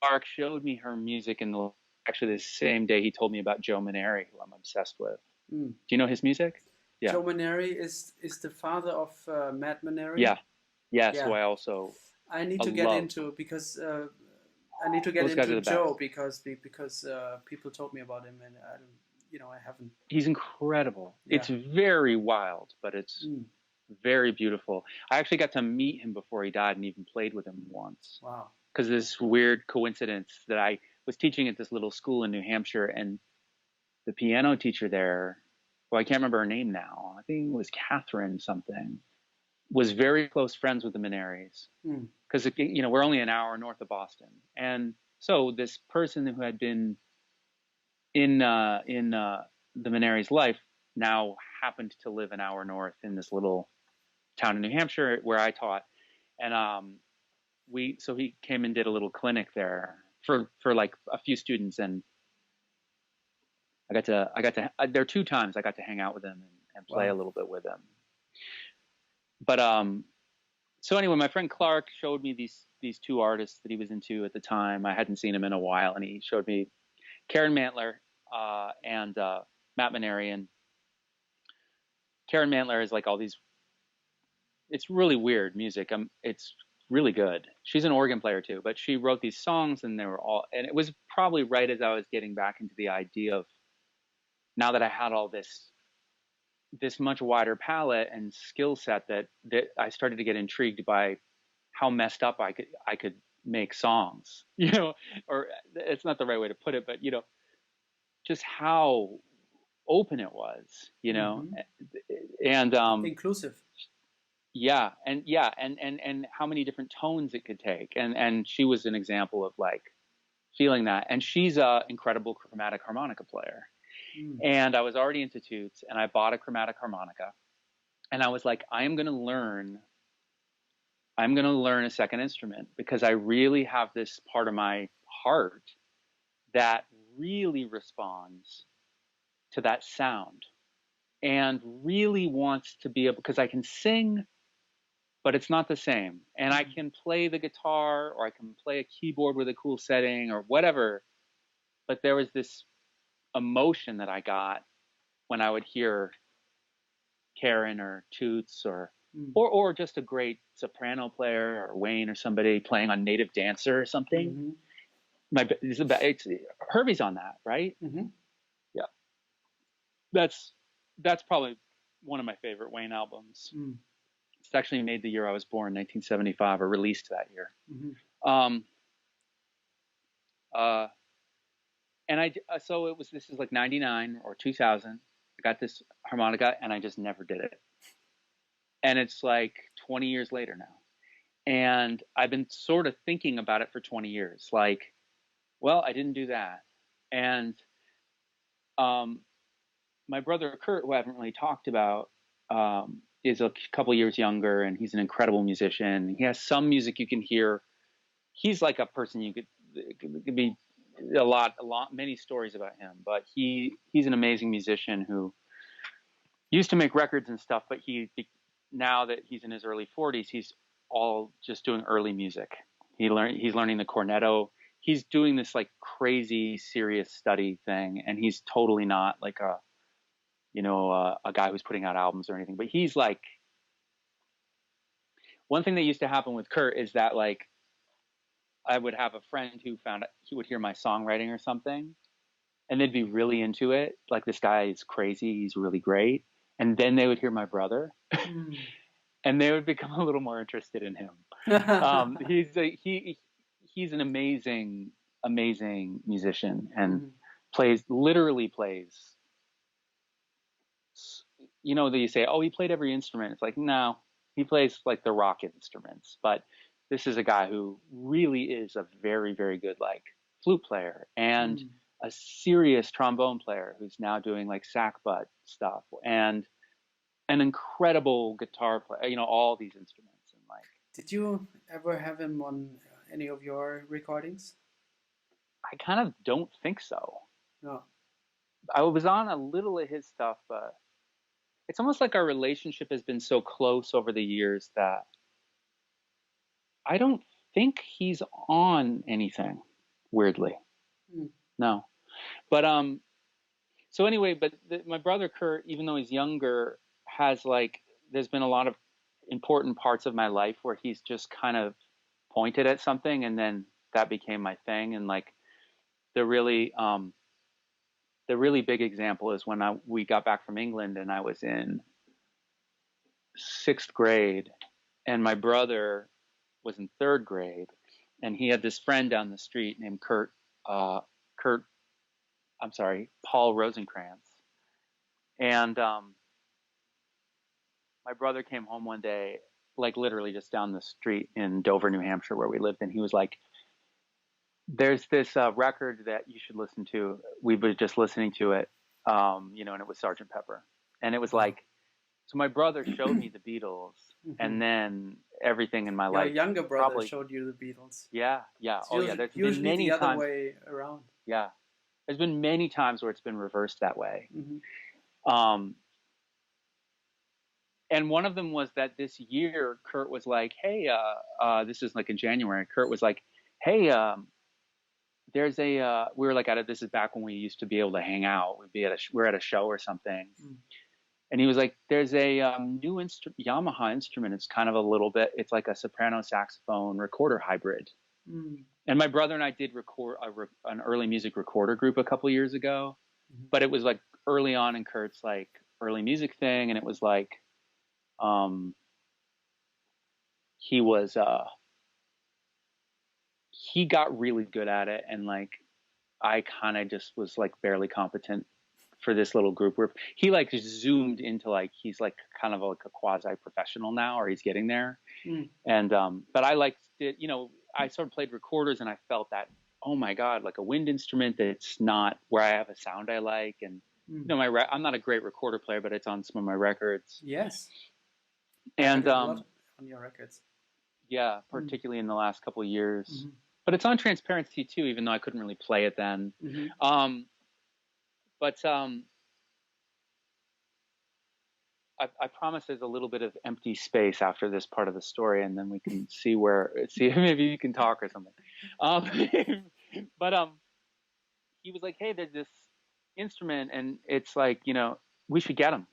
Mark showed me her music in the actually the same day he told me about Joe Maneri, who I'm obsessed with. Mm. Do you know his music? Yeah. Joe Maneri is the father of Matt Maneri. Yeah. Yes. Yeah. Who I also I need to get love. into because I need to get Those guys are into the Joe best. because people told me about him and I don't, you know, I haven't. He's incredible. Yeah. It's very wild, but it's very beautiful. I actually got to meet him before he died and even played with him once. Wow. Because this weird coincidence that I was teaching at this little school in New Hampshire, and the piano teacher there, well, I can't remember her name now. I think it was Catherine something, was very close friends with the Maneris. Because, you know, we're only an hour north of Boston. And so this person who had been in the Maneris' life now happened to live an hour north in this little town in New Hampshire where I taught. And so he came and did a little clinic there for like a few students, and I got to there are 2 times I got to hang out with him and play a little bit with him. But so anyway, my friend Clark showed me these 2 artists that he was into at the time. I hadn't seen him in a while, and he showed me Karen Mantler and Matt Maneri. And Karen Mantler is like all these. It's really weird music. It's really good. She's an organ player too, but she wrote these songs, and and it was probably right as I was getting back into the idea of, now that I had all this much wider palette and skill set, that I started to get intrigued by how messed up I could make songs, you know, or it's not the right way to put it, but you know, just how open it was, you know, and inclusive. Yeah, and how many different tones it could take, and she was an example of like feeling that. And she's a incredible chromatic harmonica player. And I was already into toots, and I bought a chromatic harmonica, and I was like, I'm gonna learn a second instrument, because I really have this part of my heart that really responds to that sound and really wants to be able, because I can sing, but it's not the same. And I can play the guitar, or I can play a keyboard with a cool setting or whatever. But there was this emotion that I got when I would hear Karen or Toots or just a great soprano player, or Wayne or somebody playing on Native Dancer or something. It's Herbie's on that, right? Yeah. That's probably one of my favorite Wayne albums. It's actually made the year I was born, 1975, or released that year. And so this is like 99 or 2000. I got this harmonica, and I just never did it. And it's like 20 years later now. And I've been sort of thinking about it for 20 years. Like, well, I didn't do that. And my brother Kurt, who I haven't really talked about, is a couple years younger, and he's an incredible musician. He has some music you can hear. He's like a person it could be many stories about him, but he's an amazing musician who used to make records and stuff, but now that he's in his early 40s, he's all just doing early music. He's learning the cornetto. He's doing this like crazy serious study thing, and he's totally not like a guy who's putting out albums or anything. But he's like, one thing that used to happen with Kurt is that like I would have a friend who found he would hear my songwriting or something, and they'd be really into it. Like, this guy is crazy. He's really great. And then they would hear my brother, and they would become a little more interested in him. He's an amazing musician, and literally plays, you know, that you say, oh, he played every instrument. It's like, no, he plays like the rock instruments. But this is a guy who really is a very, very good like flute player and a serious trombone player who's now doing like sackbut stuff and an incredible guitar player, you know, all these instruments. And like, Did you ever have him on any of your recordings? I kind of don't think so. No. I was on a little of his stuff, but it's almost like our relationship has been so close over the years that I don't think he's on anything, weirdly. No. But so anyway, but my brother Kurt, even though he's younger, has like there's been a lot of important parts of my life where he's just kind of pointed at something and then that became my thing. And like the really big example is when we got back from England and I was in 6th grade and my brother was in 3rd grade and he had this friend down the street named Paul Rosencrantz. And my brother came home one day, like literally just down the street in Dover, New Hampshire, where we lived. And he was like, there's this record that you should listen to. We were just listening to it, you know, and it was Sgt. Pepper. And it was like, so my brother showed me the Beatles and then everything in my life. Your younger brother showed you the Beatles. Yeah. It's There's usually been many the other times, way around. Yeah. There's been many times where it's been reversed that way. And one of them was that this year, Kurt was like, hey, this is like in January, Kurt was like, hey, there's we were like this is back when we used to be able to hang out. We're at a show or something. And he was like, there's a new Yamaha instrument. It's kind of a little bit, it's like a soprano saxophone recorder hybrid. And my brother and I did record an early music recorder group a couple years ago, but it was like early on in Kurt's like early music thing. And it was like, he got really good at it. And like, I kind of just was like barely competent for this little group where he like zoomed into like, he's like kind of like a quasi professional now, or he's getting there. And, but I liked it, you know, I sort of played recorders and I felt that, oh my God, like a wind instrument that's not where I have a sound I like. And, you know, I'm not a great recorder player, but it's on some of my records. Yes. And on your records. Yeah, particularly in the last couple of years. But it's on Transparency too, even though I couldn't really play it then. But I promise there's a little bit of empty space after this part of the story, and then we can see if maybe you can talk or something. But he was like, hey, there's this instrument, and it's like, you know, we should get him.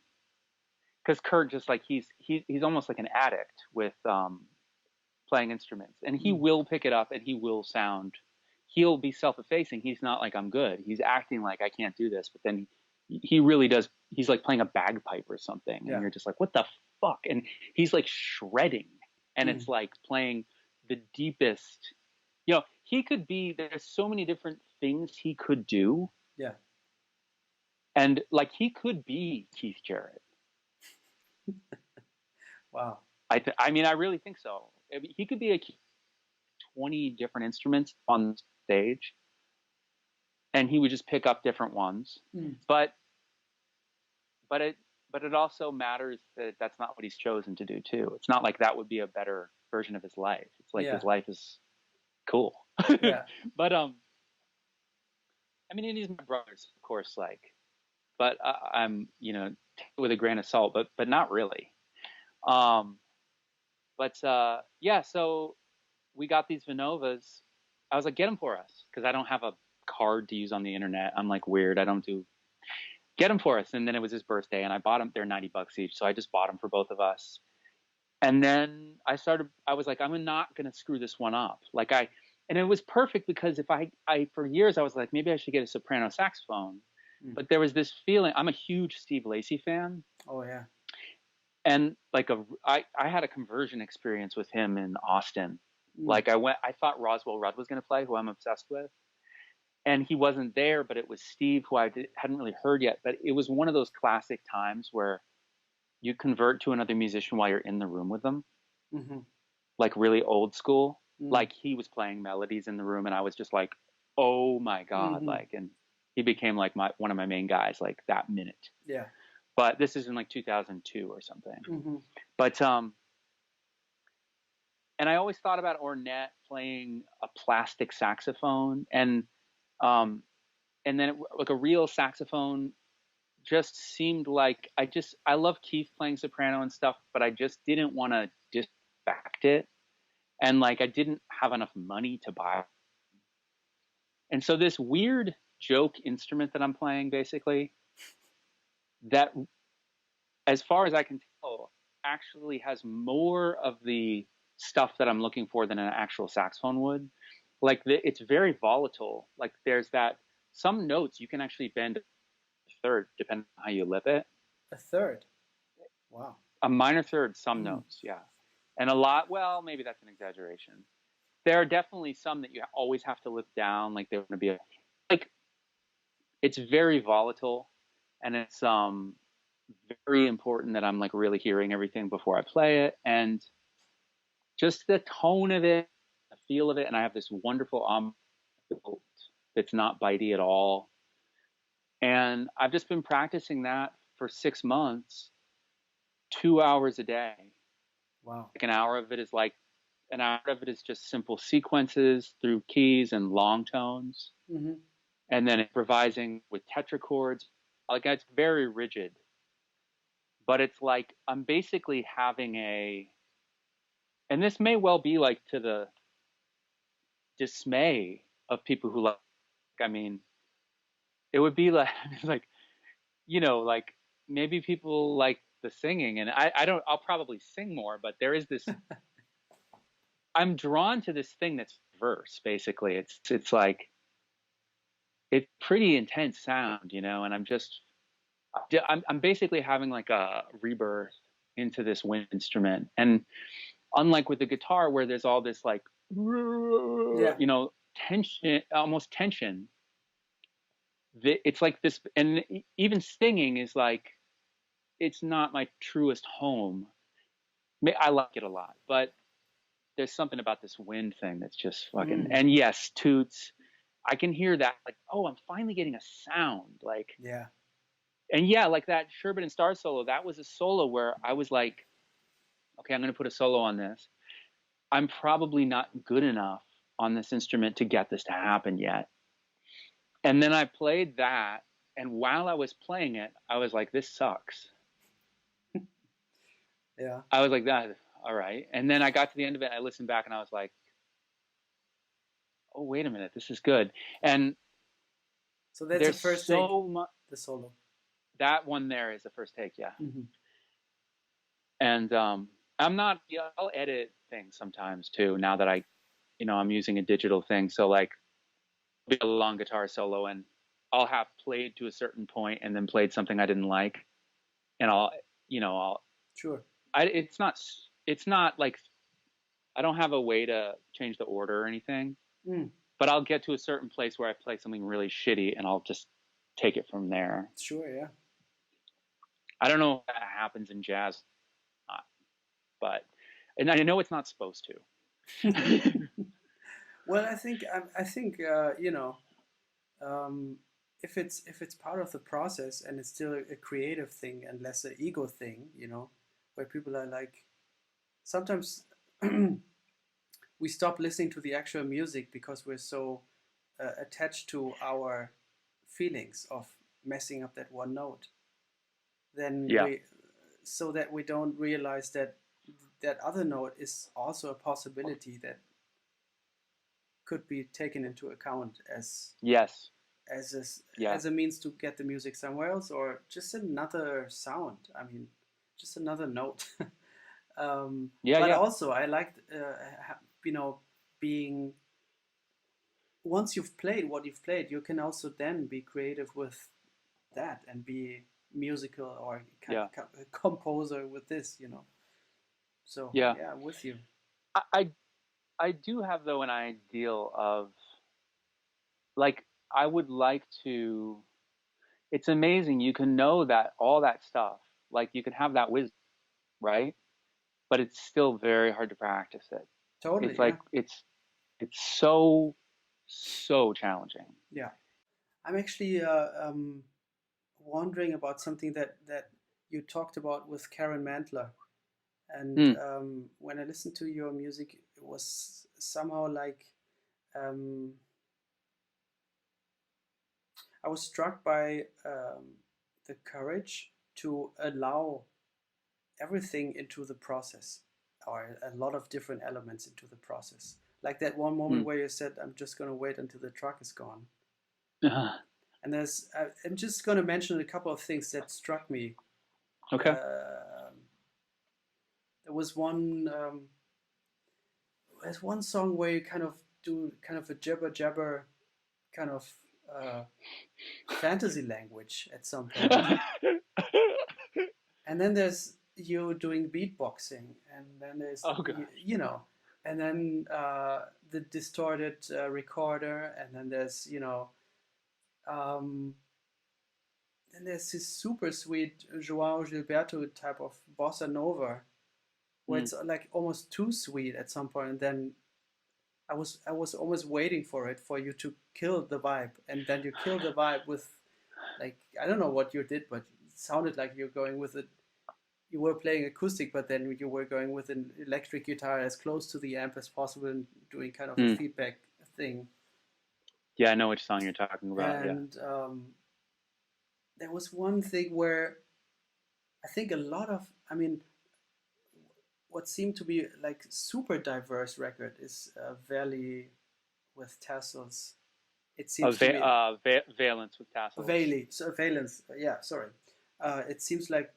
Because Kurt just like he's almost like an addict with playing instruments, and he will pick it up and he will sound. He'll be self-effacing. He's not like I'm good. He's acting like I can't do this, but then he really does. He's like playing a bagpipe or something, and you're just like, what the fuck? And he's like shredding, and it's like playing the deepest. You know, he could be. There's so many different things he could do. Yeah. And like he could be Keith Jarrett. Wow. I mean, I really think so. I mean, he could be 20 different instruments on stage, and he would just pick up different ones. But it also matters that that's not what he's chosen to do too. It's not like that would be a better version of his life. It's like his life is cool. Yeah. But I mean, and he's my brothers, of course. Like, but I'm, you know, with a grain of salt, but not really. Yeah, so we got these Vinovas. I was like, get them for us, because I don't have a card to use on the internet. I'm like weird. Get them for us. And then it was his birthday, and I bought them. They're $90 each, so I just bought them for both of us. And then I was like, I'm not gonna screw this one up. And it was perfect, because if I for years I was like, maybe I should get a soprano saxophone. But there was this feeling. I'm a huge Steve Lacy fan. Oh yeah. And like I had a conversion experience with him in Austin. Like I thought Roswell Rudd was going to play, who I'm obsessed with. and he wasn't there, but it was Steve, who hadn't really heard yet. But it was one of those classic times where you convert to another musician while you're in the room with them, Mm-hmm. like really old school. Mm. Like he was playing melodies in the room, and I was just like, oh my God. Mm-hmm. Like, and he became like one of my main guys like that minute. Yeah. But this is in like 2002 or something. Mm-hmm. But and I always thought about Ornette playing a plastic saxophone, and then like a real saxophone just seemed like I love Keith playing soprano and stuff, but I just didn't want to disrespect it, and like I didn't have enough money to buy. And so this weird joke instrument that I'm playing, basically, that as far as I can tell, actually has more of the stuff that I'm looking for than an actual saxophone would. Like it's very volatile. Like there's some notes you can actually bend a third depending on how you lip it. A third? Wow. A minor third, some notes, yeah. And a lot, well, maybe that's an exaggeration. There are definitely some that you always have to lip down. Like they're going to be like, it's very volatile, and it's very important that I'm like really hearing everything before I play it, and just the tone of it, the feel of it. And I have this wonderful that's not bitey at all, and I've just been practicing that for 6 months, 2 hours a day. Wow. Like an hour of it is just simple sequences through keys and long tones, Mm-hmm. and then improvising with tetrachords. Like it's very rigid, but it's like I'm basically having and this may well be like to the dismay of people who like, I mean, it would be like, like, like maybe people like the singing, and I'll probably sing more, but there is this, I'm drawn to this thing that's verse, basically. It's like, it's pretty intense sound, and I'm basically having like a rebirth into this wind instrument. And unlike with the guitar where there's all this like, tension, almost tension, it's like this, and even singing is like, it's not my truest home. I like it a lot, but there's something about this wind thing that's just fucking, and yes, toots, I can hear that, like, oh, I'm finally getting a sound, like, yeah. And yeah, like that Sherbet and Star solo, that was a solo where I was like, okay, I'm going to put a solo on this. I'm probably not good enough on this instrument to get this to happen yet. And then I played that, and while I was playing it, I was like, this sucks. Yeah. I was like, that, all right. And then I got to the end of it, I listened back, and I was like, oh, wait a minute, this is good. And so that's the first take, the solo. That one there is the first take, yeah. Mm-hmm. And I'll edit things sometimes too, now that I'm using a digital thing. So like, be a long guitar solo, and I'll have played to a certain point and then played something I didn't like, and I'll sure. It's not like I don't have a way to change the order or anything, but I'll get to a certain place where I play something really shitty, and I'll just take it from there. Sure, yeah. I don't know if that happens in jazz, and I know it's not supposed to. Well, I think if it's part of the process and it's still a creative thing and less an ego thing, where people are like, sometimes we stop listening to the actual music because we're so attached to our feelings of messing up that one note. Then so that we don't realize that that other note is also a possibility that could be taken into account as as a means to get the music somewhere else, or just another sound. I mean, just another note. But also, I liked being, once you've played what you've played, you can also then be creative with that and be musical or a composer with this, So yeah, with you. I do have though an ideal of like I would like to. It's amazing. You can know that all that stuff, like you can have that wisdom, right? But it's still very hard to practice it. It's Totally, yeah. like it's so so challenging. Yeah. I'm actually wondering about something that you talked about with Karen Mantler. And Hmm. when I listened to your music, it was somehow like um, I was struck by the courage to allow everything into the process, or a lot of different elements into the process. Like that one moment Hmm. where you said, "I'm just gonna wait until the truck is gone." And I'm just gonna mention a couple of things that struck me. Okay. Uh, there was one. There's one song where you kind of do kind of a jabber jabber kind of uh, fantasy language at some point, and then there's you doing beatboxing, and then there's Oh gosh. you know, and then the distorted recorder, and then there's um, then there's this super sweet Joao Gilberto type of bossa nova where Hmm. it's like almost too sweet at some point, and then I was almost waiting for it for you to kill the vibe, and then you kill the vibe with like I don't know what you did, but it sounded like you're going with it. You were playing acoustic, but then you were going with an electric guitar as close to the amp as possible and doing kind of a Hmm. feedback thing. Yeah, I know which song you're talking about. Yeah. And there was one thing where I think a lot of, I mean, what seemed to be like super diverse record is Valley with Tassels. It seems to me Valence with tassels. Valey, so Valence. Yeah, sorry. It seems like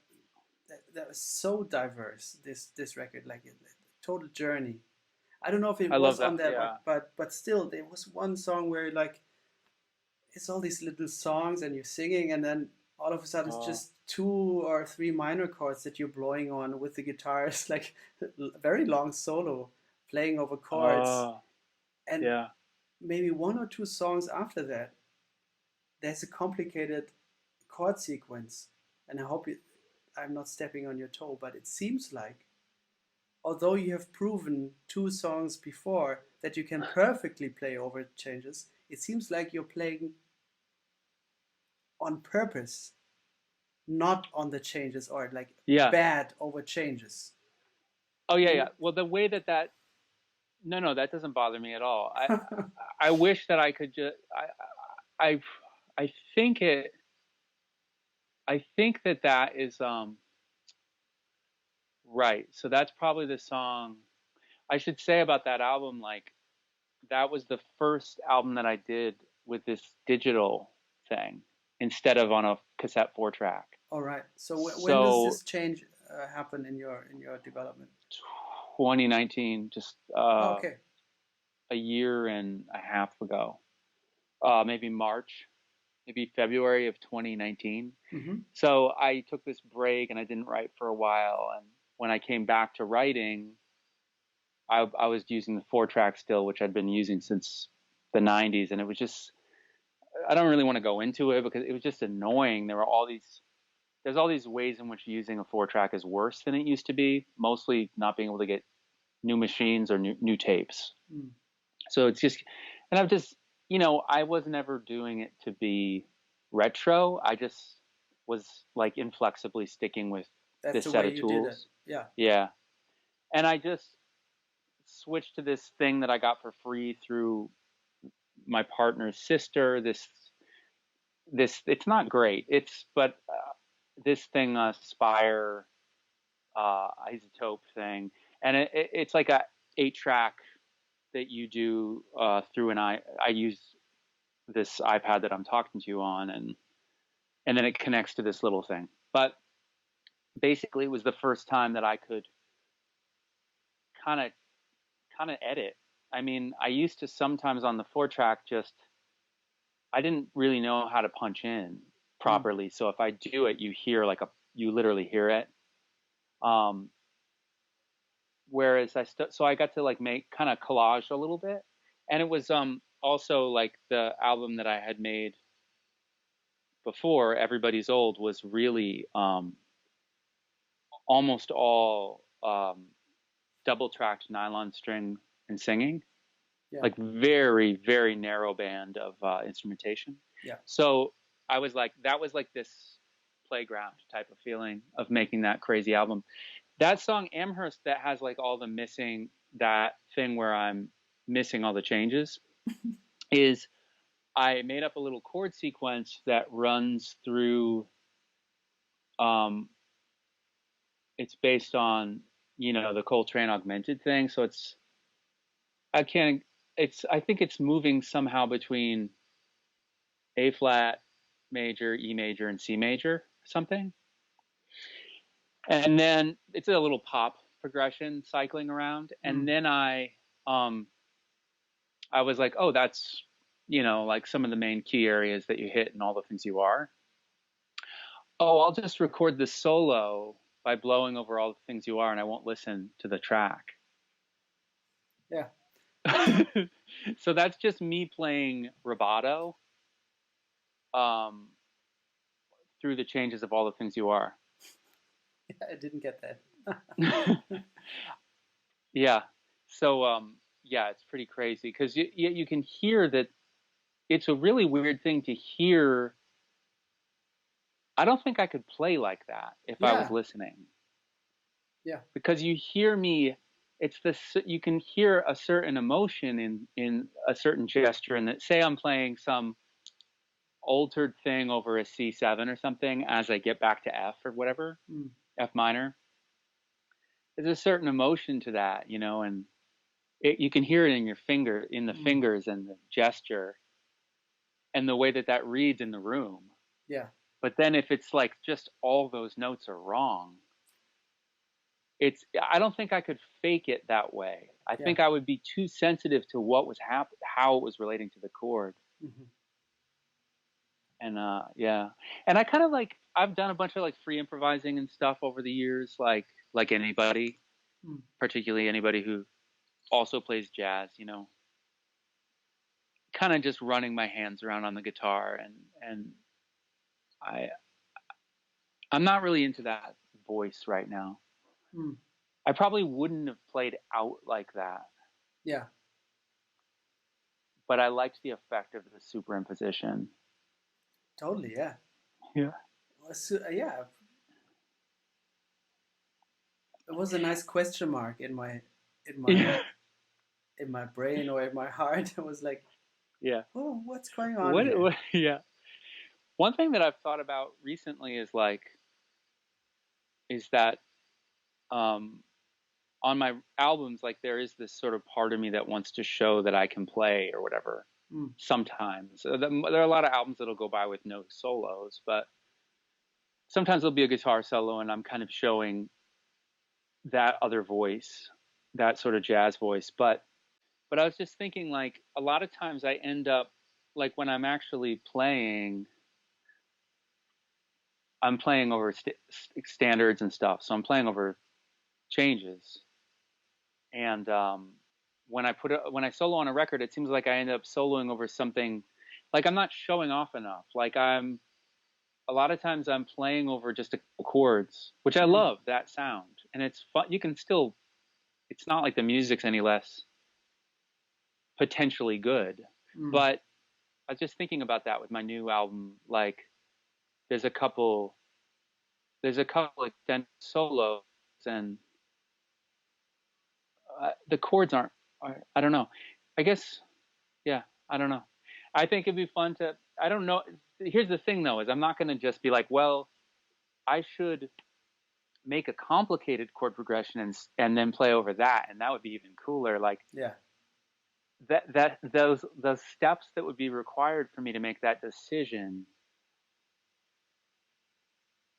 that was so diverse. This record, like a total journey. I don't know if it I love was that. on that, Yeah. but still, there was one song where like it's all these little songs and you're singing, and then all of a sudden it's Oh. just two or three minor chords that you're blowing on with the guitars, like very long solo playing over chords, Oh. and Yeah. maybe one or two songs after that, there's a complicated chord sequence, and I hope I'm not stepping on your toe, but it seems like although you have proven two songs before that you can perfectly play over changes, it seems like you're playing on purpose, not on the changes or like Yeah. bad over changes. Oh yeah, You yeah. Well, the way that no, no, that doesn't bother me at all. I wish that I could just I I think it I think that that is right. So that's probably the song I should say about that album. Like that was the first album that I did with this digital thing instead of on a cassette 4 track. all right. So when does So this change happen in your development? 2019, just Oh, okay. a year and a half ago, maybe March, maybe February of 2019. Mm-hmm. So I took this break and I didn't write for a while. And when I came back to writing, I was using the 4 track still, which I'd been using since the 90s. And it was just, I don't really want to go into it because it was just annoying. There's all these ways in which using a 4 track is worse than it used to be, mostly not being able to get new machines or new tapes. Mm. So it's just, and I've just, I was never doing it to be retro. I just was like inflexibly sticking with That's this the set way of you did it. tools. Yeah. Yeah. And I just switched to this thing that I got for free through my partner's sister. It's not great. But this thing, Spire, isotope thing. And it's like a 8 track that you do through I use this iPad that I'm talking to you on, and then it connects to this little thing. But basically, it was the first time that I could kind of edit. I mean, I used to sometimes on the 4 track just I didn't really know how to punch in Mm. properly. So if I do it, you literally hear it. Um, Whereas so I got to like make kind of collage a little bit, and it was also like the album that I had made before, Everybody's Old, was really almost all double tracked nylon string and singing, Yeah. like very, very narrow band of instrumentation. Yeah. So I was like, that was like this playground type of feeling of making that crazy album. That song Amherst, that has like all the missing, that thing where I'm missing all the changes, is I made up a little chord sequence that runs through. It's based on, you know, the Coltrane augmented thing. So it's, I can't, it's, I think it's moving somehow between A flat major, E major, and C major, something. And then it's a little pop progression cycling around. And then I was like, oh, that's, you know, like some of the main key areas that you hit and all the things you are. Oh, I'll just record the solo by blowing over all the things you are, and I won't listen to the track. Yeah. So that's just me playing rubato through the changes of all the things you are. Yeah, I didn't get that. Yeah. So yeah, it's pretty crazy because you can hear that. It's a really weird thing to hear. I don't think I could play like that if I was listening. Yeah. Because you hear me, it's this, you can hear a certain emotion in a certain gesture, and that, say I'm playing some altered thing over a C7 or something as I get back to F or whatever, F minor. There's a certain emotion to that, you know, and you can hear it in your finger, in the fingers and the gesture and the way that that reads in the room. Yeah. But then if it's like just all those notes are wrong, I don't think I could fake it that way. I think I would be too sensitive to what was how it was relating to the chord. Mm-hmm. And yeah. And I kind of like, I've done a bunch of like free improvising and stuff over the years, like anybody, particularly anybody who also plays jazz, you know, kind of just running my hands around on the guitar, and I'm not really into that voice right now. I probably wouldn't have played out like that. Yeah. But I liked the effect of the superimposition. Totally. Yeah. Yeah. So, yeah. It was a nice question mark in my in my brain or in my heart. I was like, yeah. Oh, what's going on here? What, yeah. One thing that I've thought about recently is that on my albums, like there is this sort of part of me that wants to show that I can play or whatever. Sometimes there are a lot of albums that'll go by with no solos, but sometimes there'll be a guitar solo and I'm kind of showing that other voice, that sort of jazz voice. But I was just thinking, like, a lot of times I end up, like, when I'm actually playing, I'm playing over standards and stuff. So I'm playing over changes. And when I solo on a record, it seems like I end up soloing over something, like I'm not showing off enough. Like a lot of times I'm playing over just a couple chords, which I love that sound. And it's fun. You can still, it's not like the music's any less potentially good. But I was just thinking about that with my new album. Like there's a couple extended solos, and the chords aren't, I don't know. I guess, yeah, I don't know. I think it'd be fun to, I don't know. Here's the thing though, is I'm not going to just be like, well, I should make a complicated chord progression and then play over that. And that would be even cooler. Like, yeah, those steps that would be required for me to make that decision.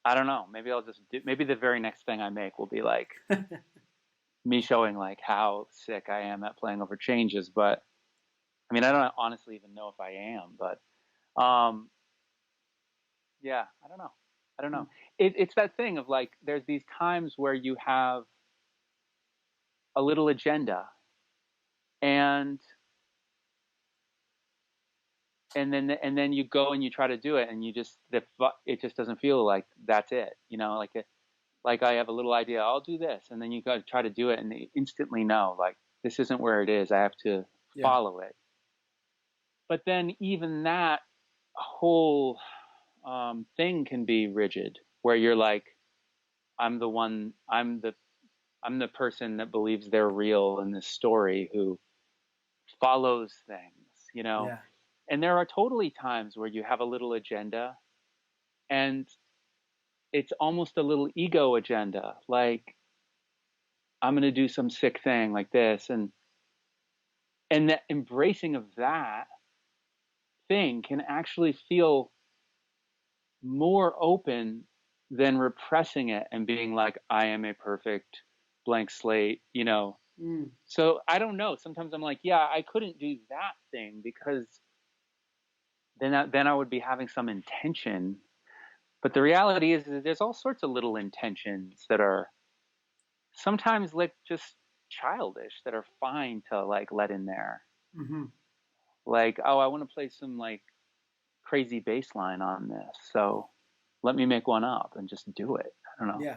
I don't know. Maybe I'll just maybe the very next thing I make will be like me showing like how sick I am at playing over changes. But I mean, I don't honestly even know if I am, but yeah, I don't know. It's that thing of like, there's these times where you have a little agenda, and and then you go and you try to do it, and it just doesn't feel like that's it, you know, like I have a little idea, I'll do this, and then you got to try to do it, and they instantly know, like, this isn't where it is. I have to Yeah. follow it. But then even that whole thing can be rigid, where you're like, I'm the one, I'm the person that believes they're real in this story who follows things, you know. Yeah. And there are totally times where you have a little agenda, and it's almost a little ego agenda, like, I'm going to do some sick thing like this, and that embracing of that thing can actually feel more open than repressing it and being like, I am a perfect blank slate, you know. So I don't know, sometimes I'm like, yeah, I couldn't do that thing, because then I would be having some intention. But the reality is that there's all sorts of little intentions that are sometimes like just childish, that are fine to like let in there. Mm-hmm. Like, oh, I want to play some like crazy bass line on this, so let me make one up and just do it. I don't know. Yeah.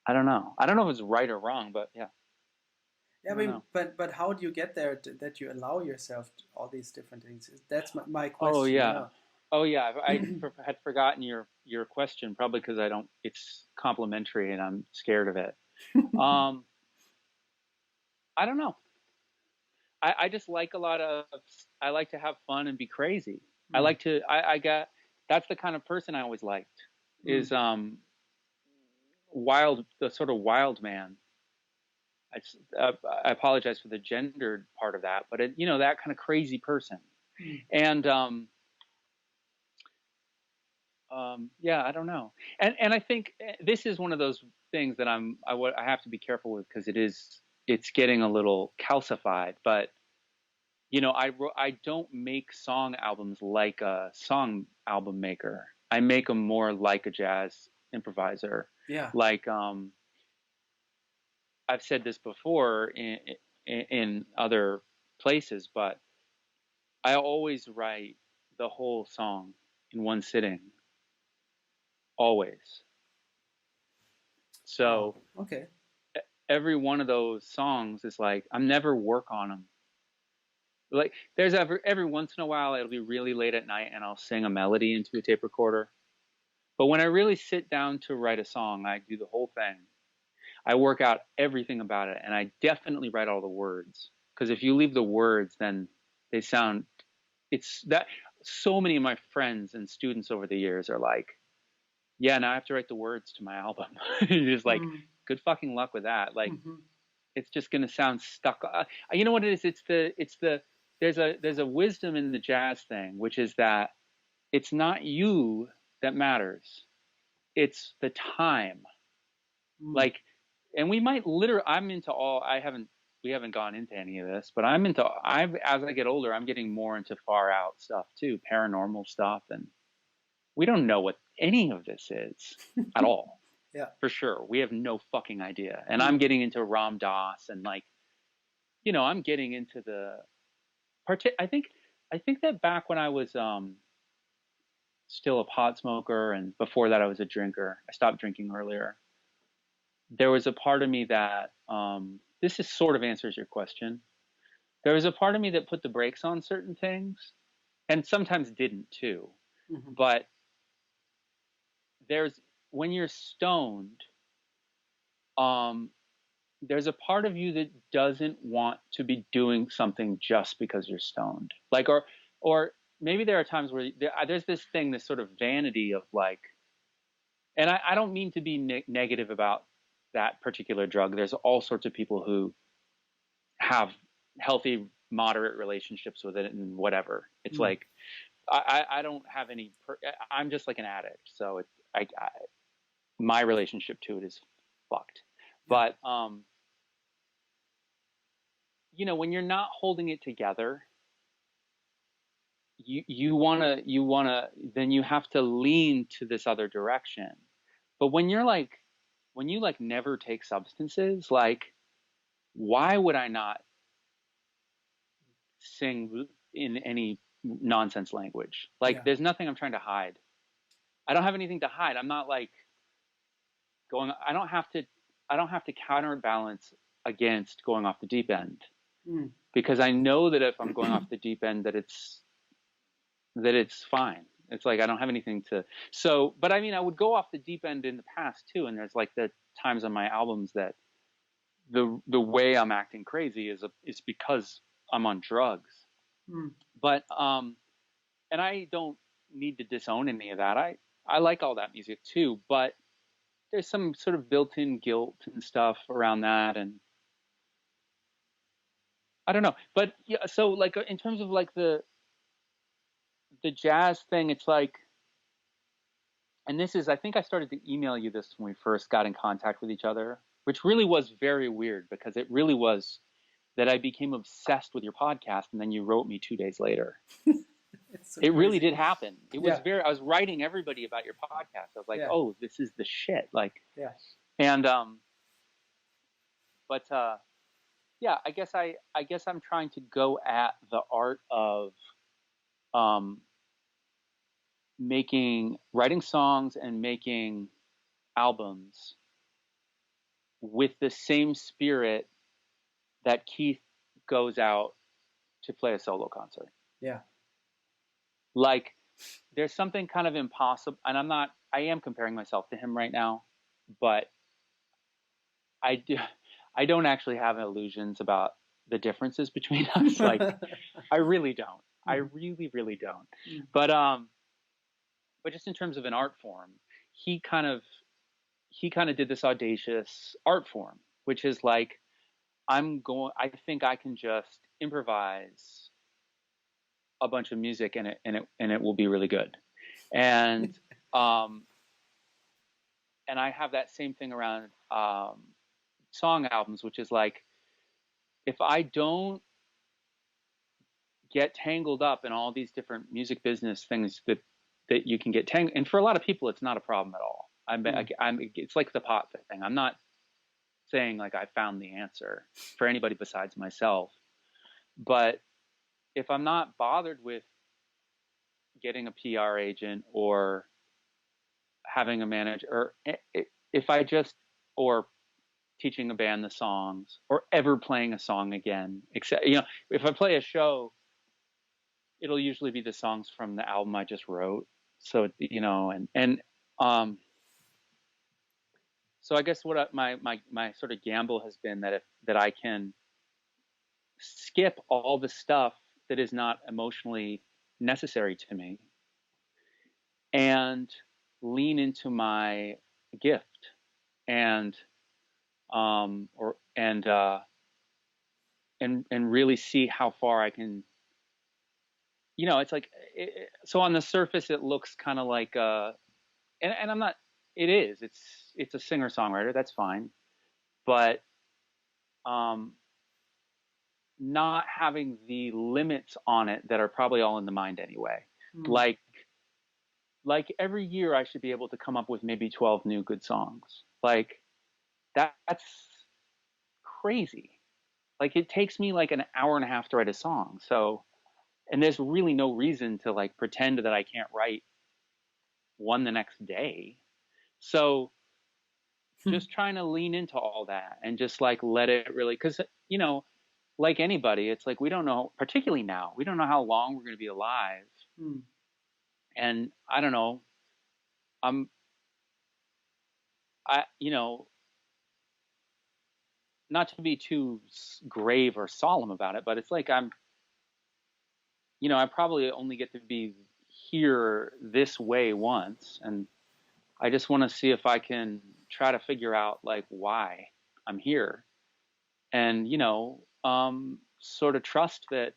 I don't know. I don't know if it's right or wrong, but yeah. Yeah, I mean, but how do you get there that you allow yourself to all these different things? That's my Oh question. yeah. Yeah. Oh yeah. Had forgotten your question, probably because I don't. It's complimentary, and I'm scared of it. Um, I don't know. I just like a lot of. I like to have fun and be crazy. I like to. I got. That's the kind of person I always liked. Is wild. The sort of wild man. I apologize for the gendered part of that, but you know, that kind of crazy person. And yeah, I don't know. And I think this is one of those things that I have to be careful with, because it's getting a little calcified. But you know, I don't make song albums like a song album maker. I make them more like a jazz improviser. Yeah. Like I've said this before in other places, but I always write the whole song in one sitting. Always. Wow. So Okay. every one of those songs is like, I'm never work on them. Like there's every once in a while it'll be really late at night and I'll sing a melody into a tape recorder. But when I really sit down to write a song, I do the whole thing. I work out everything about it, and I definitely write all the words. Because if you leave the words, then they sound. It's that so many of my friends and students over the years are like, yeah, now I have to write the words to my album. Just like, good fucking luck with that. Like, it's just gonna sound stuck. You know what it is? There's a wisdom in the jazz thing, which is that it's not you that matters. It's the time. Like, and we might literally. I'm into all. We haven't gone into any of this, but as I get older, I'm getting more into far out stuff too, paranormal stuff, and we don't know what any of this is at all. Yeah. For sure. We have no fucking idea. And I'm getting into Ram Dass, and like, you know, I'm getting into the I think that back when I was still a pot smoker, and before that I was a drinker. I stopped drinking earlier. There was a part of me that this is sort of answers your question. There was a part of me that put the brakes on certain things, and sometimes didn't too. But when you're stoned, there's a part of you that doesn't want to be doing something just because you're stoned. Like, or maybe there are times where there's this thing, this sort of vanity of like, and I don't mean to be negative about that particular drug. There's all sorts of people who have healthy, moderate relationships with it and whatever. It's like, I don't have any, I'm just like an addict. So my relationship to it is fucked. But, you know, when you're not holding it together, you wanna, then you have to lean to this other direction. But when you like never take substances, like, why would I not sing in any nonsense language. Like there's nothing I'm trying to hide. I don't have anything to hide. I'm not like going, I don't have to counterbalance against going off the deep end, because I know that if I'm going off the deep end, that it's fine. It's like I don't have anything to. So, but I mean, I would go off the deep end in the past too. And there's like the times on my albums that the way I'm acting crazy is because I'm on drugs. But and I don't need to disown any of that. I like all that music too, but there's some sort of built-in guilt and stuff around that, and I don't know. But yeah, so like in terms of like the jazz thing, it's like, and this is, I think I started to email you this when we first got in contact with each other, which really was very weird, because it really was that I became obsessed with your podcast, and then you wrote me 2 days later. So it really did happen. It was I was writing everybody about your podcast. I was like, oh, this is the shit. Like, and, but, yeah, I guess I'm trying to go at the art of, writing songs and making albums with the same spirit that Keith goes out to play a solo concert. Yeah. Like, there's something kind of impossible, and I am comparing myself to him right now, but I don't actually have illusions about the differences between us. Like, I really don't. I really, really don't. But just in terms of an art form, he kind of did this audacious art form, which is like, I think I can just improvise a bunch of music and it will be really good. And and I have that same thing around song albums, which is like, if I don't get tangled up in all these different music business things that you can get tangled, and for a lot of people it's not a problem at all. It's like the pot thing. I'm not saying like I found the answer for anybody besides myself, but if I'm not bothered with getting a PR agent or having a manager, or if I just, or teaching a band the songs, or ever playing a song again, except, if I play a show, it'll usually be the songs from the album I just wrote. So, so I guess what my sort of gamble has been that I can skip all the stuff that is not emotionally necessary to me and lean into my gift and really see how far I can. It's like, so on the surface it looks kind of like and I'm not. It is. It's a singer-songwriter. That's fine, but not having the limits on it that are probably all in the mind anyway. Like every year I should be able to come up with maybe 12 new good songs. Like that's crazy. Like it takes me like an hour and a half to write a song. So, and there's really no reason to like pretend that I can't write one the next day. So just trying to lean into all that and just like let it really, because like anybody, it's like we don't know, particularly now, we don't know how long we're going to be alive. And I don't know, not to be too grave or solemn about it, but it's like I probably only get to be here this way once, and I just want to see if I can try to figure out like why I'm here, and sort of trust that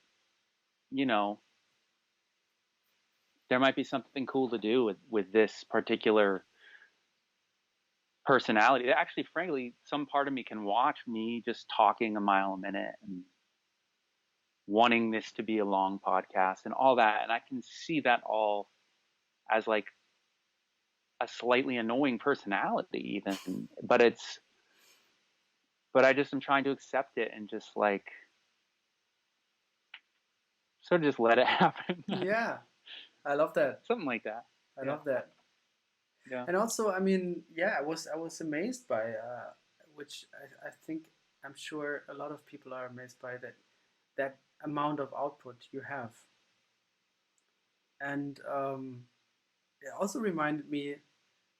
there might be something cool to do with this particular personality. Actually, frankly, some part of me can watch me just talking a mile a minute and wanting this to be a long podcast and all that, and I can see that all as like a slightly annoying personality even, but I just am trying to accept it and just like sort of just let it happen. Yeah, I love that. Something like that. I Yeah. love that. Yeah. And also, I mean, yeah, I was amazed by which I think I'm sure a lot of people are amazed by that amount of output you have. And it also reminded me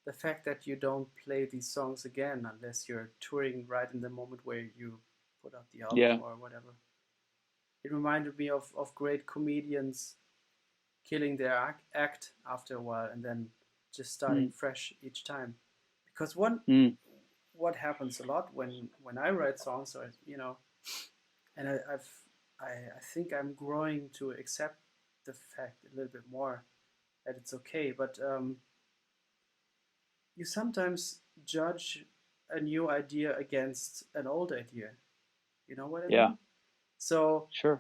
the fact that you don't play these songs again unless you're touring right in the moment where you put out the album Yeah. or whatever. It reminded me of great comedians killing their act after a while and then just starting fresh each time. Because what happens a lot when I write songs, or and I think I'm growing to accept the fact a little bit more that it's okay, but you sometimes judge a new idea against an old idea. You know what I Yeah. mean? So Sure.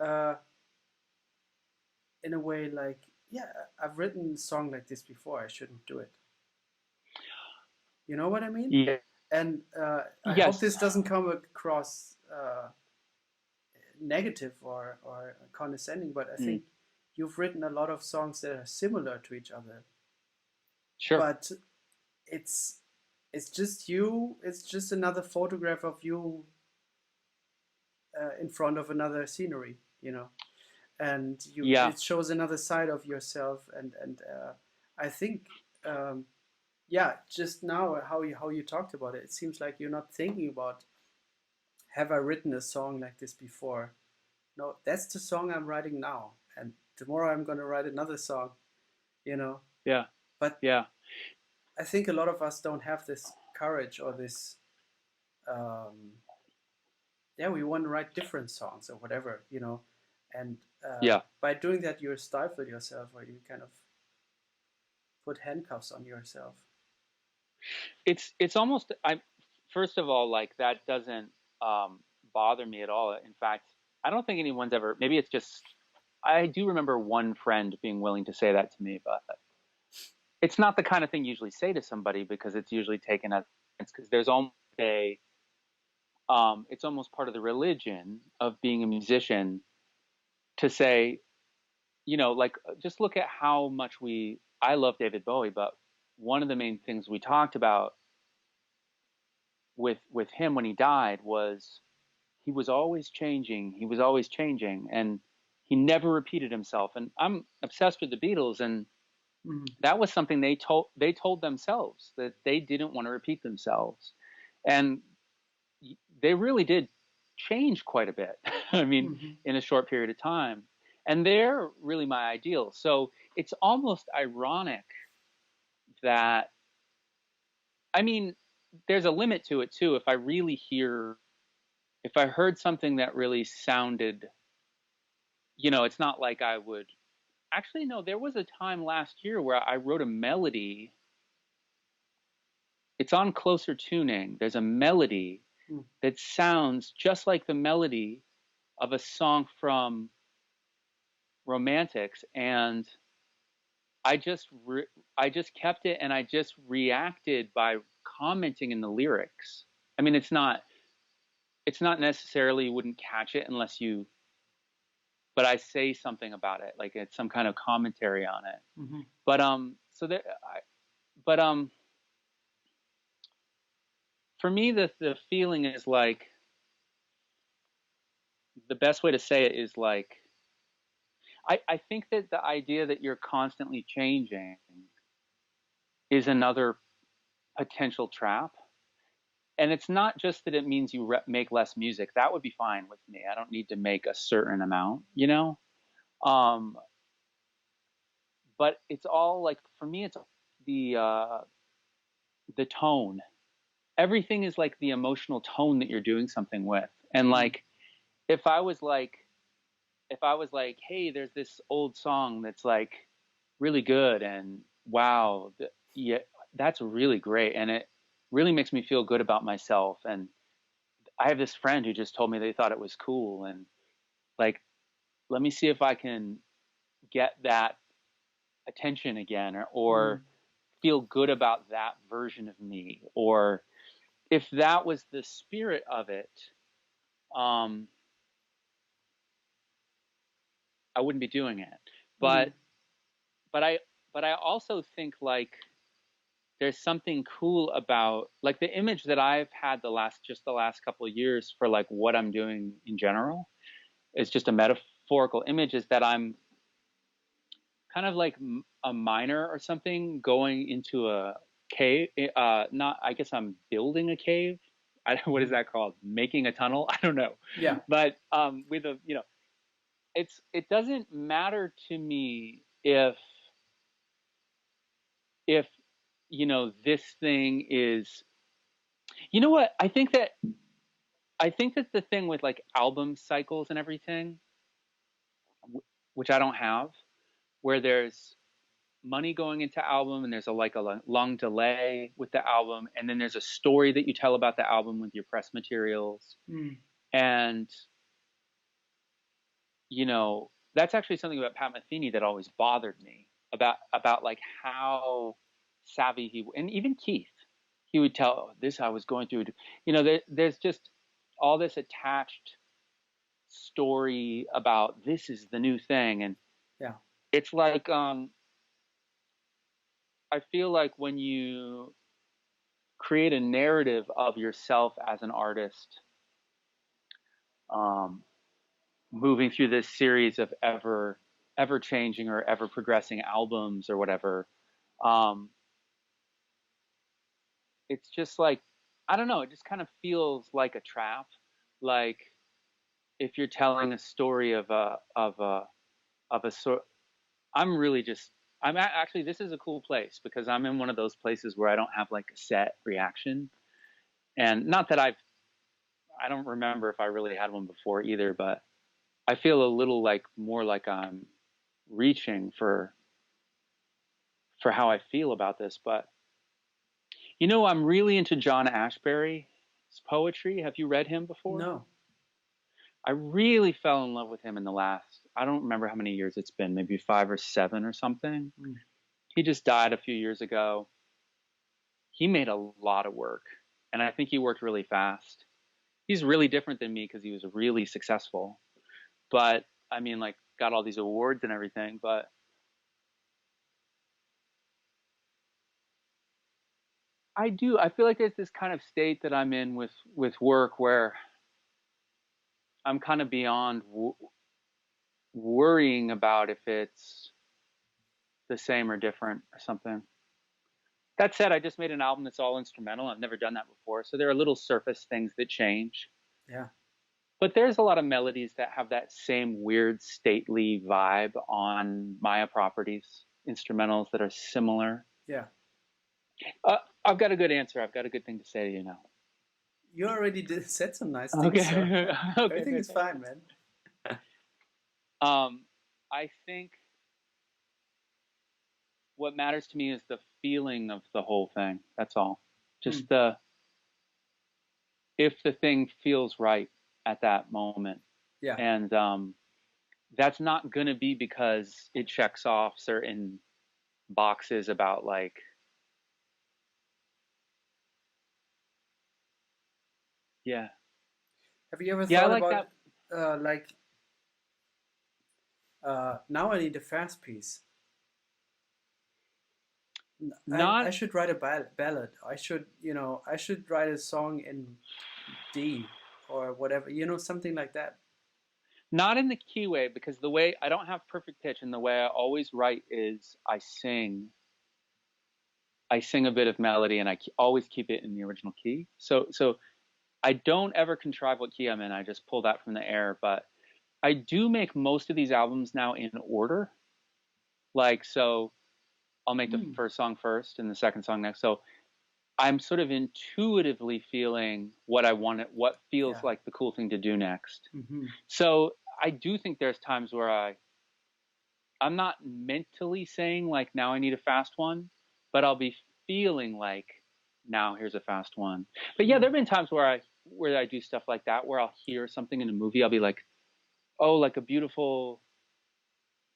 in a way, like, yeah, I've written a song like this before. I shouldn't do it. You know what I mean? Yeah. And I hope Yes. this doesn't come across negative or condescending, but I think you've written a lot of songs that are similar to each other. Sure. But it's just you. It's just another photograph of you in front of another scenery, and it shows another side of yourself. And I think, yeah, just now how you talked about it, it seems like you're not thinking about, have I written a song like this before? No, that's the song I'm writing now, and tomorrow I'm gonna write another song, Yeah. But yeah, I think a lot of us don't have this courage or this. Yeah, we want to write different songs or whatever, and yeah. by doing that, you stifle yourself, or you kind of put handcuffs on yourself. It's almost, first of all, like, that doesn't bother me at all. In fact, I don't think anyone's ever, maybe it's just, I do remember one friend being willing to say that to me, but it's not the kind of thing you usually say to somebody, because it's usually taken as, because there's almost it's almost part of the religion of being a musician to say, like, just look at how much I love David Bowie, but one of the main things we talked about with him when he died was he was always changing. He was always changing, and he never repeated himself. And I'm obsessed with the Beatles, and that was something they told themselves, that they didn't want to repeat themselves, and they really did change quite a bit. I mean, in a short period of time, and they're really my ideal. So it's almost ironic that, I mean, there's a limit to it too. If I heard something that really sounded, it's not like I would actually. No, there was a time last year where I wrote a melody. It's on Closer Tuning. There's a melody that sounds just like the melody of a song from Romantics, and I just kept it, and I just reacted by commenting in the lyrics. I mean, it's not necessarily, you wouldn't catch it unless you, but I say something about it, like it's some kind of commentary on it. But so there, but for me, the feeling is like, the best way to say it is like, I think that the idea that you're constantly changing is another potential trap. And it's not just that it means you make less music. That would be fine with me. I don't need to make a certain amount, but it's all like, for me, it's the tone. Everything is like the emotional tone that you're doing something with. And like, if I was like, hey, there's this old song that's like really good, and wow, yeah, that's really great, and it really makes me feel good about myself. And I have this friend who just told me they thought it was cool, and like, let me see if I can get that attention again, or feel good about that version of me, or if that was the spirit of it, I wouldn't be doing it. Mm. But but I also think like there's something cool about like the image that I've had the last couple of years for like what I'm doing in general is just a metaphorical image is that I'm kind of like a miner or something going into a cave. Not, I guess I'm building a cave. What is that called? Making a tunnel? I don't know. Yeah. But with a, you know, it doesn't matter to me if you know this thing is, you know what? I think that the thing with like album cycles and everything, which I don't have, where there's money going into album and there's like a long delay with the album and then there's a story that you tell about the album with your press materials Mm. and you know that's actually something about Pat Metheny that always bothered me about like how savvy he, and even Keith, he would tell, oh, this I was going through, you know, there's just all this attached story about this is the new thing. And Yeah. it's like I feel like when you create a narrative of yourself as an artist, um, moving through this series of ever changing or ever progressing albums or whatever, um, it's just like, I don't know, it just kind of feels like a trap. Like if you're telling a story of a sort, I'm really just, actually, this is a cool place because I'm in one of those places where I don't have like a set reaction. And not that I don't remember if I really had one before either, but I feel a little like more like I'm reaching for how I feel about this. But you know, I'm really into John Ashbery's poetry. Have you read him before? No. I really fell in love with him in the last, I don't remember how many years it's been, maybe 5 or 7 or something. Mm. He just died a few years ago. He made a lot of work, and I think he worked really fast. He's really different than me because he was really successful. But I mean, like, got all these awards and everything. But I do. I feel like there's this kind of state that I'm in with work where I'm kind of beyond worrying about if it's the same or different or something. That said, I just made an album that's all instrumental. I've never done that before, so there are little surface things that change. Yeah. But there's a lot of melodies that have that same weird stately vibe on Maya Properties instrumentals that are similar. Yeah. I've got a good answer. I've got a good thing to say to you now. You already said some nice things, so Okay. Okay. everything is fine, man. I think what matters to me is the feeling of the whole thing. That's all. Just if the thing feels right at that moment. Yeah. And that's not going to be because it checks off certain boxes about like, yeah. Have you ever Yeah, I thought like about that. like now I need a fast piece. I Not should write a ballad. I should, you know, I should write a song in D or whatever, you know, something like that. not in the key way, because the way I don't have perfect pitch, and the way I always write is I sing a bit of melody, and I always keep it in the original key. So I don't ever contrive what key I'm in. I just pull that from the air. But I do make most of these albums now in order. Like, so I'll make the first song first and the second song next. So I'm sort of intuitively feeling what I want, what feels Yeah. like the cool thing to do next. Mm-hmm. So I do think there's times where I'm not mentally saying like now I need a fast one, but I'll be feeling like now here's a fast one. But yeah, there've been times where I do stuff like that, where I'll hear something in a movie, I'll be like, oh, like a beautiful,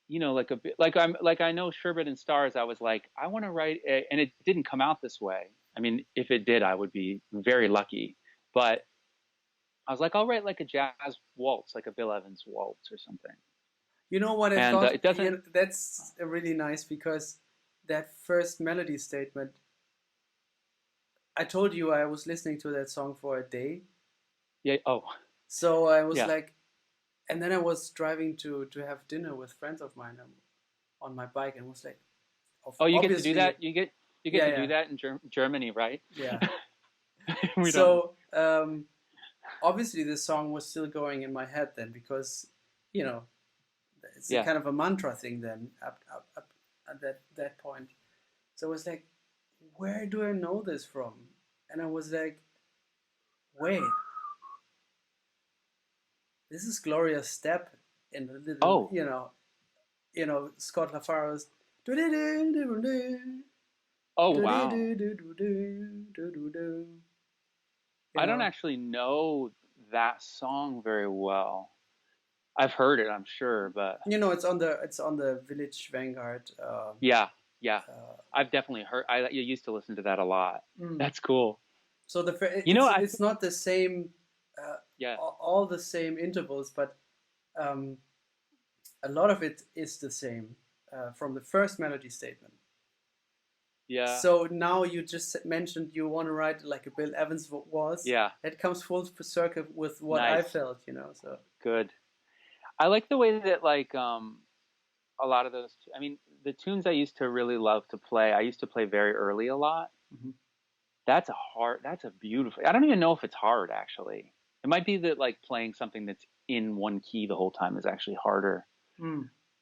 you know, like a bit like I know Sherbet and Stars. I was like, I want to write and it didn't come out this way. I mean, if it did, I would be very lucky. But I was like, I'll write like a jazz waltz, like a Bill Evans waltz or something. You know what I And thought? it doesn't. That's really nice because that first melody statement, I told you I was listening to that song for a day. Yeah. Oh. So I was Yeah. like, and then I was driving to have dinner with friends of mine on my bike and was like, Oh, you get to do obviously, that. You get yeah, to yeah, do that in Germany, right? yeah. We don't. So obviously the song was still going in my head then because, you know, it's a Yeah. kind of a mantra thing then up at that point. So I was like, where do I know this from? And I was like, wait, this is Gloria Step in a little, Oh. Scott LaFaro's. Oh wow. You I don't know, actually know that song very well. I've heard it, I'm sure, but it's on the Village Vanguard. yeah, yeah. Uh, I've definitely heard. I used to listen to that a lot. mm. That's cool. So You know, it's not the same, yeah, all the same intervals, but um, a lot of it is the same from the first melody statement. yeah, So now you just mentioned you want to write like a Bill Evans was. yeah. It comes full circle with what I Nice, felt. So good. I like the way that a lot of those. I mean, the tunes I used to really love to play. I used to play very early a lot. mm-hmm. That's a hard. That's a beautiful. I don't even know if it's hard actually. It might be that like playing something that's in one key the whole time is actually harder.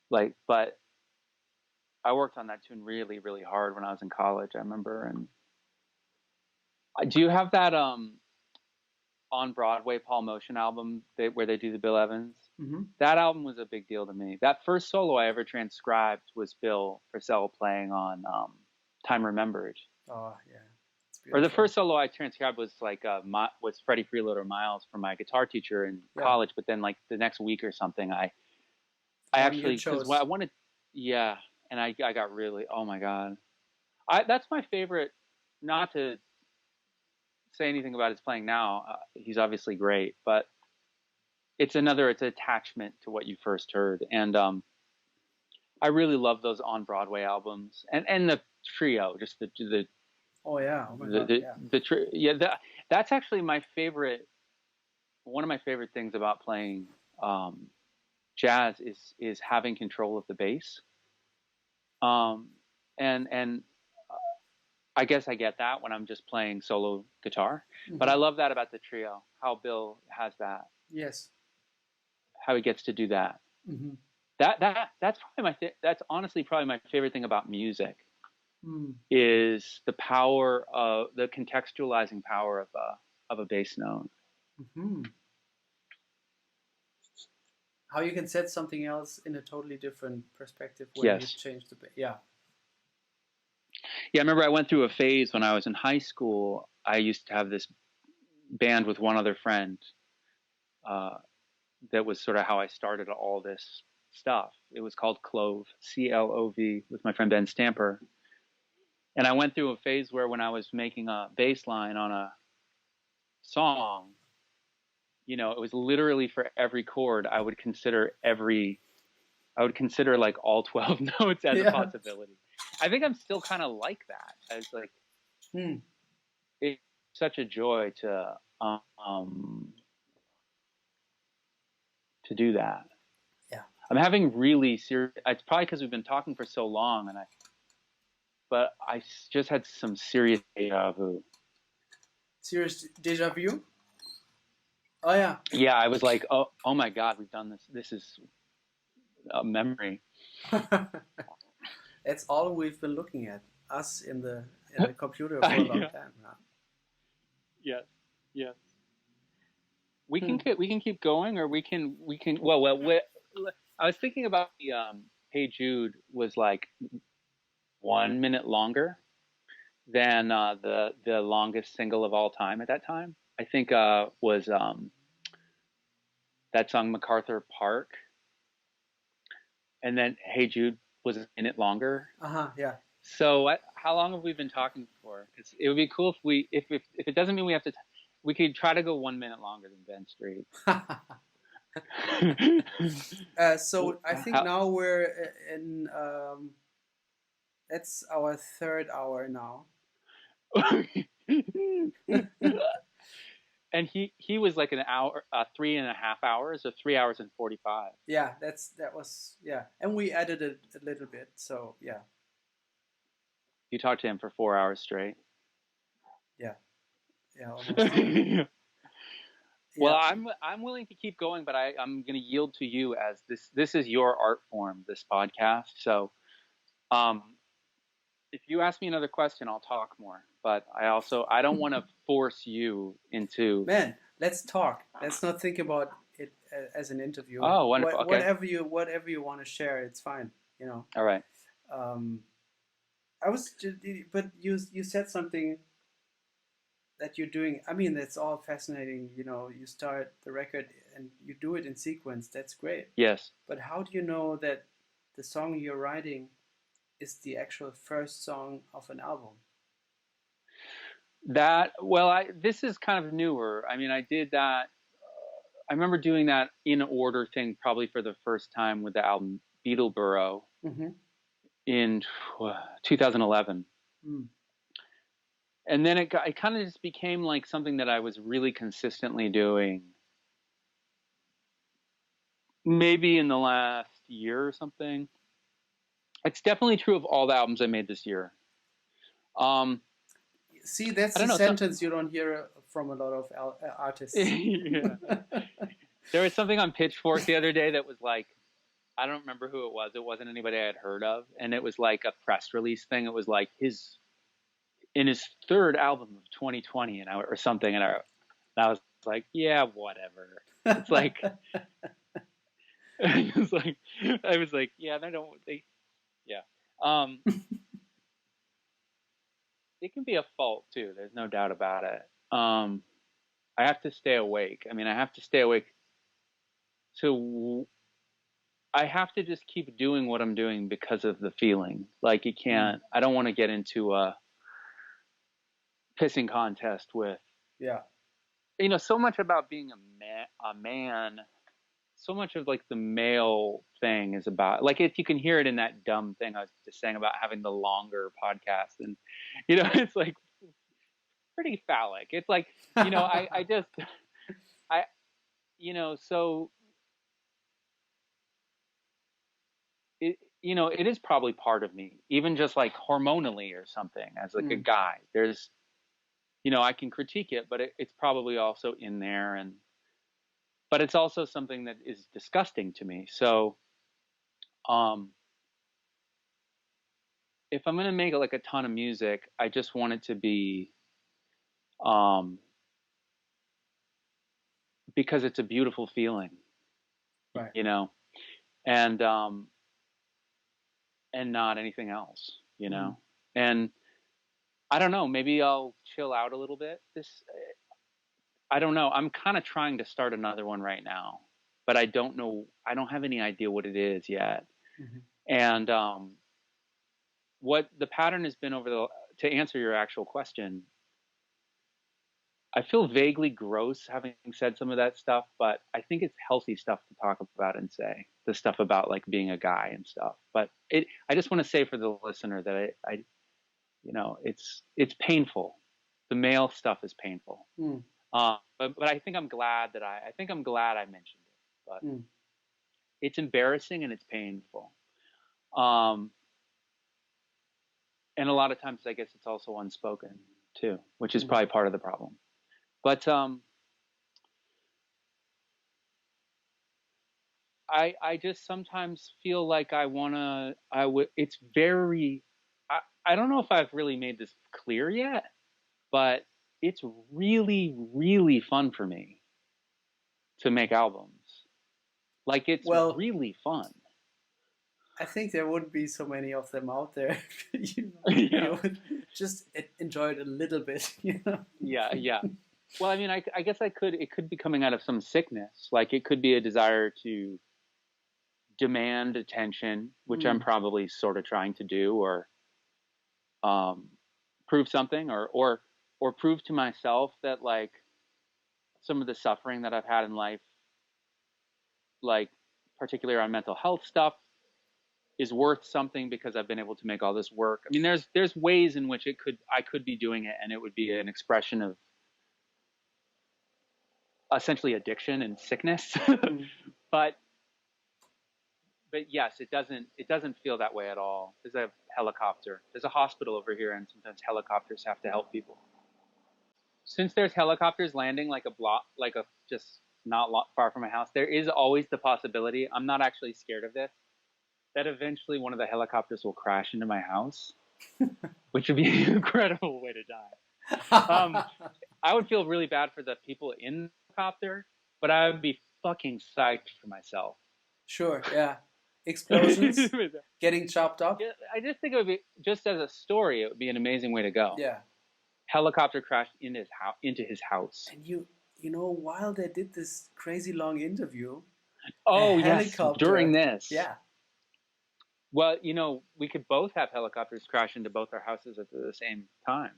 Like, but I worked on that tune really, really hard when I was in college. I remember. And do you have that on Broadway Paul Motion album where they do the Bill Evans? Mm-hmm. That album was a big deal to me. That first solo I ever transcribed was Bill Purcell playing on Time Remembered. Oh yeah, it's Or the beautiful. first solo I transcribed was like was Freddie Freeloader Miles from my guitar teacher in college. But then like the next week or something, I actually because I wanted, yeah, and I got really, oh my god, that's my favorite. Not to say anything about his playing now, he's obviously great, but it's attachment to what you first heard, and I really love those on Broadway albums, and the trio, just the oh yeah, oh my god, yeah. That's actually my favorite. One of my favorite things about playing jazz is having control of the bass. And I guess I get that when I'm just playing solo guitar, Mm-hmm. but I love that about the trio, how Bill has that. Yes. How he gets to do that. Mm-hmm. That's probably that's honestly probably my favorite thing about music. Is the power of the contextualizing power of a bass note. Mm-hmm. How you can set something else in a totally different perspective when you change the bass. Yeah. Yeah, I remember I went through a phase when I was in high school. I used to have this band with one other friend. That was sort of how I started all this stuff. It was called Clove, Clov, with my friend Ben Stamper. And I went through a phase where when I was making a bass line on a song, it was literally for every chord, I would consider like all 12 notes as a possibility. I think I'm still kind of like that. As like, it's such a joy to do that. Yeah. I'm having really serious, it's probably because we've been talking for so long but I just had some serious deja vu. Serious deja vu? Oh yeah. Yeah, I was like, oh my God, we've done this. This is a memory. That's all we've been looking at, us in the computer for a long time now. Yes. We can keep going, or we can. Well, I was thinking about the Hey Jude was like 1 minute longer than the longest single of all time at that time. I think was that song MacArthur Park, and then Hey Jude was a minute longer. Yeah. So how long have we been talking for? Because it would be cool if it doesn't mean we have to. We could try to go 1 minute longer than Ben Street. So I think How, now we're in. That's our third hour now. and he was like an hour, 3.5 hours, or 3 hours and 45. Yeah, that was yeah, and we added it a little bit. So yeah, You talked to him for 4 hours straight. yeah, yeah, almost. Well, Yeah, I'm willing to keep going, but I'm going to yield to you as this is your art form, this podcast. So, um, if you ask me another question, I'll talk more. But I don't want to force you into. man, let's talk. Let's not think about it as an interview. Oh, wonderful. Okay. Whatever you want to share, it's fine. You know. All right. Um, I was, but you said something that you're doing. I mean, that's all fascinating. You know, you start the record and you do it in sequence. That's great. Yes. But how do you know that the song you're writing is the actual first song of an album? This is kind of newer. I mean, I did that. I remember doing that in order thing probably for the first time with the album Beetleboro Mm-hmm. in 2011. Mm. And then it kind of just became like something that I was really consistently doing maybe in the last year or something. It's definitely true of all the albums I made this year. See, that's I don't the know. sentence you don't hear from a lot of artists. Yeah. There was something on Pitchfork the other day that was like, I don't remember who it was. It wasn't anybody I had heard of. And it was like a press release thing. It was like in his third album of 2020 or something. And I was like, yeah, whatever. It's like, I was like, yeah, yeah. It can be a fault too. There's no doubt about it. I have to stay awake. I mean, I have to stay awake to. I have to just keep doing what I'm doing because of the feeling. Like you can't. I don't want to get into a pissing contest with. Yeah. So much about being a man. So much of like the male thing is about like if you can hear it in that dumb thing I was just saying about having the longer podcast and it's like pretty phallic. It's like I just I so it is probably part of me, even just like hormonally or something as like a guy. There's I can critique it, but it's probably also in there, but it's also something that is disgusting to me. So if I'm going to make like a ton of music, I just want it to be um because it's a beautiful feeling, Right. And not anything else, And I don't know, maybe I'll chill out a little bit. I don't know. I'm kind of trying to start another one right now, but I don't know. I don't have any idea what it is yet. Mm-hmm. And what the pattern has been to answer your actual question, I feel vaguely gross having said some of that stuff, but I think it's healthy stuff to talk about and say the stuff about like being a guy and stuff. But I just want to say for the listener that it's painful. The male stuff is painful. But I think I'm glad I mentioned it. But it's embarrassing and it's painful. And a lot of times I guess it's also unspoken too, which is probably part of the problem. But I just sometimes feel like it's very, I don't know if I've really made this clear yet, but it's really, really fun for me to make albums. Like it's really fun. I think there wouldn't be so many of them out there. You would just enjoy it a little bit. Yeah. Well, I mean, I guess it could be coming out of some sickness. Like it could be a desire to demand attention, which I'm probably sort of trying to do, or prove something, or prove to myself that like some of the suffering that I've had in life like particularly around mental health stuff, is worth something because I've been able to make all this work. I mean, there's ways in which I could be doing it and it would be an expression of essentially addiction and sickness. but yes, it doesn't feel that way at all. There's a helicopter. There's a hospital over here, and sometimes helicopters have to help people. Since there's helicopters landing like a just not far from my house, there is always the possibility. I'm not actually scared of this. That eventually one of the helicopters will crash into my house, which would be an incredible way to die. I would feel really bad for the people in the helicopter, but I would be fucking psyched for myself. Sure, yeah. Explosions, getting chopped up. I just think it would be, just as a story, it would be an amazing way to go. Yeah. Helicopter crashed into his house. And you know, while they did this crazy long interview. Oh, yes, during this. Yeah. Well, you know, we could both have helicopters crash into both our houses at the same time.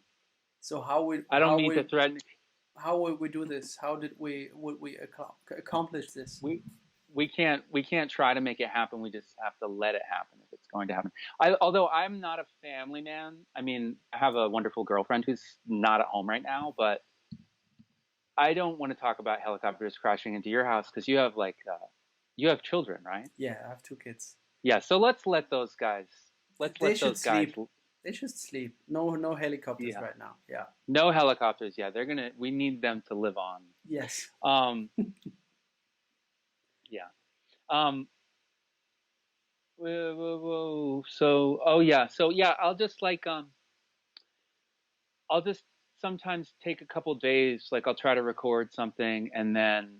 So how would I don't mean to threaten. How would we do this? How would we accomplish this? We can't try to make it happen. We just have to let it happen if it's going to happen. Although I'm not a family man. I mean, I have a wonderful girlfriend who's not at home right now, but I don't want to talk about helicopters crashing into your house because you have you have children, right? Yeah, I have 2 kids. Yeah, so let's let those guys. Sleep. They should sleep. No helicopters right now. Yeah. No helicopters. Yeah, we need them to live on. Yes. Yeah. So yeah, I'll just I'll just sometimes take a couple days, like I'll try to record something and then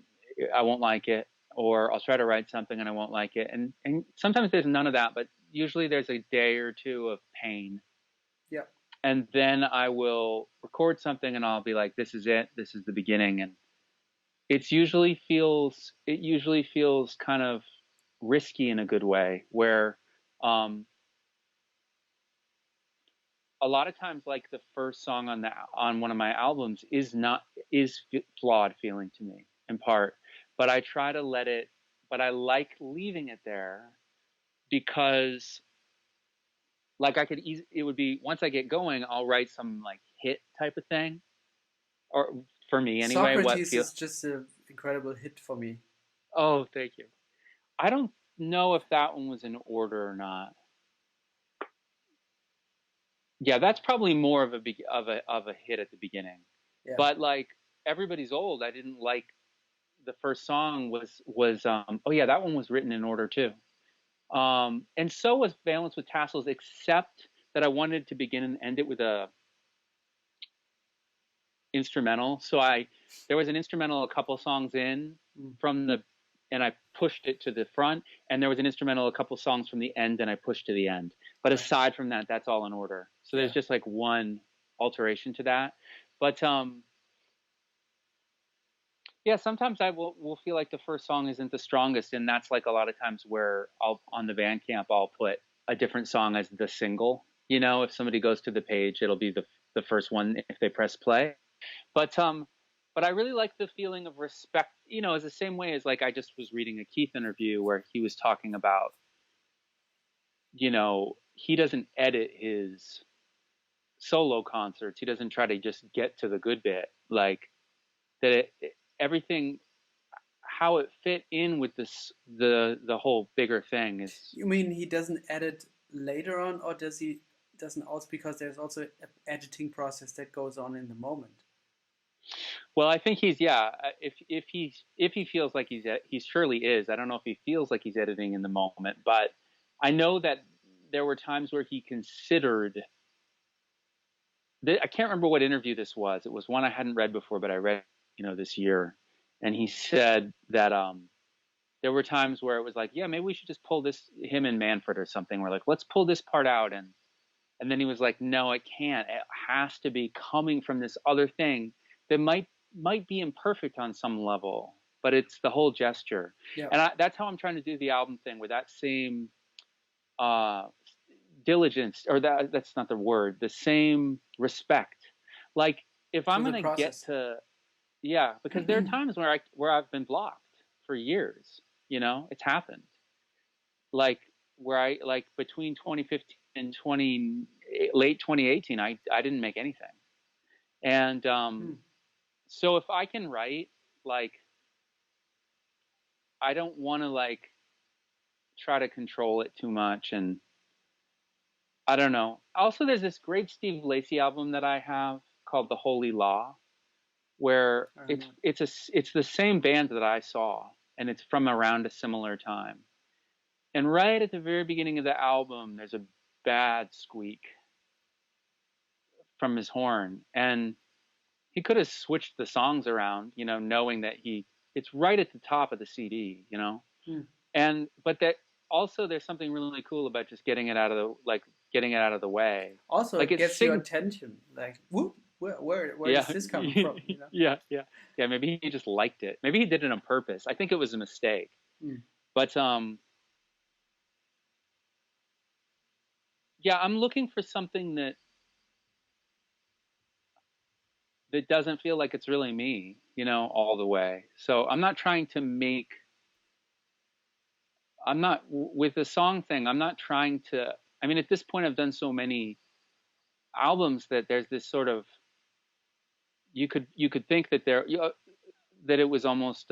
I won't like it, or I'll try to write something and I won't like it. And sometimes there's none of that, but usually there's a day or two of pain. Yeah. And then I will record something and I'll be like, this is it. This is the beginning. And it usually feels kind of risky in a good way, where a lot of times, like the first song on one of my albums is flawed feeling to me in part, but I try to but I like leaving it there because like it would be, once I get going, I'll write some like hit type of thing, or for me anyway. Socrates is just an incredible hit for me. Oh, thank you. I don't know if that one was in order or not. Yeah, that's probably more of a hit at the beginning. Yeah. But like Everybody's Old, I didn't like. The first song was oh yeah, that one was written in order too. And so was Valence with Tassels, except that I wanted to begin and end it with a instrumental. So there was an instrumental a couple songs in and I pushed it to the front, and there was an instrumental a couple songs from the end and I pushed to the end. But aside from that, that's all in order. So there's just like one alteration to that. But yeah, sometimes I will feel like the first song isn't the strongest, and that's like a lot of times where on the Bandcamp I'll put a different song as the single. You know, if somebody goes to the page, it'll be the first one if they press play. But I really like the feeling of respect. You know, it's the same way as like I just was reading a Keith interview where he was talking about, you know, he doesn't edit his solo concerts. He doesn't try to just get to the good bit, like that. Everything, how it fit in with the whole bigger thing is. You mean he doesn't edit later on, or doesn't also, because there's also an editing process that goes on in the moment? Well, I think he's if he feels like he surely is. I don't know if he feels like he's editing in the moment, but I know that there were times where he considered. I can't remember what interview this was. It was one I hadn't read before, but I read this year, and he said that there were times where it was like, yeah, maybe we should just pull this, him and Manfred or something. We're like, let's pull this part out, and then he was like, no, it can't. It has to be coming from this other thing that might be imperfect on some level, but it's the whole gesture. Yeah. And that's how I'm trying to do the album thing, with that same diligence, or that's not the word, the same respect. Like if I'm going to get to. Yeah, because there are times where I've been blocked for years, You know, it's happened. Like where I like between 2015 and late 2018, I didn't make anything. And so if I can write, like, I don't want to like try to control it too much. And I don't know. Also, there's this great Steve Lacy album that I have called The Holy Law, where it's the same band that I saw, and it's from around a similar time. And right at the very beginning of the album, there's a bad squeak from his horn, and he could have switched the songs around, you know, knowing that it's right at the top of the CD, you know. But that also there's something really cool about just getting it out of the way. Also, like it gets your attention. Like, whoop, where is this coming from? You know? Yeah. Maybe he just liked it. Maybe he did it on purpose. I think it was a mistake. But yeah, I'm looking for something that doesn't feel like it's really me, you know, all the way. So I'm not trying to make. I'm not with the song thing. I'm not trying to. I mean, at this point, I've done so many albums that there's this sort of. You could think that that it was almost.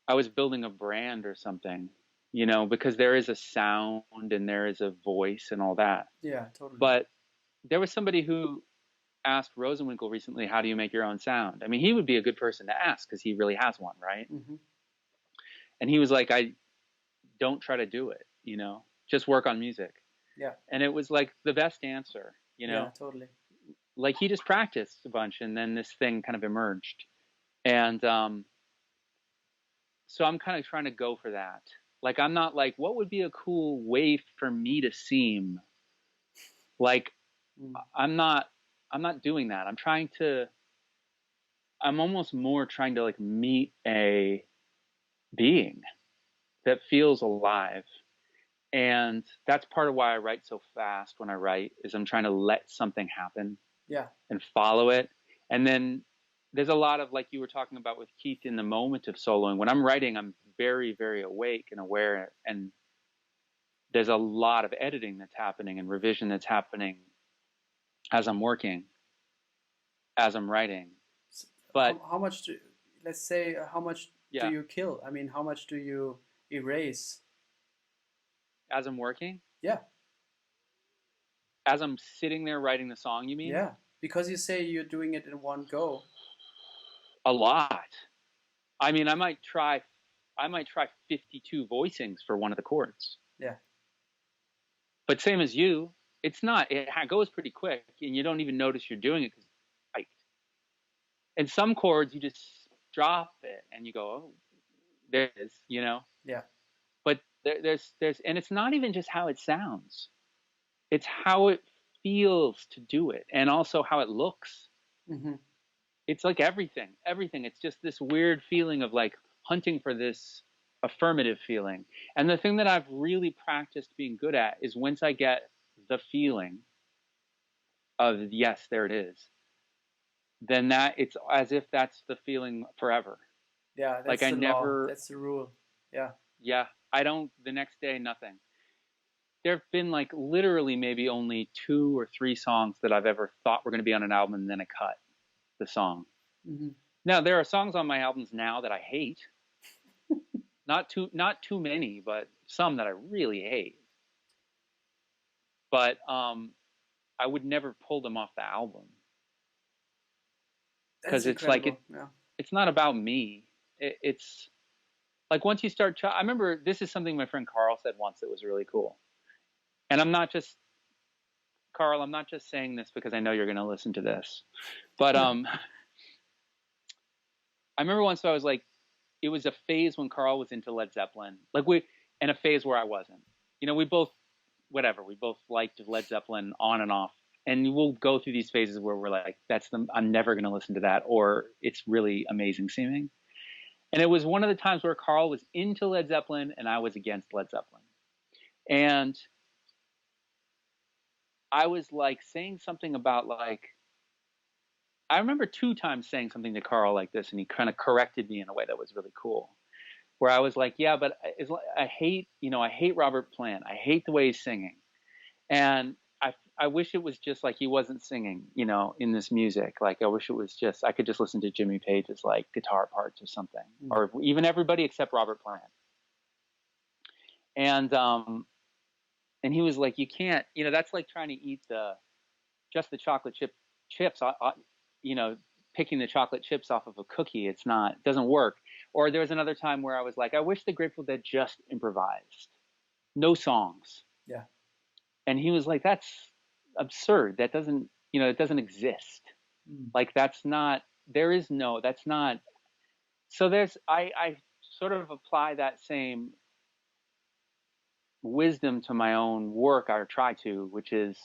I was building a brand or something, you know, because there is a sound and there is a voice and all that. Yeah, totally. But there was somebody who asked Rosenwinkel recently, how do you make your own sound? I mean, he would be a good person to ask because he really has one, right? And he was like, I don't try to do it, you know, just work on music. Yeah. And it was like the best answer, you know? Yeah, totally. Like he just practiced a bunch and then this thing kind of emerged. And so I'm kind of trying to go for that. Like, I'm not like, what would be a cool way for me to seem? Like, I'm not doing that. I'm almost more trying to like meet a being that feels alive. And that's part of why I write so fast when I write, is I'm trying to let something happen. Yeah. And follow it. And then there's a lot of, like you were talking about with Keith, in the moment of soloing. When I'm writing, I'm very, very awake and aware. And there's a lot of editing that's happening and revision that's happening as I'm working, as I'm writing. But how much do you kill? I mean, how much do you erase? As I'm working? Yeah. As I'm sitting there writing the song, you mean? Yeah, because you say you're doing it in one go. A lot. I mean, I might try 52 voicings for one of the chords. Yeah. But same as you, it goes pretty quick, and you don't even notice you're doing it because it's right. And some chords, you just drop it, and you go, oh, there it is, you know? Yeah. But there's, and it's not even just how it sounds. It's how it feels to do it, and also how it looks. It's like everything. It's just this weird feeling of like hunting for this affirmative feeling. And the thing that I've really practiced being good at is once I get the feeling of yes, there it is, then it's as if that's the feeling forever. Yeah, that's like that's the rule. Yeah. Yeah, I don't, the next day, nothing. There have been like literally maybe only 2 or 3 songs that I've ever thought were going to be on an album and then I cut the song. Now, there are songs on my albums now that I hate. Not too many, but some that I really hate. But I would never pull them off the album. Because it's like, it's not about me. It's like once you start, I remember this is something my friend Carl said once that was really cool. And Carl, I'm not just saying this because I know you're going to listen to this. But I remember once I was like, it was a phase when Carl was into Led Zeppelin. And a phase where I wasn't. You know, we both liked Led Zeppelin on and off. And we'll go through these phases where we're like, I'm never going to listen to that, or it's really amazing seeming. And it was one of the times where Carl was into Led Zeppelin and I was against Led Zeppelin. And I was like saying something about like, I remember 2 times saying something to Carl like this, and he kind of corrected me in a way that was really cool. Where I was like, yeah, but I hate, I hate Robert Plant. I hate the way he's singing. And I wish it was just like he wasn't singing, in this music. Like, I wish it was just, I could just listen to Jimmy Page's like guitar parts or something, or even everybody except Robert Plant. And he was like, you can't, that's like trying to eat just the chocolate chips, picking the chocolate chips off of a cookie. It doesn't work. Or there was another time where I was like, I wish the Grateful Dead just improvised, no songs. Yeah. And he was like, that's absurd. That doesn't, it doesn't exist. Like, that's not. So I sort of apply that same wisdom to my own work, or try to, which is,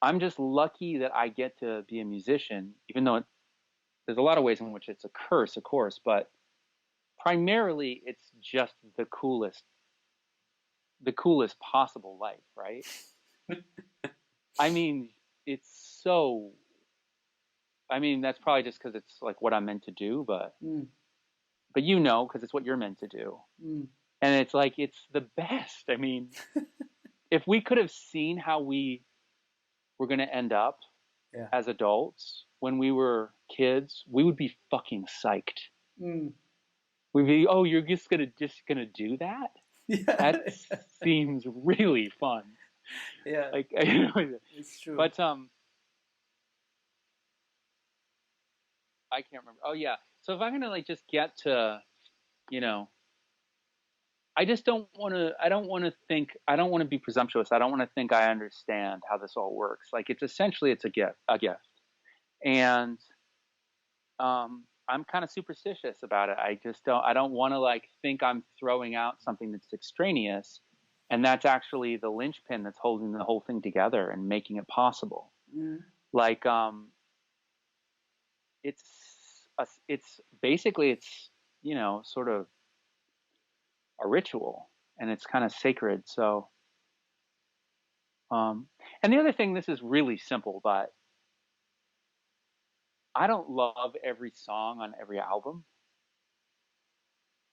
I'm just lucky that I get to be a musician, even though there's a lot of ways in which it's a curse, of course, but primarily it's just the coolest possible life, right? I mean, that's probably just because it's like what I'm meant to do, but because it's what you're meant to do. And it's like, it's the best. I mean, if we could have seen how we were going to end up as adults when we were kids, we would be fucking psyched. We'd be, oh, you're just gonna do that? Yeah. That seems really fun. Yeah, like it's true. But I can't remember. Oh yeah. So if I'm gonna like just get to, I just don't want to. I don't want to be presumptuous. I don't want to think I understand how this all works. Like, it's essentially a gift, and I'm kind of superstitious about it. I don't want to like think I'm throwing out something that's extraneous, and that's actually the linchpin that's holding the whole thing together and making it possible. Like, it's basically, sort of a ritual, and it's kind of sacred. So, and the other thing, this is really simple, but I don't love every song on every album.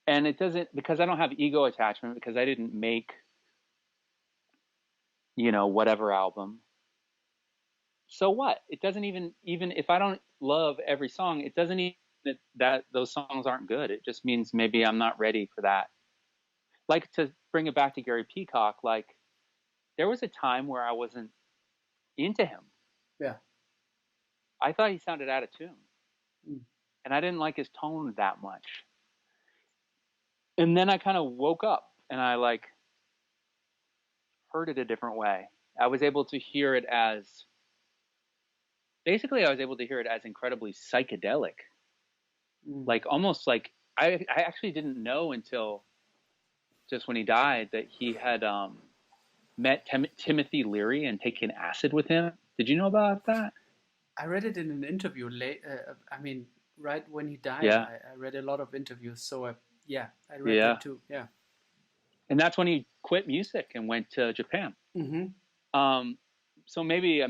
And it doesn't, because I don't have ego attachment, because I didn't make, whatever album. So what? It doesn't even if I don't love every song, it doesn't mean that those songs aren't good. It just means maybe I'm not ready for that. Like, to bring it back to Gary Peacock, like, there was a time where I wasn't into him. Yeah. I thought he sounded out of tune. And I didn't like his tone that much. And then I kind of woke up and I like heard it a different way. I was able to hear it as incredibly psychedelic. Like, almost like I actually didn't know until just when he died that he had met Timothy Leary and taken acid with him. Did you know about that? I read it in an interview right when he died. Yeah. I read a lot of interviews, so I read that too. Yeah. And that's when he quit music and went to Japan. So maybe,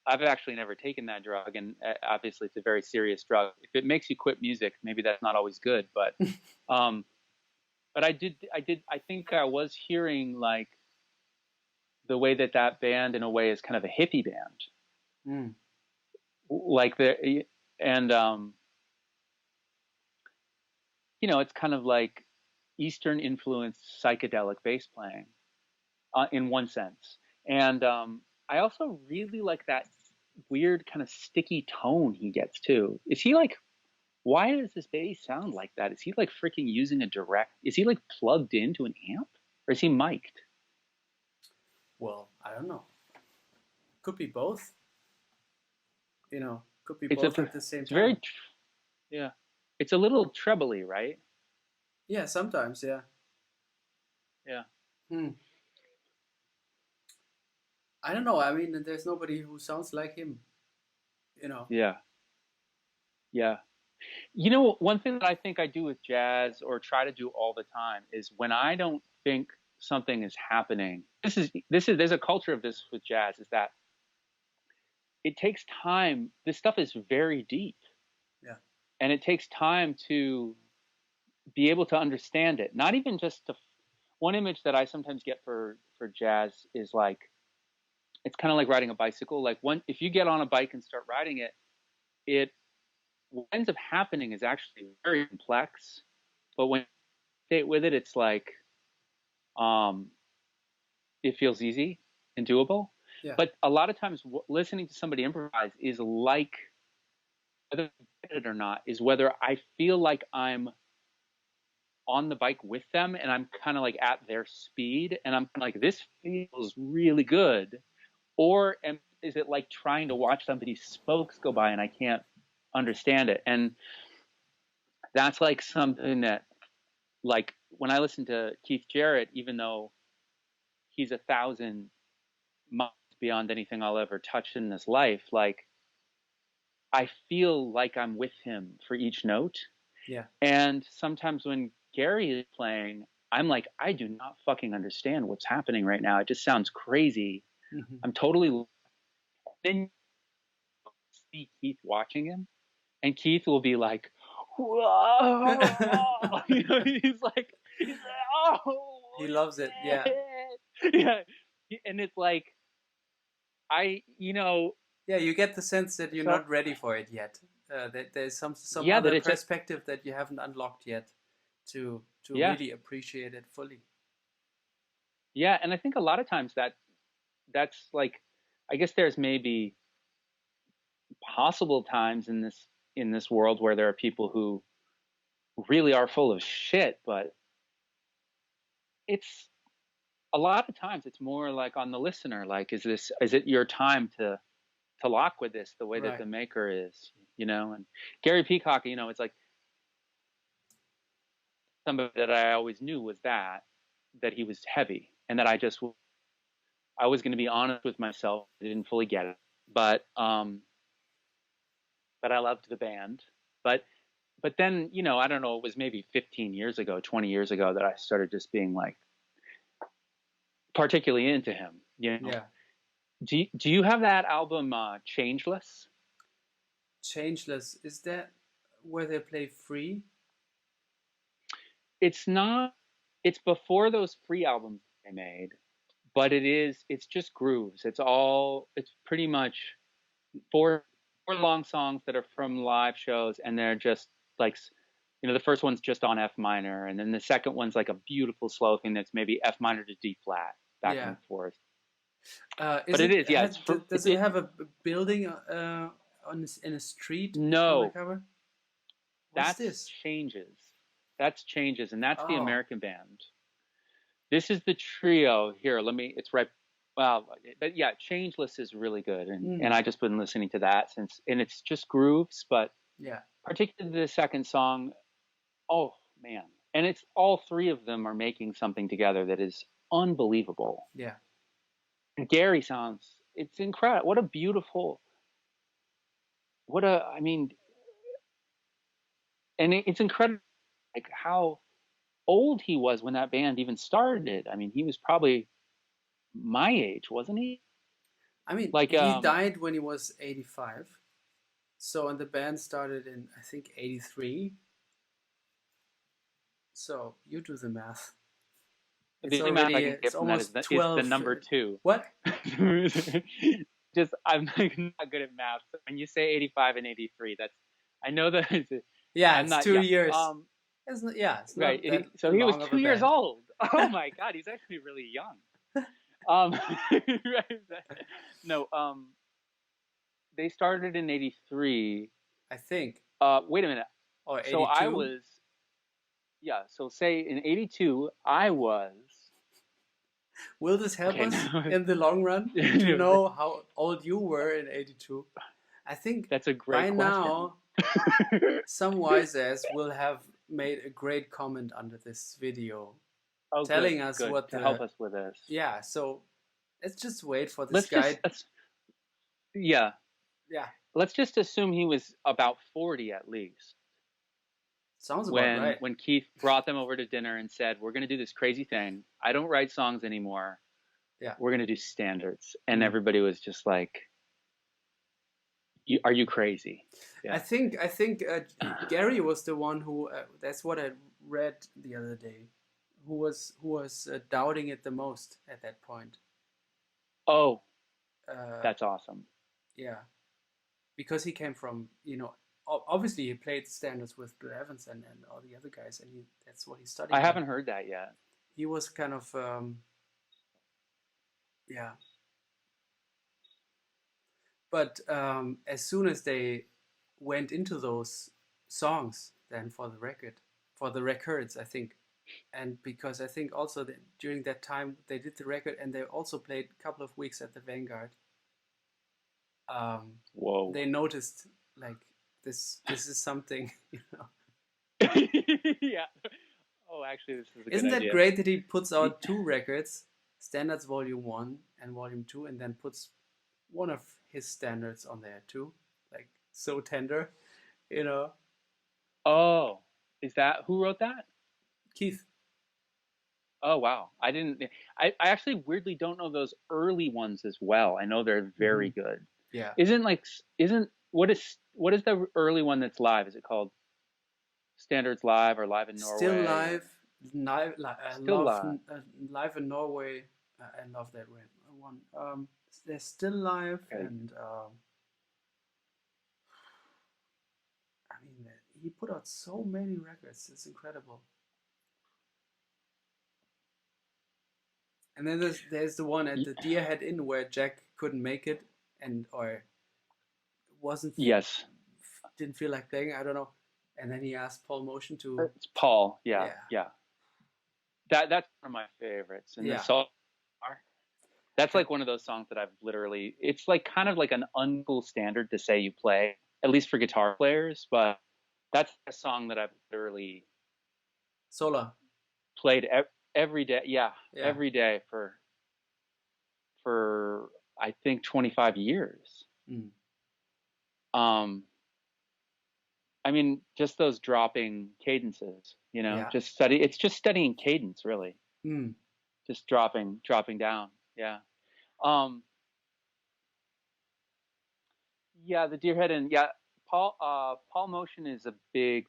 I've actually never taken that drug, and obviously it's a very serious drug. If it makes you quit music, maybe that's not always good. But, but I think I was hearing like the way that band in a way is kind of a hippie band. Like it's kind of like Eastern influenced psychedelic bass playing, in one sense. And I also really like that weird kind of sticky tone he gets too. Is he like, why does this bass sound like that? Is he like freaking using is he like plugged into an amp, or is he mic'd? Well, I don't know. Could be both. Could be both at the same time. It's a little trebly, right? Yeah, sometimes, yeah. Yeah. I don't know. There's nobody who sounds like him. Yeah. Yeah. One thing that I think I do with jazz, or try to do all the time, is when I don't think something is happening. There's a culture of this with jazz, is that it takes time. This stuff is very deep. Yeah. And it takes time to be able to understand it. Not even just to, one image that I sometimes get for jazz is like, it's kind of like riding a bicycle. Like if you get on a bike and start riding it what ends up happening is actually very complex. But when you stay with it, it's like, it feels easy and doable. Yeah. But a lot of times listening to somebody improvise is like, whether I get it or not, is whether I feel like I'm on the bike with them and I'm kind of like at their speed and I'm like, this feels really good. Or is it like trying to watch somebody's spokes go by and I can't understand it? And that's like something that, like, when I listen to Keith Jarrett, even though he's 1,000 miles beyond anything I'll ever touch in this life, like, I feel like I'm with him for each note. Yeah. And sometimes when Gary is playing, I'm like, I do not fucking understand what's happening right now. It just sounds crazy. Mm-hmm. I'm totally. Then see Keith watching him, and Keith will be like, whoa. He's like, oh. He loves it. Yeah. Yeah. And it's like, Yeah, you get the sense that you're not ready for it yet. That there's some other perspective that you haven't unlocked yet to really appreciate it fully. Yeah, and I think a lot of times that's like, I guess there's maybe possible times in this world where there are people who really are full of shit, but it's a lot of times it's more like on the listener, like, is it your time to lock with this the way that the maker is, and Gary Peacock, it's like somebody that I always knew was that he was heavy, and that I was going to be honest with myself. I didn't fully get it, but I loved the band. But then, I don't know, it was maybe 15 years ago, 20 years ago that I started just being like particularly into him, Yeah. Do you have that album, Changeless? Changeless, is that where they play free? It's not. It's before those free albums they made, but it's just grooves. It's pretty much four long songs that are from live shows, and they're just like, the first one's just on F minor, and then the second one's like a beautiful slow thing that's maybe F minor to D flat, back and forth. But it is, yeah. Does it have a building in a street? No. On the cover? What's this? Changes. That's Changes, and that's the American band. This is the trio here. It's right. Well, but yeah, Changeless is really good, and I just been listening to that since, and it's just grooves, but particularly the second song. Oh man, and it's all three of them are making something together that is unbelievable. Yeah. And Gary it's incredible. What a beautiful. And it's incredible, like how old he was when that band even started. I mean, he was probably my age, wasn't he? I mean, like, he died when he was 85. So, and the band started in, I think, 83. So, you do the math. The only math I can get from that is the number 2. What? Just, I'm not good at math. So when you say 85 and 83, I know that it's it's 2 years. It's not right. So he was 2 years old. Oh my God, he's actually really young. No, they started in 83. I think. Wait a minute. Or 82? So I was, so say in 82, I was. Will this help us in the long run to know how old you were in 82? I think that's a great question. By now, some wise ass will have made a great comment under this video, telling us what to help us with this. Yeah, so let's just wait for this guy. Yeah. Let's just assume he was about 40 at least. Sounds about right. When Keith brought them over to dinner and said, "We're going to do this crazy thing. I don't write songs anymore. Yeah, we're going to do standards," and everybody was just like, Are you crazy? I Yeah. think Gary was the one who that's what I read the other day, who was doubting it the most at that point. Oh, Uh, that's awesome. yeah, because he came from, obviously he played standards with Bill Evans and all the other guys, and that's what he studied. I haven't heard that yet. He was kind of yeah, but as soon as they went into those songs, then for the records, I think, and because I think also that during that time they did the record and they also played a couple of weeks at the Vanguard. Whoa. They noticed like this is something, Yeah. Oh, actually, this is a Isn't good that idea. great that he puts out two records, Standards Volume 1 and Volume 2, and then puts one of his standards on there too, like So Tender, Oh, is that who wrote that? Keith. Oh, wow. I didn't. I actually weirdly don't know those early ones as well. I know they're very good. Yeah. Isn't what is the early one that's live? Is it called Standards Live or Live in Norway? Still live. Still live. Live in Norway. I love that one. They're still live, Okay. and I mean, he put out so many records. It's incredible. And then there's the one at the Deer Head Inn where Jack couldn't make it, or wasn't. Yes. Didn't feel like playing. I don't know. And then he asked Paul Motion to. It's Paul. Yeah. That's one of my favorites. And the song, that's like one of those songs that I've literally. It's like kind of like an uncool standard to say you play, at least for guitar players. But that's a song that I've literally Sola played every day. Yeah, every day for I think 25 years. I mean, just those dropping cadences, it's just studying cadence, really. Just dropping down. Yeah. Yeah, the Deer Head Inn. Yeah, Paul Motion is a big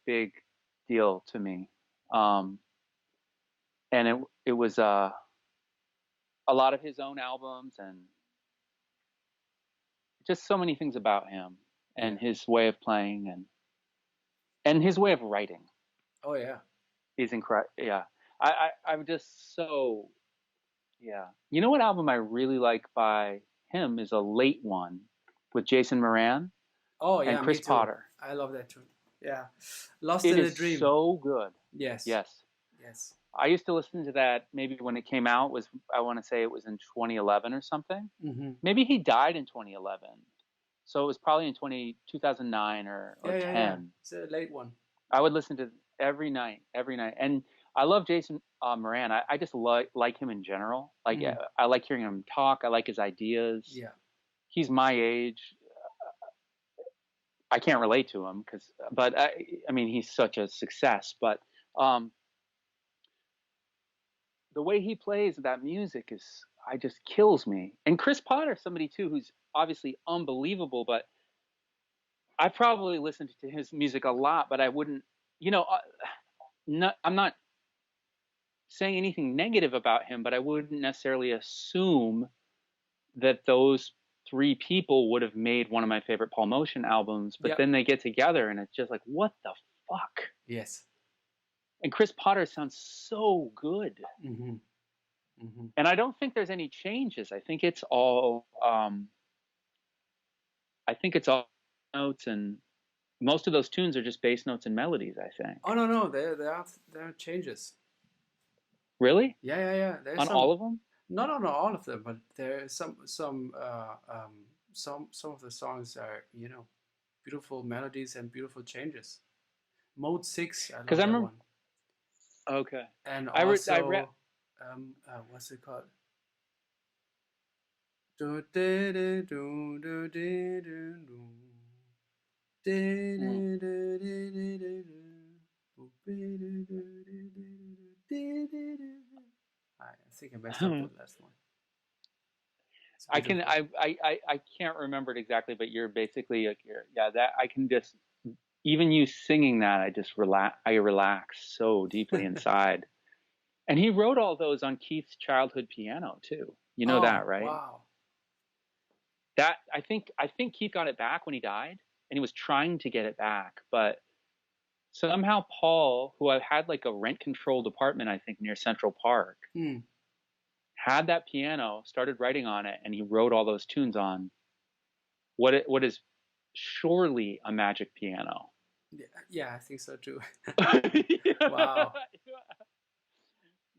deal to me. And it was a lot of his own albums and just so many things about him and his way of playing and his way of writing. Oh yeah, he's incredible. Yeah, I'm just so yeah. You know what album I really like by him is a late one with Jason Moran. Oh yeah, and Chris Potter. I love that tune. Yeah, Lost in a Dream. It is so good. Yes. I used to listen to that maybe when it came out. I want to say it was in 2011 or something. Maybe he died in 2011. So it was probably in 2009 or 10. Yeah. It's a late one. I would listen to every night. And I love Jason Moran. I just like him in general. Like I like hearing him talk. I like his ideas. Yeah. He's my age. I can't relate to him but I mean, he's such a success. But the way he plays that music just kills me. And Chris Potter, somebody too, who's obviously unbelievable, but I probably listened to his music a lot, but I wouldn't, I'm not saying anything negative about him, but I wouldn't necessarily assume that those three people would have made one of my favorite Paul Motion albums, but then they get together and it's just like, what the fuck? Yes. And Chris Potter sounds so good. And I don't think there's any changes. I think it's all notes, and most of those tunes are just bass notes and melodies, I think. Oh no, there are changes. Really? Yeah. There's all of them? Not on all of them, but there are some of the songs are, beautiful melodies and beautiful changes. Mode 6, I love that one. Okay. And also, I read what's it called? I think I messed up the last one. It's I can beautiful. I can't remember it exactly, but you're basically like yeah, that I can just, even you singing that, I relax so deeply inside. And he wrote all those on Keith's childhood piano too. You know that, Oh, right? wow. That I think Keith got it back when he died, and he was trying to get it back, but somehow Paul, who had like a rent controlled apartment, I think near Central Park, Hmm. had that piano, started writing on it, and he wrote all those tunes on what is surely a magic piano. Yeah, yeah, I think so too. Yeah. Wow.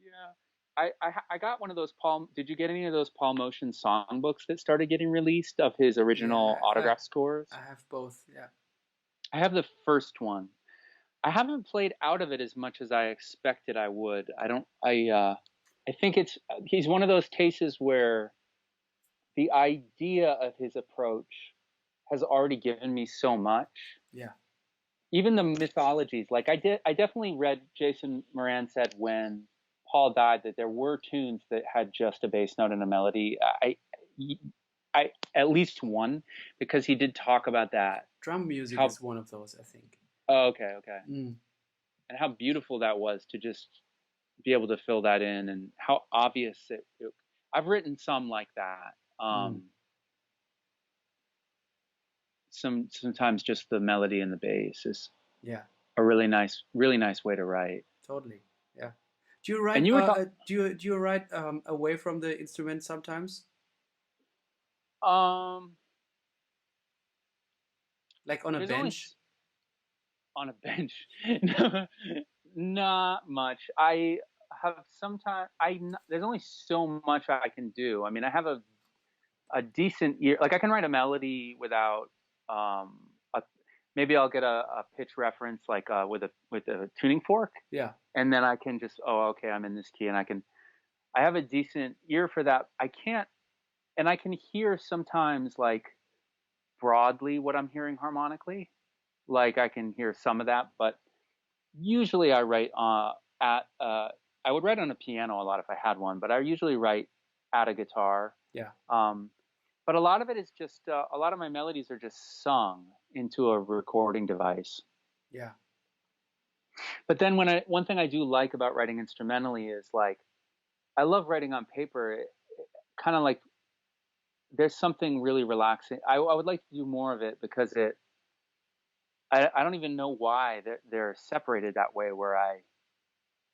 Yeah. I got one of those Paul. Did you get any of those Paul Motion songbooks that started getting released of his original Yeah, autograph scores? I have both. Yeah. I have the first one. I haven't played out of it as much as I expected I would. I don't. I think he's one of those cases where the idea of his approach has already given me so much. Yeah. Even the mythologies, like I definitely read Jason Moran said when Paul died that there were tunes that had just a bass note and a melody. I at least one, because he did talk about that. Drum music How is one of those, I think. oh, okay, okay, Mm. and how beautiful that was to just be able to fill that in, and how obvious I've written some like that. Mm. Sometimes just the melody and the bass is Yeah, a really nice way to write. totally. Yeah. Do you write? And you were talking. Do you write away from the instrument sometimes, Um, like on a there's only bench? on a bench. No, not much. I have sometimes there's only so much I can do. I mean, I have a decent ear. Like I can write a melody without um a, maybe I'll get a pitch reference like with a tuning fork, Yeah. and then I can just, oh, okay, I'm in this key, and I have a decent ear for that. I can hear sometimes like broadly what I'm hearing harmonically. Like I can hear some of that, but usually I write at I would write on a piano a lot if I had one, but I usually write at a guitar. Yeah. Um, but a lot of it is just a lot of my melodies are just sung into a recording device. Yeah. But then one thing I do like about writing instrumentally is like I love writing on paper. Kind of like there's something really relaxing. I would like to do more of it because I don't even know why they're separated that way. Where I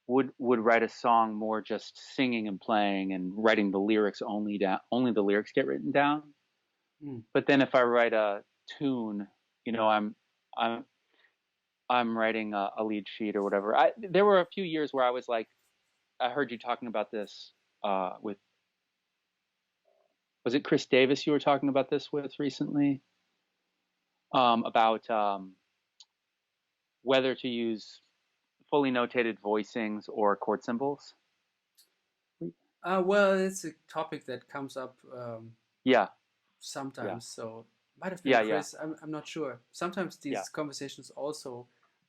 would write a song more just singing and playing and writing the lyrics only down. Only the lyrics get written down. Mm. But then if I write a tune, you know, I'm I'm writing a lead sheet or whatever. There were a few years where I was like, I heard you talking about this with, was it Chris Davis you were talking about this with recently? About whether to use fully notated voicings or chord symbols. Well, it's a topic that comes up Yeah, yeah, sometimes. So might have been yeah, yeah, Chris. I'm not sure. Sometimes yeah, these conversations also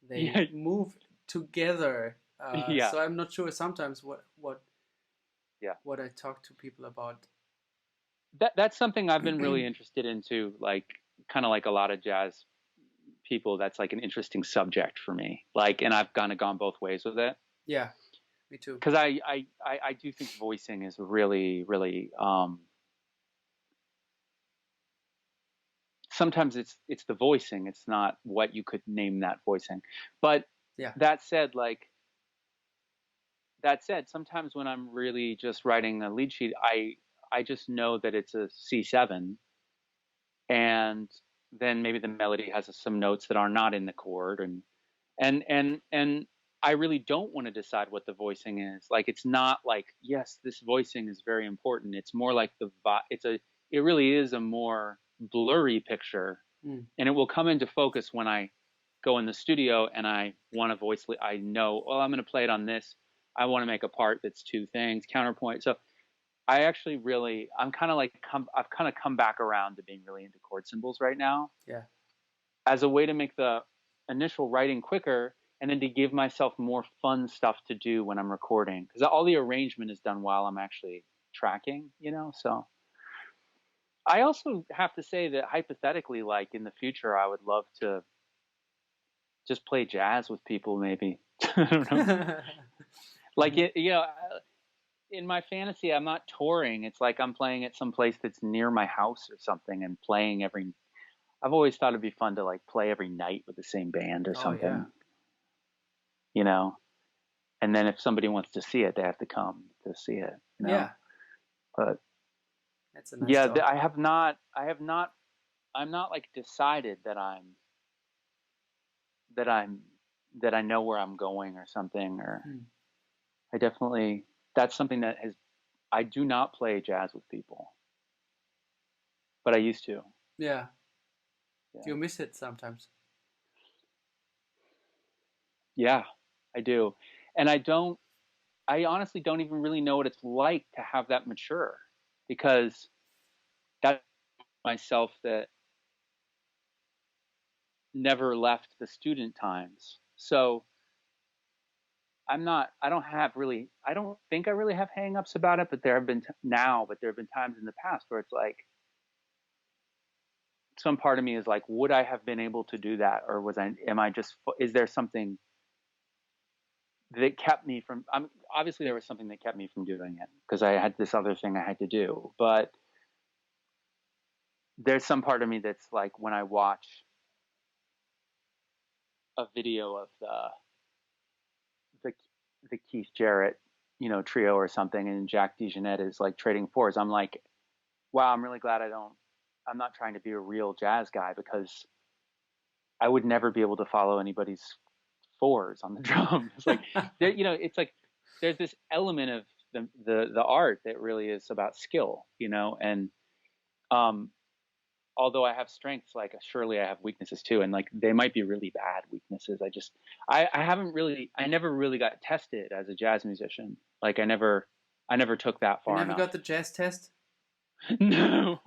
they yeah, move together. yeah, So I'm not sure sometimes yeah. what I talk to people about. That's something I've been really interested into, like kind of like a lot of jazz people. That's like an interesting subject for me. Like, and I've kind of gone both ways with it Yeah, me too. because I do think voicing is really, really. Sometimes it's the voicing. It's not what you could name that voicing. But Yeah, that said, like that said, sometimes when I'm really just writing a lead sheet, I just know that it's a C7, and then maybe the melody has some notes that are not in the chord, and I really don't want to decide what the voicing is. Like it's not like, yes, this voicing is very important. It's more like it really is a more blurry picture, mm. and it will come into focus when I go in the studio and I want to voice. I know, well, I'm going to play it on this. I want to make a part that's two things, counterpoint. So I actually really, I'm kind of like, I've kind of come back around to being really into chord symbols right now Yeah, as a way to make the initial writing quicker, and then to give myself more fun stuff to do when I'm recording, because all the arrangement is done while I'm actually tracking, you know. So I also have to say that hypothetically, like in the future, I would love to just play jazz with people, maybe. I don't know. Like Mhm. it, in my fantasy, I'm not touring. It's like I'm playing at some place that's near my house or something, and playing every. I've always thought it'd be fun to like play every night with the same band or Oh yeah, something, you know. And then if somebody wants to see it, they have to come to see it, you yeah. know. But That's a nice yeah, thought. I'm not like decided that I'm, that I know where I'm going or something, or Hmm. I definitely, that's something that has, I do not play jazz with people, but I used to. Yeah. Do Yeah. you miss it sometimes? Yeah, I do. And I honestly don't even really know what it's like to have that mature, because that's myself that never left the student times. So I don't think I really have hangups about it, but there have been but there have been times in the past where it's like, some part of me is like, would I have been able to do that? Or is there something that kept me from, obviously there was something that kept me from doing it because I had this other thing I had to do. But there's some part of me that's like, when I watch a video of the the Keith Jarrett, trio or something, and Jack DeJohnette is like trading fours, I'm like, wow, I'm really glad I'm not trying to be a real jazz guy, because I would never be able to follow anybody's fours on the drum. It's like, it's like there's this element of the art that really is about skill, and um, although I have strengths, like surely I have weaknesses too, and like they might be really bad weaknesses. I never really got tested as a jazz musician. Like I never took that You far never enough. got the jazz test? No.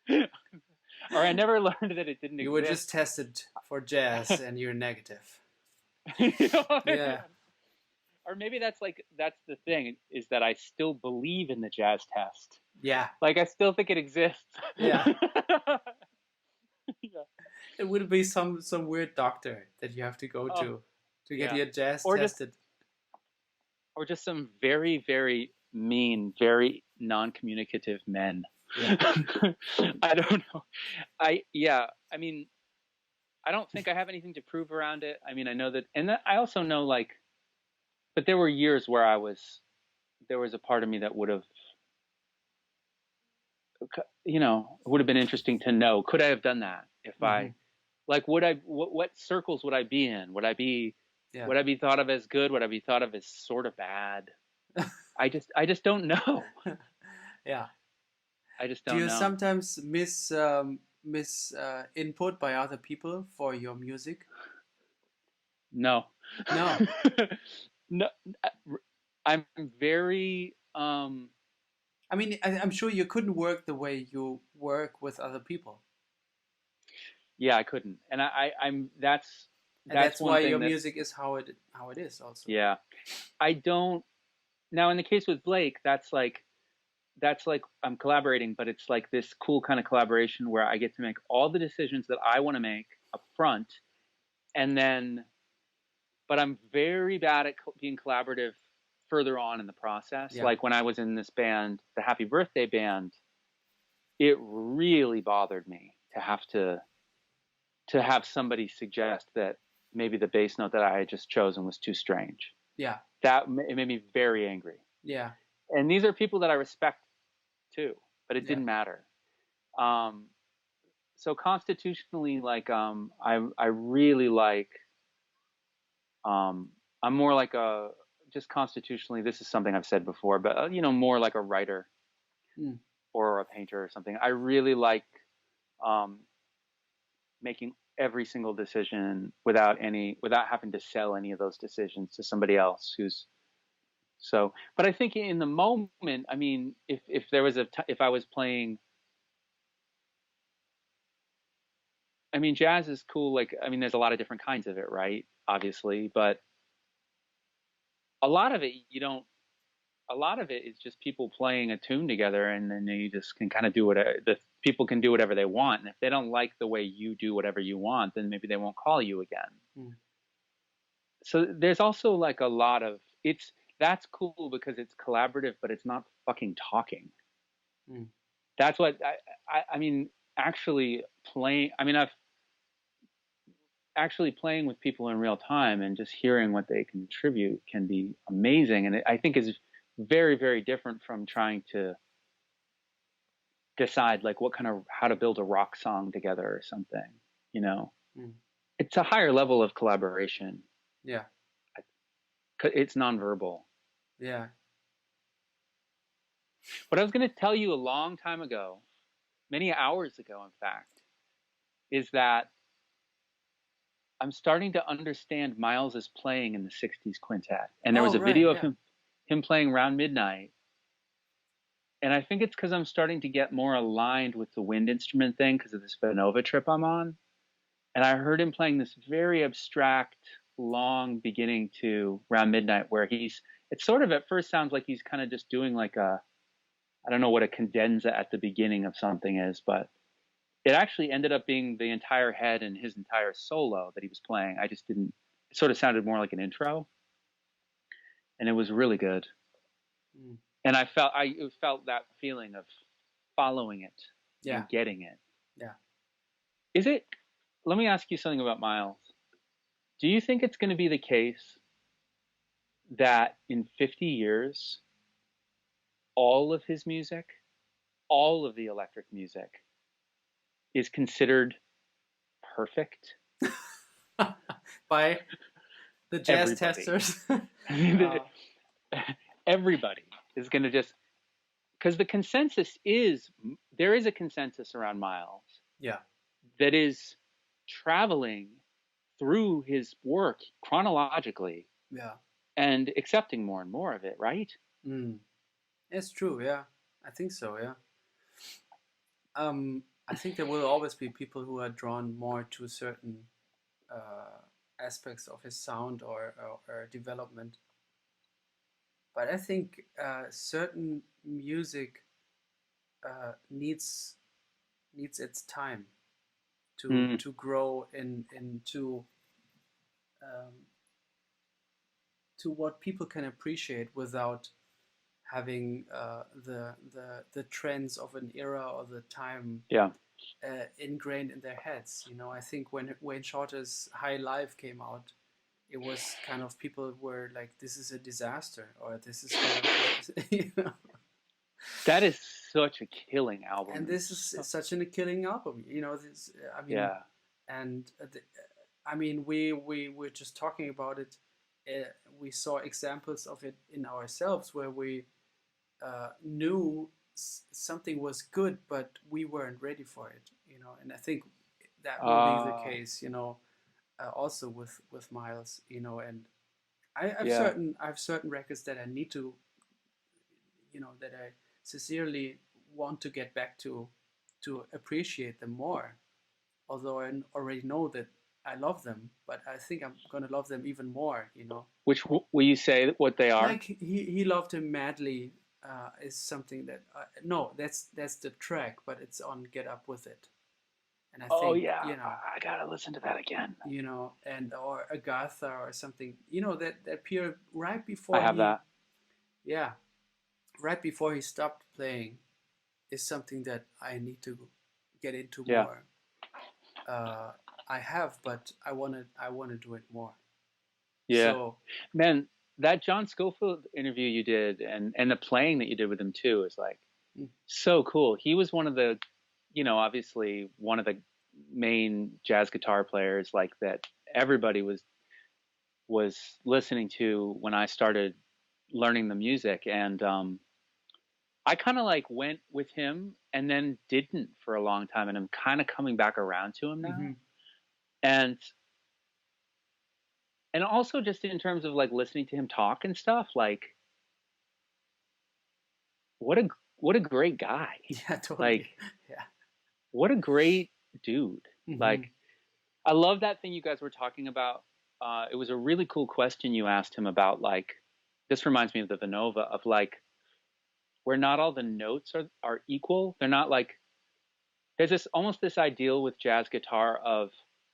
Or I never learned that it didn't You were exist. just tested for jazz and you're negative. You know what I mean? Yeah. Or maybe that's the thing, is that I still believe in the jazz test. Yeah. Like I still think it exists. Yeah. Yeah. It would be some weird doctor that you have to go Oh, to get yeah. your jazz Or just tested. or just some very, very mean, very non-communicative men. Yeah. I don't know. I mean, I don't think I have anything to prove around it. I mean, I know that, and that, I also know, like, but there were years where there was a part of me that would have, it would have been interesting to know, could I have done that if Hmm. I, like, what circles would I be in? Yeah. Would I be thought of as good? Would I be thought of as sort of bad? I just don't know. Yeah. I just Do don't you know. sometimes miss input by other people for your music? No. No. No, I'm very, I mean, I'm sure you couldn't work the way you work with other people, yeah, I couldn't. And I'm and that's that's one why thing your that, music is how it is also. yeah, I don't. Now in the case with Blake, that's like I'm collaborating, but it's like this cool kind of collaboration where I get to make all the decisions that I want to make up front, and then, but I'm very bad at being collaborative further on in the process. Yeah. Like when I was in this band, the Happy Birthday band, it really bothered me to have somebody suggest that maybe the bass note that I had just chosen was too strange. Yeah. It made me very angry. Yeah. And these are people that I respect too, but it Yeah. didn't matter. Um, so constitutionally, like, I really like, um, I'm more like just constitutionally, this is something I've said before, but more like a writer Mm. or a painter or something. I really like, um, making every single decision without having to sell any of those decisions to somebody else who's, so. But I think in the moment, I mean, if there was if I was playing, I mean, jazz is cool. Like, I mean, there's a lot of different kinds of it, right? Obviously, but a lot of it you don't. A lot of it is just people playing a tune together, and then you just can kind of do what the people can do whatever they want, and if they don't like the way you do whatever you want, then maybe they won't call you again. So there's also like a lot of that's cool because it's collaborative, but it's not fucking talking. That's what I mean. Actually playing. I mean, I've actually playing with people in real time and just hearing what they contribute can be amazing, and I think is very, very different from trying to decide like how to build a rock song together or something. You know, it's a higher level of collaboration. Yeah, it's nonverbal. Yeah. What I was going to tell you a long time ago, many hours ago, in fact, is that I'm starting to understand Miles's playing in the 60s quintet. And there was a video of him playing Round Midnight. And I think it's because I'm starting to get more aligned with the wind instrument thing because of this Vanova trip I'm on. And I heard him playing this very abstract, long beginning to Round Midnight where it sort of at first sounds like he's kind of just doing like I don't know what a cadenza at the beginning of something is, but it actually ended up being the entire head and his entire solo that he was playing. I just didn't, it sort of sounded more like an intro. And it was really good. And I felt that feeling of following it and getting it. Yeah. Let me ask you something about Miles. Do you think it's going to be the case that in 50 years, all of his music, all of the electric music, is considered perfect by the jazz testers? Everybody is going to because the consensus there is a consensus around Miles. Yeah. That is traveling through his work chronologically. Yeah. And accepting more and more of it, right? It's true, yeah. I think so, yeah. I think there will always be people who are drawn more to certain aspects of his sound or development. But I think certain music needs its time to grow into to what people can appreciate without having the trends of an era or the time ingrained in their heads. You know, I think when Wayne Shorter's High Life came out, it was kind of people were like, "This is a disaster," or "This is kind of," you know. That is such a killing album, and this is such a killing album. You know, this. I mean, and I mean, we were just talking about it. We saw examples of it in ourselves where we knew something was good, but we weren't ready for it, you know. And I think that will be the case, you know, also with Miles, you know. And I have certain records that I need to, you know, that I sincerely want to get back to appreciate them more. Although I already know that I love them, but I think I'm gonna love them even more, you know. Which will you say what they are? Like he loved him madly. Is something that no, that's the track, but it's on Get Up With It, and I think you know, I gotta listen to that again. You know, and or Agatha or something, you know, that appeared right before I have that. Yeah, right before he stopped playing, is something that I need to get into more. I have, but I wanna do it more. Yeah, so, man. That John Scofield interview you did and the playing that you did with him too is like so cool. He was one of the, you know, obviously one of the main jazz guitar players like that everybody was listening to when I started learning the music. And I kind of like went with him and then didn't for a long time. And I'm kind of coming back around to him now. And also just in terms of like listening to him talk and stuff, like what a great guy. Yeah, totally. Like, what a great dude. Like, I love that thing you guys were talking about. It was a really cool question you asked him about, like, this reminds me of the Vanova of like, where not all the notes are equal. They're not like, there's this almost this ideal with jazz guitar of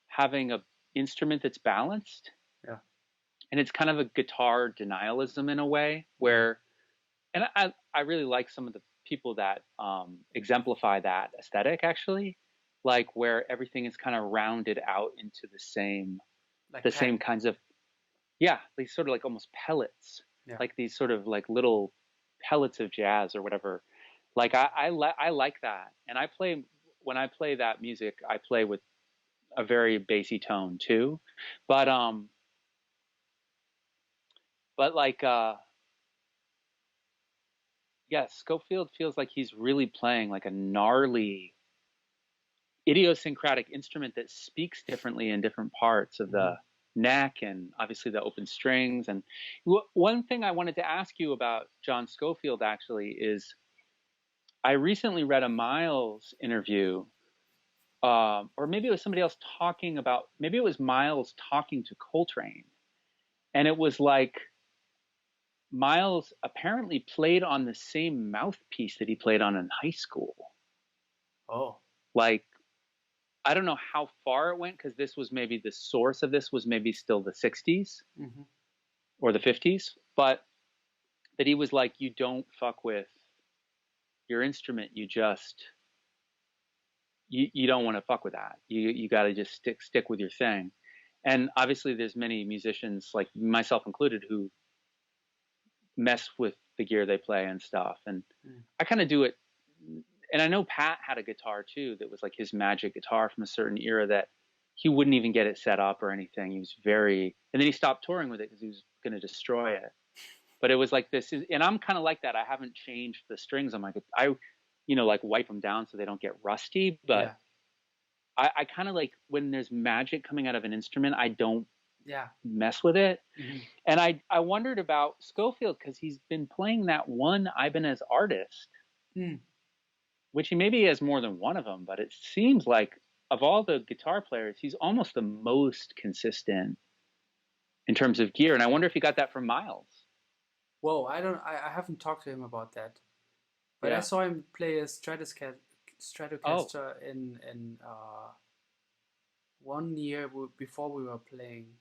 having a instrument that's balanced. Yeah. And it's kind of a guitar denialism in a way where, and I really like some of the people that exemplify that aesthetic actually, like where everything is kind of rounded out into the same, Like the same kinds of, yeah, these sort of like almost pellets, Yeah. like these sort of like little pellets of jazz or whatever. Like I like that. And when I play that music, I play with a very bassy tone too. But like yeah, Schofield feels like he's really playing like a gnarly idiosyncratic instrument that speaks differently in different parts of the neck and obviously the open strings. And one thing I wanted to ask you about John Schofield actually is I recently read a Miles interview, or maybe it was somebody else talking about, maybe it was Miles talking to Coltrane. And it was like Miles apparently played on the same mouthpiece that he played on in high school. Oh. Like, I don't know how far it went because this was maybe the source of this was maybe still the 60s or the 50s, but that he was like, you don't fuck with your instrument. You just, you don't want to fuck with that. You got to just stick with your thing. And obviously there's many musicians like myself included who mess with the gear they play and stuff. And I kind of do it. And I know Pat had a guitar too that was like his magic guitar from a certain era that he wouldn't even get it set up or anything. He was and then he stopped touring with it because he was going to destroy it. But it was like this, and I'm kind of like that. I haven't changed the strings on my guitar. Like wipe them down so they don't get rusty. But I kind of like when there's magic coming out of an instrument, I don't mess with it. And I wondered about Schofield because he's been playing that one Ibanez artist. Which he maybe has more than one of them, but it seems like of all the guitar players, he's almost the most consistent in terms of gear. And I wonder if he got that from Miles. Whoa, I haven't talked to him about that, but I saw him play a Stratocaster in 1 year before we were playing,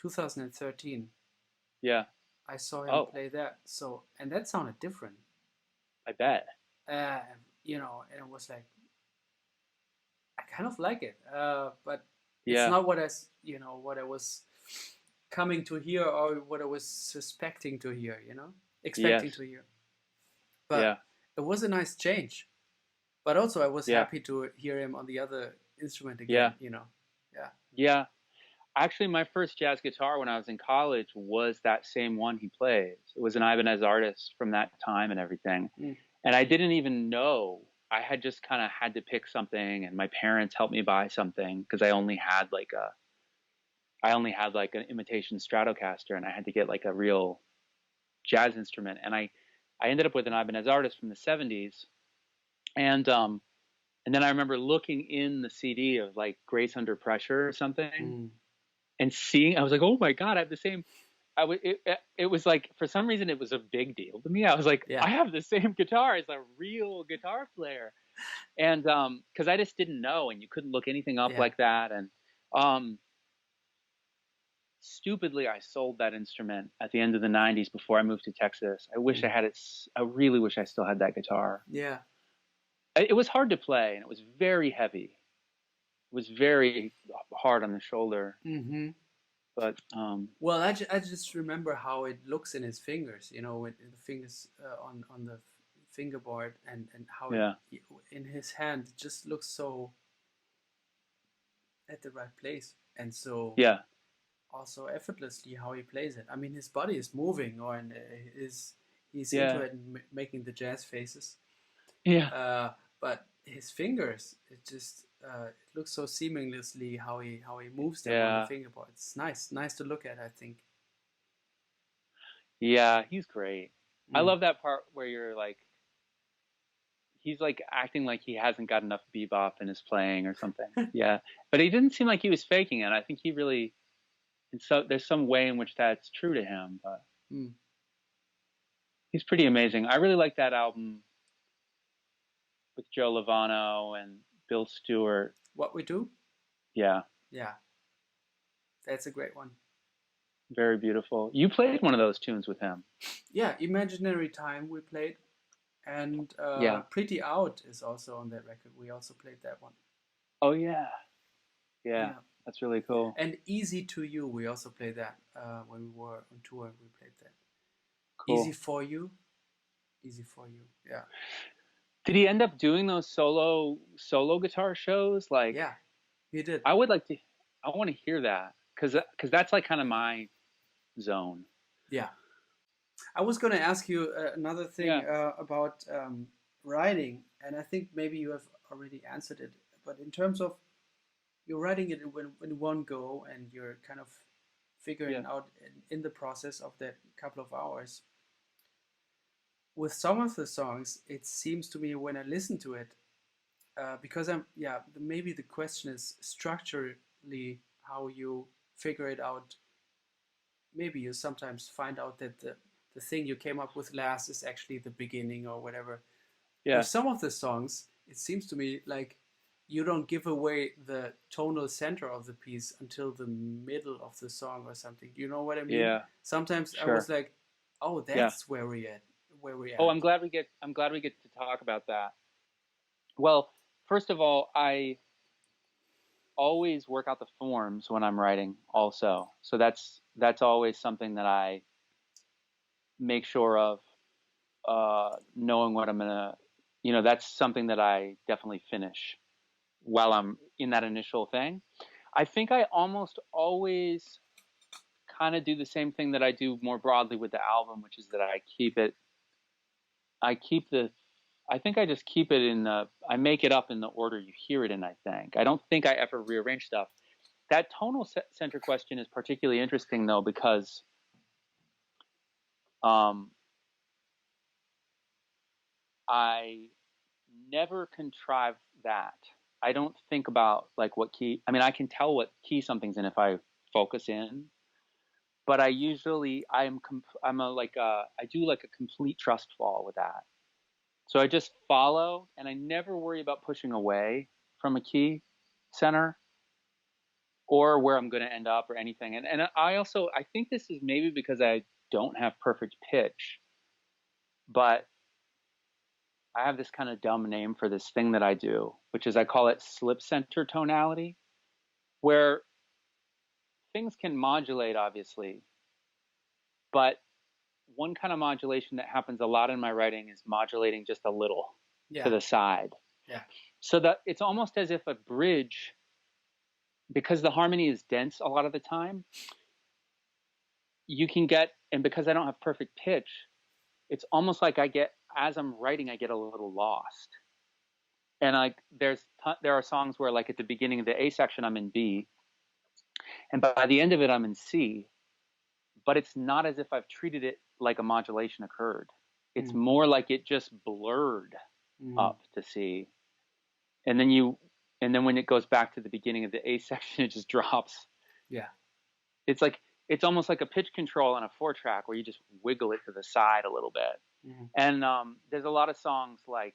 2013. Yeah, I saw him play that. So, and that sounded different. I bet. And it was like, I kind of like it, but Yeah. it's not what I was coming to hear or what I was suspecting to hear, expecting to hear. But it was a nice change. But also I was happy to hear him on the other instrument again, Yeah. Actually, my first jazz guitar when I was in college was that same one he plays. It was an Ibanez artist from that time and everything. And I didn't even know. I had just kind of had to pick something, and my parents helped me buy something because I only had like an imitation Stratocaster, and I had to get like a real jazz instrument. And I ended up with an Ibanez artist from the 70s, and then I remember looking in the CD of like Grace Under Pressure or something, and seeing. I was like, oh my god, I have the same. It was like, for some reason, it was a big deal to me. I was like, I have the same guitar as a real guitar player. And because I just didn't know, and you couldn't look anything up like that. And stupidly, I sold that instrument at the end of the 90s before I moved to Texas. I wish I had it. I really wish I still had that guitar. Yeah. It was hard to play, and it was very heavy. It was very hard on the shoulder. But well, I just remember how it looks in his fingers, with the fingers on the fingerboard, and how it, in his hand it just looks so at the right place, and so also effortlessly how he plays it. I mean, his body is moving, he's into it and making the jazz faces. But his fingers, it looks so seamlessly how he moves them on the fingerboard. It's nice to look at, I think. Yeah, he's great. I love that part where you're like, he's like acting like he hasn't got enough bebop in his playing or something. But he didn't seem like he was faking it. I think he really, and so there's some way in which that's true to him. But he's pretty amazing. I really like that album with Joe Lovano and Bill Stewart. What We Do? Yeah, Yeah, that's a great one. very beautiful. You played one of those tunes with him. Yeah, Imaginary Time we played, and Yeah. Pretty Out is also on that record. We also played that one. Oh yeah. Yeah. Yeah. That's really cool. And Easy to You, we also played that when we were on tour. We played that. Cool. Easy for You. Easy for You. Yeah. Did he end up doing those solo guitar shows? Like, yeah, he did. I would like to. I want to hear that because that's like kind of my zone. Yeah. I was going to ask you another thing about writing, and I think maybe you have already answered it. But in terms of you're writing it in one go, and you're kind of figuring out in the process of that couple of hours. With some of the songs, it seems to me when I listen to it, because maybe the question is structurally how you figure it out. Maybe you sometimes find out that the thing you came up with last is actually the beginning or whatever. Yeah. With some of the songs, it seems to me like you don't give away the tonal center of the piece until the middle of the song or something. You know what I mean? Yeah. Sometimes Sure. I was like, oh, that's where we at. Oh, I'm glad we get to talk about that. Well, first of all, I always work out the forms when I'm writing also. So that's always something that I make sure of, knowing what I'm gonna, that's something that I definitely finish while I'm in that initial thing. I think I almost always kind of do the same thing that I do more broadly with the album, which is that I think I just keep it I make it up in the order you hear it in, I think. I don't think I ever rearrange stuff. That tonal center question is particularly interesting, though, because I never contrive that. I don't think about like what key. I mean, I can tell what key something's in if I focus in, but I do like a complete trust fall with that. So I just follow, and I never worry about pushing away from a key center or where I'm going to end up or anything. And I think this is maybe because I don't have perfect pitch, but I have this kind of dumb name for this thing that I do, which is I call it slip center tonality, where things can modulate, obviously, but one kind of modulation that happens a lot in my writing is modulating just a little to the side. Yeah. So that it's almost as if a bridge, because the harmony is dense a lot of the time, and because I don't have perfect pitch, it's almost like as I'm writing, I get a little lost. And like there are songs where like at the beginning of the A section, I'm in B, and by the end of it, I'm in C, but it's not as if I've treated it like a modulation occurred. It's more like it just blurred up to C. And then when it goes back to the beginning of the A section, it just drops. Yeah. It's almost like a pitch control on a 4-track where you just wiggle it to the side a little bit. And there's a lot of songs like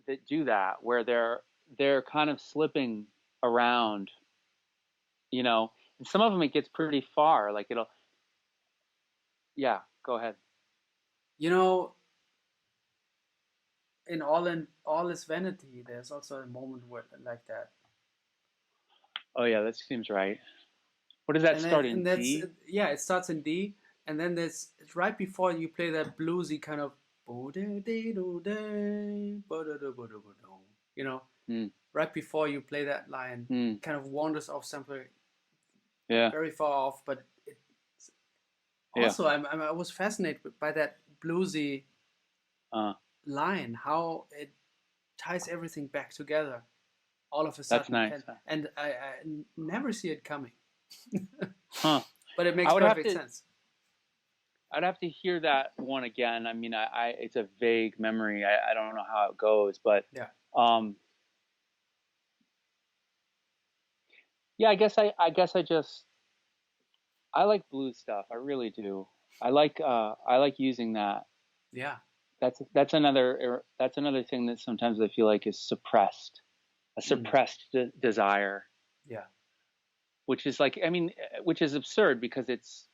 that do that, where they're kind of slipping around, and some of them it gets pretty far. Like go ahead. In all is vanity, there's also a moment where like that. Oh yeah, that seems right. What does that start in D? Yeah, it starts in D, and then it's right before you play that bluesy kind of, right before you play that line, kind of wanders off somewhere very far off, but also I was fascinated by that bluesy line, how it ties everything back together all of a sudden. That's nice. And I never see it coming. But it makes perfect sense. I'd have to hear that one again. I mean, it's a vague memory. I don't know how it goes, but I guess I like blues stuff. I really do. I like using that. Yeah. that's another thing that sometimes I feel like is suppressed, a suppressed desire. Yeah. Which is like, I mean, which is absurd because it's,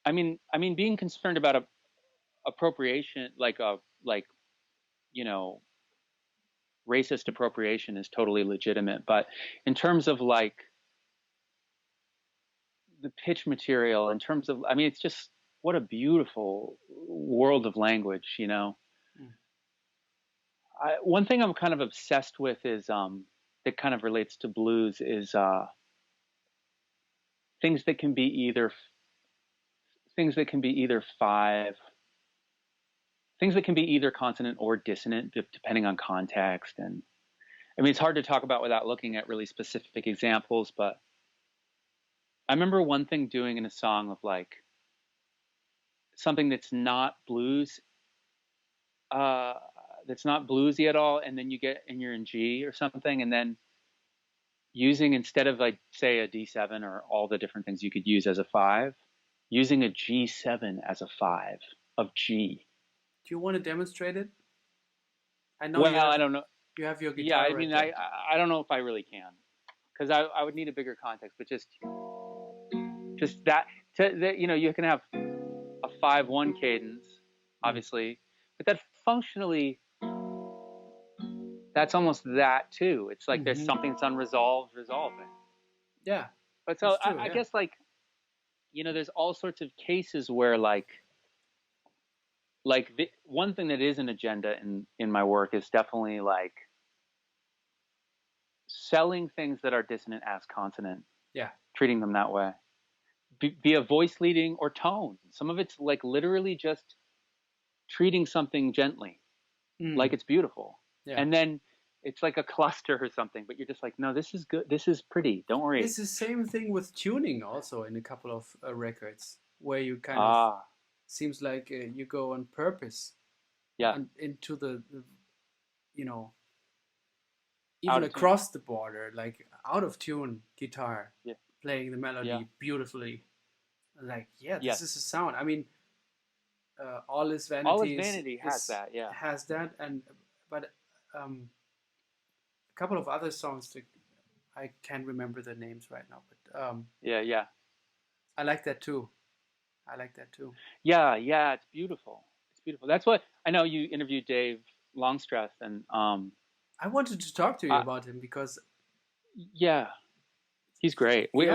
I mean, being concerned about appropriation, like you know, racist appropriation is totally legitimate. But in terms of like the pitch material, in terms of, I mean, it's just what a beautiful world of language, you know. One thing I'm kind of obsessed with is that kind of relates to blues is things that can be either five, things that can be either consonant or dissonant depending on context. And I mean, it's hard to talk about without looking at really specific examples, but I remember one thing doing in a song of like something that's not blues, that's not bluesy at all, and then you're in G or something, and then using, instead of like say a D7 or all the different things you could use as a 5, using a G7 as a 5 of G. Do you want to demonstrate it? I know. Well, I don't know. You have your guitar. Yeah, I mean, I don't know if I really can, because I would need a bigger context. But just that, you know, you can have a 5/1 cadence, obviously, but that functionally, that's almost that too. It's like there's something that's unresolved, resolving. Yeah. But so I guess, like, you know, there's all sorts of cases where like the one thing that is an agenda in my work is definitely like selling things that are dissonant as consonant. Yeah. Treating them that way. Via voice leading or tone. Some of it's like literally just treating something gently, like it's beautiful. Yeah. And then it's like a cluster or something, but you're just like, no, this is good. This is pretty. Don't worry. It's the same thing with tuning also in a couple of records where you kind of, seems like you go on purpose. Yeah. Into the you know, even across the border, like out of tune guitar, playing the melody beautifully. Like, this is a sound. I mean, All Is Vanity has that, has that, but a couple of other songs that I can't remember the names right now, but I like that too. Yeah, it's beautiful. It's beautiful. That's what I know. You interviewed Dave Longstreth, and I wanted to talk to you about him because he's great. We've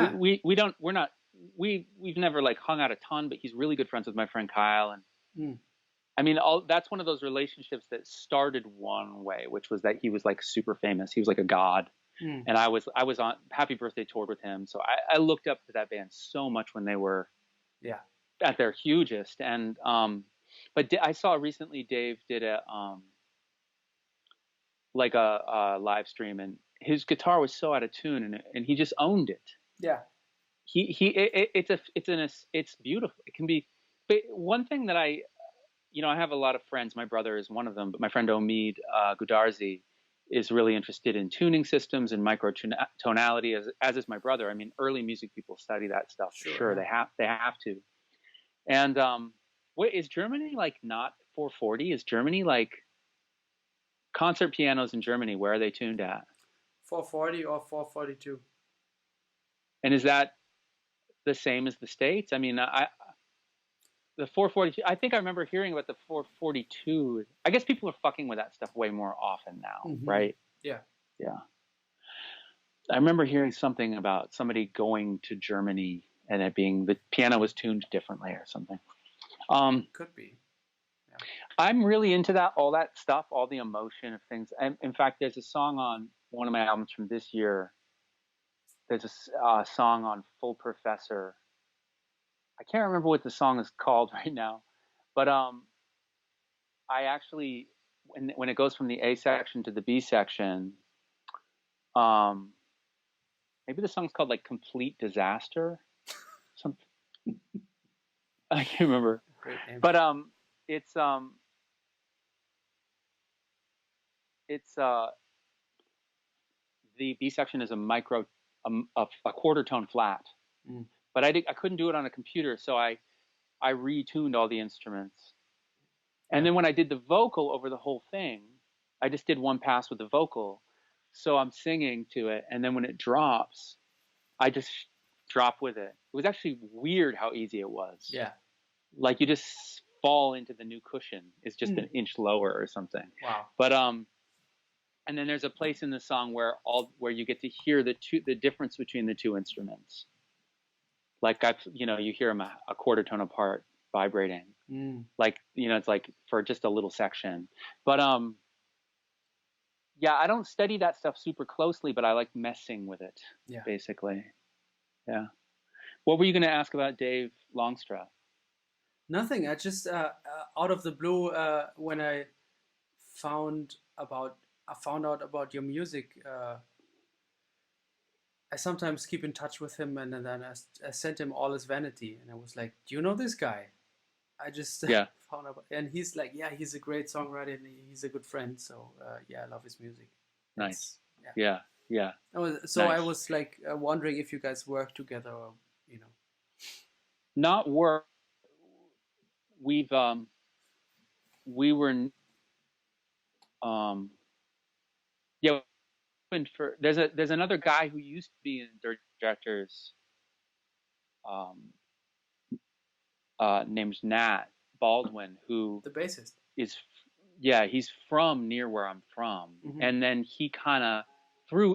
never like hung out a ton, but he's really good friends with my friend Kyle, and I mean, that's one of those relationships that started one way, which was that he was like super famous. He was like a god, and I was on Happy Birthday toured with him, so I looked up to that band so much when they were at their hugest. And but I saw recently Dave did a like a live stream, and his guitar was so out of tune, and he just owned it. Yeah. It's beautiful. It can be. But one thing that I have a lot of friends. My brother is one of them, but my friend Omid Gudarzi is really interested in tuning systems and microtonality, as is my brother. I mean, early music people study that stuff. Sure. They have to. And wait, is Germany like not 440? Is Germany like concert pianos in Germany? Where are they tuned at? 440 or 442. And is that the same as the States? I mean, the 442. I think I remember hearing about the 442. I guess people are fucking with that stuff way more often now, right? Yeah. I remember hearing something about somebody going to Germany and it being the piano was tuned differently or something. Could be. Yeah. I'm really into that, all that stuff, all the emotion of things. And in fact, there's a song on one of my albums from this year. There's a song on Full Professor. I can't remember what the song is called right now, but I actually, when it goes from the A section to the B section, maybe the song's called like Complete Disaster. Something. I can't remember. Great name. But it's the B section is a quarter tone flat. But I couldn't do it on a computer, so I retuned all the instruments And then when I did the vocal over the whole thing, I just did one pass with the vocal. So I'm singing to it. And then when it drops, I just drop with it. It was actually weird how easy it was. Yeah. Like you just fall into the new cushion. It's just an inch lower or something. Wow. But and then there's a place in the song where you get to hear the difference between the two instruments. Like you hear them a quarter tone apart vibrating. Like, it's like for just a little section. But yeah, I don't study that stuff super closely, but I like messing with it. Yeah. Basically. Yeah. What were you going to ask about Dave Longstreth? Nothing. I just out of the blue when I found out about your music. I sometimes keep in touch with him, and then I sent him All Is Vanity, and I was like, "Do you know this guy?" I just found out, and he's like, "Yeah, he's a great songwriter, and he's a good friend." So yeah, I love his music. Nice. Yeah. So nice. I was like wondering if you guys work together, or Not work. We were there's another guy who used to be in Dirty Projectors named Nat Baldwin, who the bassist he's from near where I'm from. And then he kind of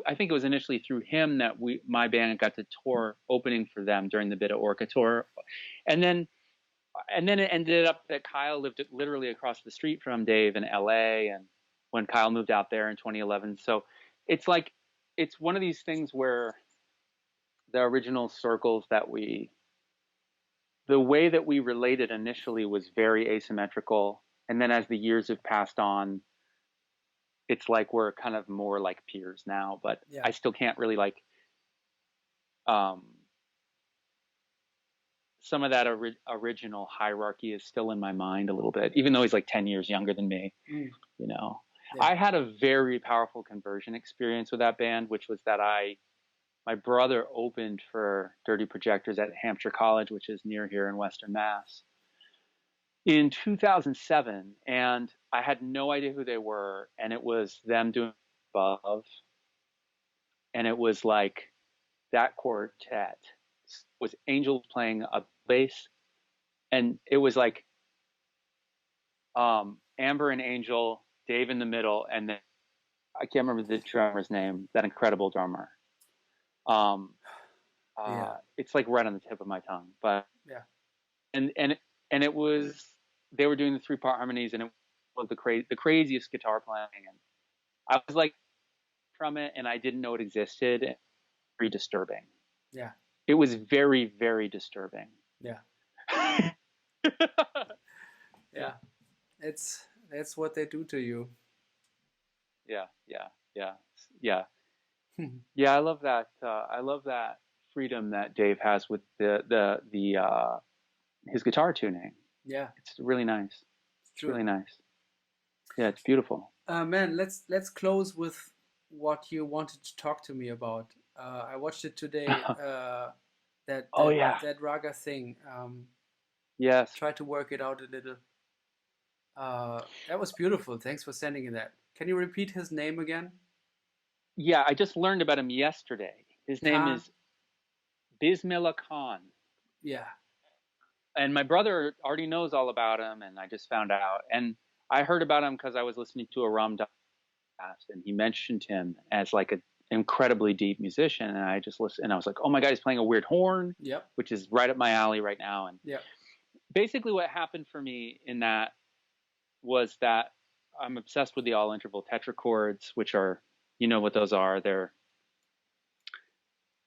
I think it was initially through him that my band got to tour opening for them during the Bit of Orca tour. And then it ended up that Kyle lived literally across the street from Dave in LA, and when Kyle moved out there in 2011. So it's like, it's one of these things where the original circles the way that we related initially was very asymmetrical. And then as the years have passed on, it's like we're kind of more like peers now, but I still can't really some of that original hierarchy is still in my mind a little bit, even though he's like 10 years younger than me. I had a very powerful conversion experience with that band, which was that my brother opened for Dirty Projectors at Hampshire College, which is near here in Western Mass, in 2007. And I had no idea who they were. And it was them doing Above. And it was like that quartet was Angel playing a bass. And it was like Amber and Angel, Dave in the middle, and then I can't remember the drummer's name, that incredible drummer. It's like right on the tip of my tongue, but and it was, they were doing the 3-part harmonies, and it was the craziest guitar playing, and I was like from it, and I didn't know it existed. And very disturbing. Yeah, it was very, very disturbing. Yeah. Yeah, that's what they do to you. Yeah. Yeah, I love that. I love that freedom that Dave has with the his guitar tuning. Yeah, it's really nice. It's really nice. Yeah, it's beautiful. Man, let's close with what you wanted to talk to me about. I watched it today. That raga thing. Yes. Try to work it out a little. That was beautiful. Thanks for sending that. Can you repeat his name again? Yeah, I just learned about him yesterday. His name is Bismillah Khan. Yeah. And my brother already knows all about him, and I just found out. And I heard about him because I was listening to a Ram Dass podcast, and he mentioned him as like an incredibly deep musician. And I just listened, and I was like, oh my God, he's playing a weird horn, which is right up my alley right now. And basically what happened for me in that was that I'm obsessed with the all interval tetrachords, which are, you know what those are. They're,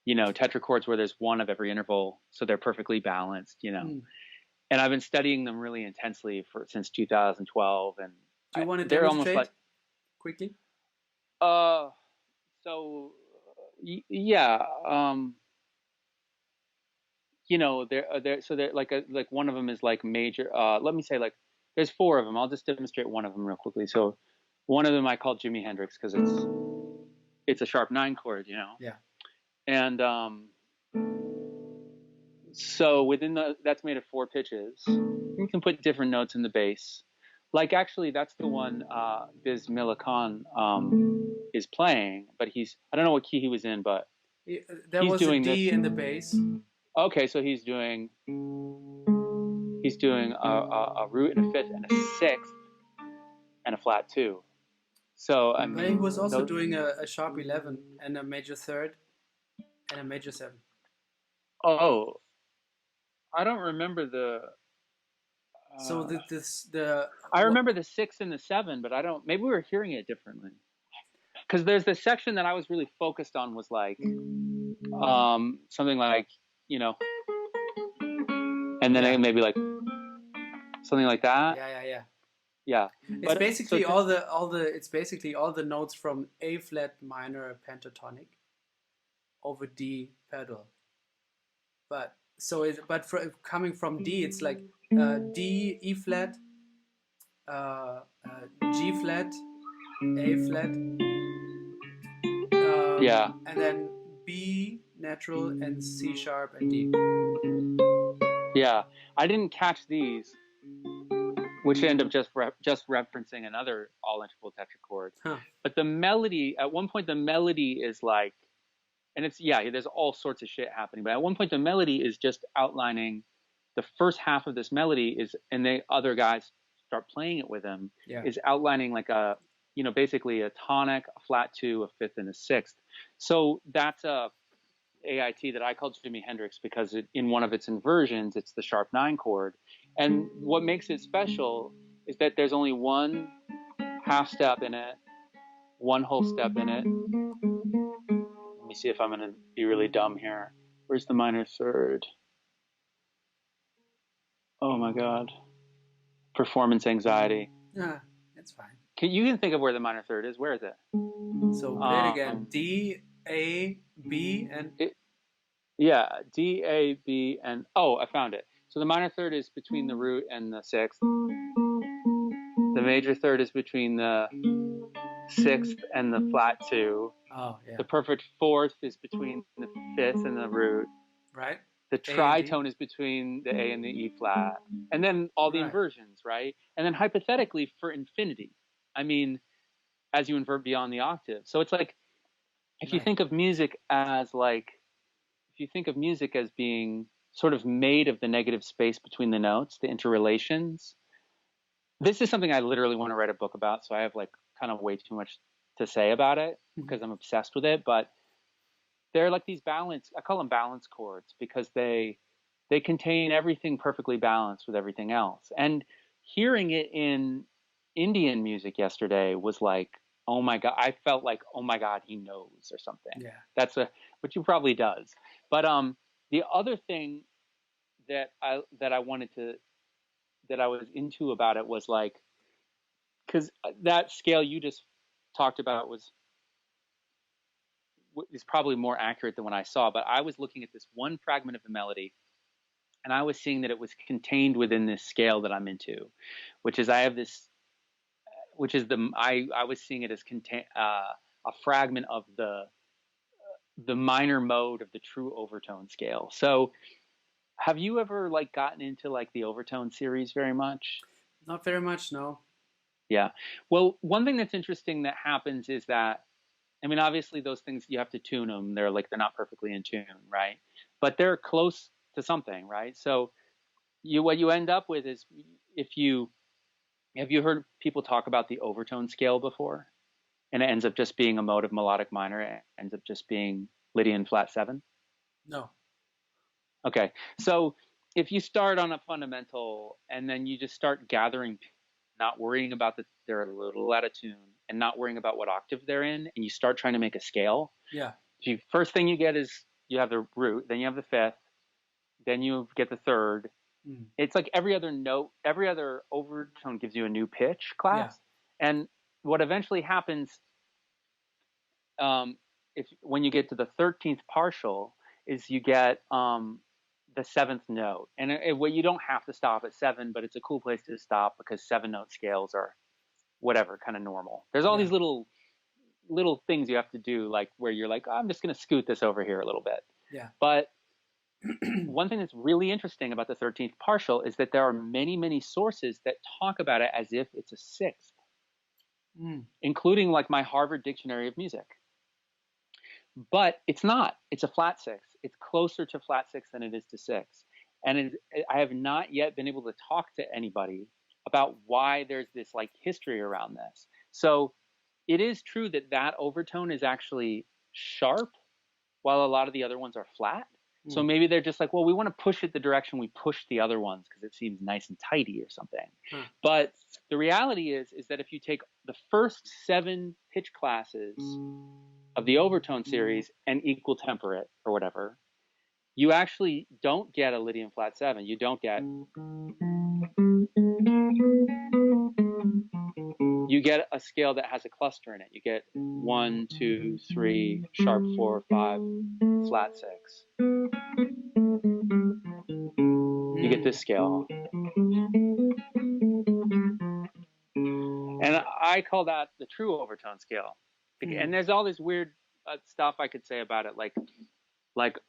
tetrachords where there's one of every interval, so they're perfectly balanced, And I've been studying them really intensely since 2012. And do you want to demonstrate quickly? So they're like one of them is like major. Let me say, like, there's 4 of them. I'll just demonstrate one of them real quickly. So one of them I call Jimi Hendrix because it's a sharp 9 chord, Yeah. And so that's made of 4 pitches. You can put different notes in the bass. Like actually, that's the one Biz Millikan is playing, but I don't know what key he was in, but There he's was a doing D this. in the bass. Okay, so he's doing a root and a fifth and a sixth and a flat two. So I But he mean, was also doing a sharp 11 and a major third and a major 7. oh, I don't remember the. So I what? remember the 6 and the 7, but I don't. Maybe we were hearing it differently. Because there's this section that I was really focused on was like something like, you know, and then Yeah. maybe like something like that. Yeah. Yeah. It's But basically all the notes from A flat minor pentatonic over D pedal. But coming from D, it's like D, E flat, G flat, A flat, yeah. and then B natural and C sharp and D. Yeah. I didn't catch these, which end up just referencing another all interval tetrachord. Huh. But the melody, at one point, the melody is like, and it's, yeah, there's all sorts of shit happening. But at one point, the melody is just outlining the first half of this melody is, and the other guys start playing it with him, Yeah. is outlining like a, you know, basically a tonic, a flat two, a fifth, and a sixth. So that's a AIT that I called Jimi Hendrix because in one of its inversions, it's the sharp 9 chord. And what makes it special is that there's only one half step in it, one whole step in it. Let me see if I'm going to be really dumb here. Where's the minor third? Oh my God. Performance anxiety. Yeah, it's fine. You can think of where the minor third is. Where is it? So play it again. D, A, B, and... Yeah, D, A, B, and... Oh, I found it. So the minor third is between the root and the sixth. The major third is between the sixth and the flat two. Oh, yeah. The perfect fourth is between the fifth and the root. Right. The tritone is between the A and the E flat. And then all the inversions, right? And then hypothetically for infinity, I mean, as you invert beyond the octave. So it's like, if you think of music as being sort of made of the negative space between the notes, the interrelations, this is something I literally want to write a book about. So I have like kind of way too much to say about it because I'm obsessed with it. But they're like these I call them balance chords because they contain everything perfectly balanced with everything else. And hearing it in Indian music yesterday was like, oh my God, I felt like, oh my God, he knows or something. Yeah. Which he probably does. But the other thing that I was into about it was like, because that scale you just talked about is probably more accurate than what I saw, but I was looking at this one fragment of the melody and I was seeing that it was contained within this scale that I'm into, which is I was seeing it as a fragment of the minor mode of the true overtone scale. So have you ever like gotten into like the overtone series very much? Not very much, no. Yeah. Well, one thing that's interesting that happens is that, I mean, obviously those things you have to tune them. They're not perfectly in tune, right? But they're close to something, right? So what you end up with is have you heard people talk about the overtone scale before? And it ends up just being a mode of melodic minor. It ends up just being Lydian flat 7. No. Okay. So if you start on a fundamental and then you just start gathering, not worrying about that they're a little out of tune and not worrying about what octave they're in, and you start trying to make a scale. Yeah. First thing you get is you have the root, then you have the fifth, then you get the third. It's like every other note, every other overtone gives you a new pitch class. Yeah. And what eventually happens when you get to the 13th partial is you get the 7th note. And you don't have to stop at 7, but it's a cool place to stop because 7-note scales are whatever, kind of normal. There's all these little things you have to do, like where you're like, oh, I'm just going to scoot this over here a little bit. Yeah. But one thing that's really interesting about the 13th partial is that there are many, many sources that talk about it as if it's a sixth, including like my Harvard Dictionary of Music. But it's not. It's a flat sixth. It's closer to flat sixth than it is to sixth. And I have not yet been able to talk to anybody about why there's this like history around this. So it is true that that overtone is actually sharp while a lot of the other ones are flat. So maybe they're just like, well, we want to push it the direction we push the other ones because it seems nice and tidy or something. But the reality is that if you take the first 7 pitch classes of the overtone series and equal temperate or whatever, you actually don't get a Lydian flat 7. You don't get. You get a scale that has a cluster in it. You get 1, 2, 3, sharp 4, 5, flat 6. You get this scale. And I call that the true overtone scale. And there's all this weird stuff I could say about it. Like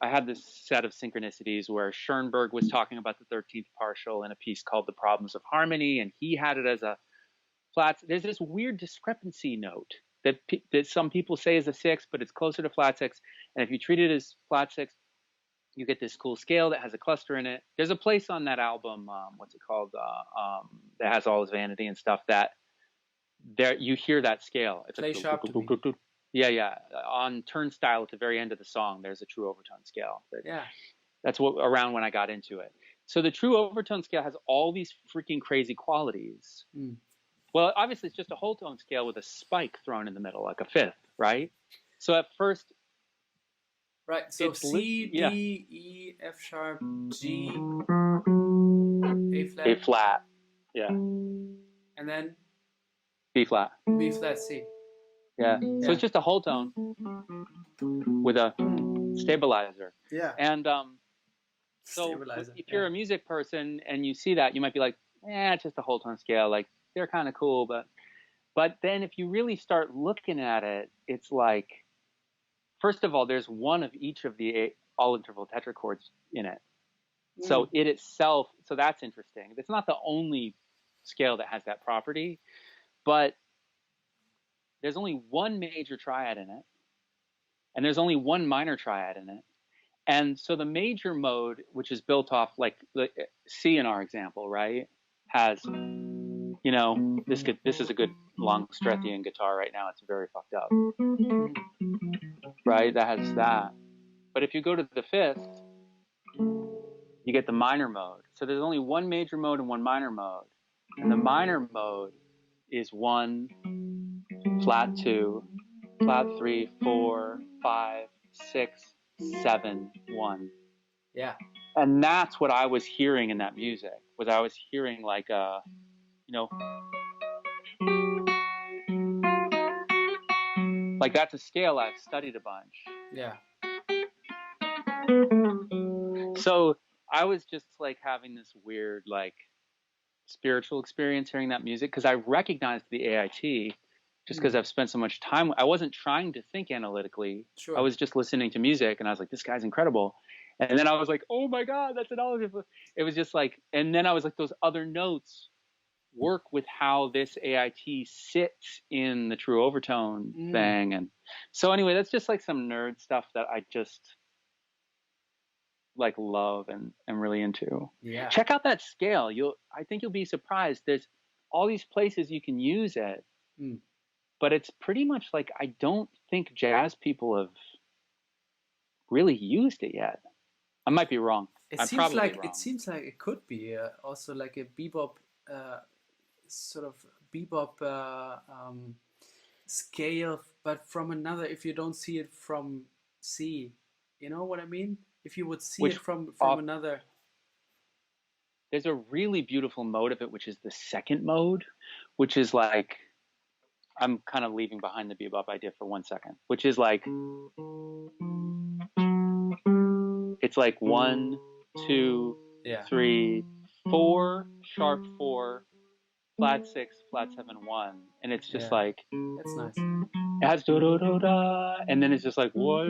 I had this set of synchronicities where Schoenberg was talking about the 13th partial in a piece called The Problems of Harmony, and he had it as a flat. There's this weird discrepancy note that some people say is a 6, but it's closer to flat 6. And if you treat it as flat 6, you get this cool scale that has a cluster in it. There's a place on that album, what's it called, that has all his vanity and stuff, that there you hear that scale. It's Play like, sharp to me. Yeah. On Turnstile at the very end of the song, there's a true overtone scale. That's what around when I got into it. So the true overtone scale has all these freaking crazy qualities. Well, obviously it's just a whole tone scale with a spike thrown in the middle, like a fifth, right? So at first, right. So C, D, E, F sharp, G, A flat, A flat, and then B flat, C. Yeah. So it's just a whole tone with a stabilizer. Yeah. And so if you're a music person and you see that, you might be like, it's just a whole tone scale. Like they're kind of cool, but then if you really start looking at it, it's like, first of all, there's one of each of the all interval tetrachords in it. So it itself, so that's interesting. It's not the only scale that has that property, but there's only one major triad in it, and there's only one minor triad in it. And so the major mode, which is built off like the C in our example, right, has, this is a good long Strethian guitar right now. It's very fucked up, right? That has that. But if you go to the fifth, you get the minor mode. So there's only one major mode and one minor mode. And the minor mode is 1, flat 2, flat 3, 4, 5, 6, 7, 1. Yeah. And that's what I was hearing in that music. I was hearing like like that's a scale I've studied a bunch. Yeah. So I was just like having this weird like spiritual experience hearing that music because I recognized the AIT just because I've spent so much time. I wasn't trying to think analytically. Sure. I was just listening to music and I was like, this guy's incredible. And then I was like, oh my God, that's an olive. It was just like, and then I was like, those other notes work with how this AIT sits in the true overtone thing. And so anyway, that's just like some nerd stuff that I just like love and am really into. Yeah. Check out that scale. I think you'll be surprised. There's all these places you can use it, but it's pretty much like, I don't think jazz people have really used it yet. I might be wrong. It seems like it could be also like a bebop, sort of bebop scale, but from another. If you don't see it from C, you know what I mean? If you would see it from another. There's a really beautiful mode of it, which is the second mode, which is like, I'm kind of leaving behind the bebop idea for 1 second, which is like, it's like 1, 2, 3, 4, sharp 4, flat 6, flat 7, 1. And it's just like, that's nice. It has do do do da, and then it's just like, what?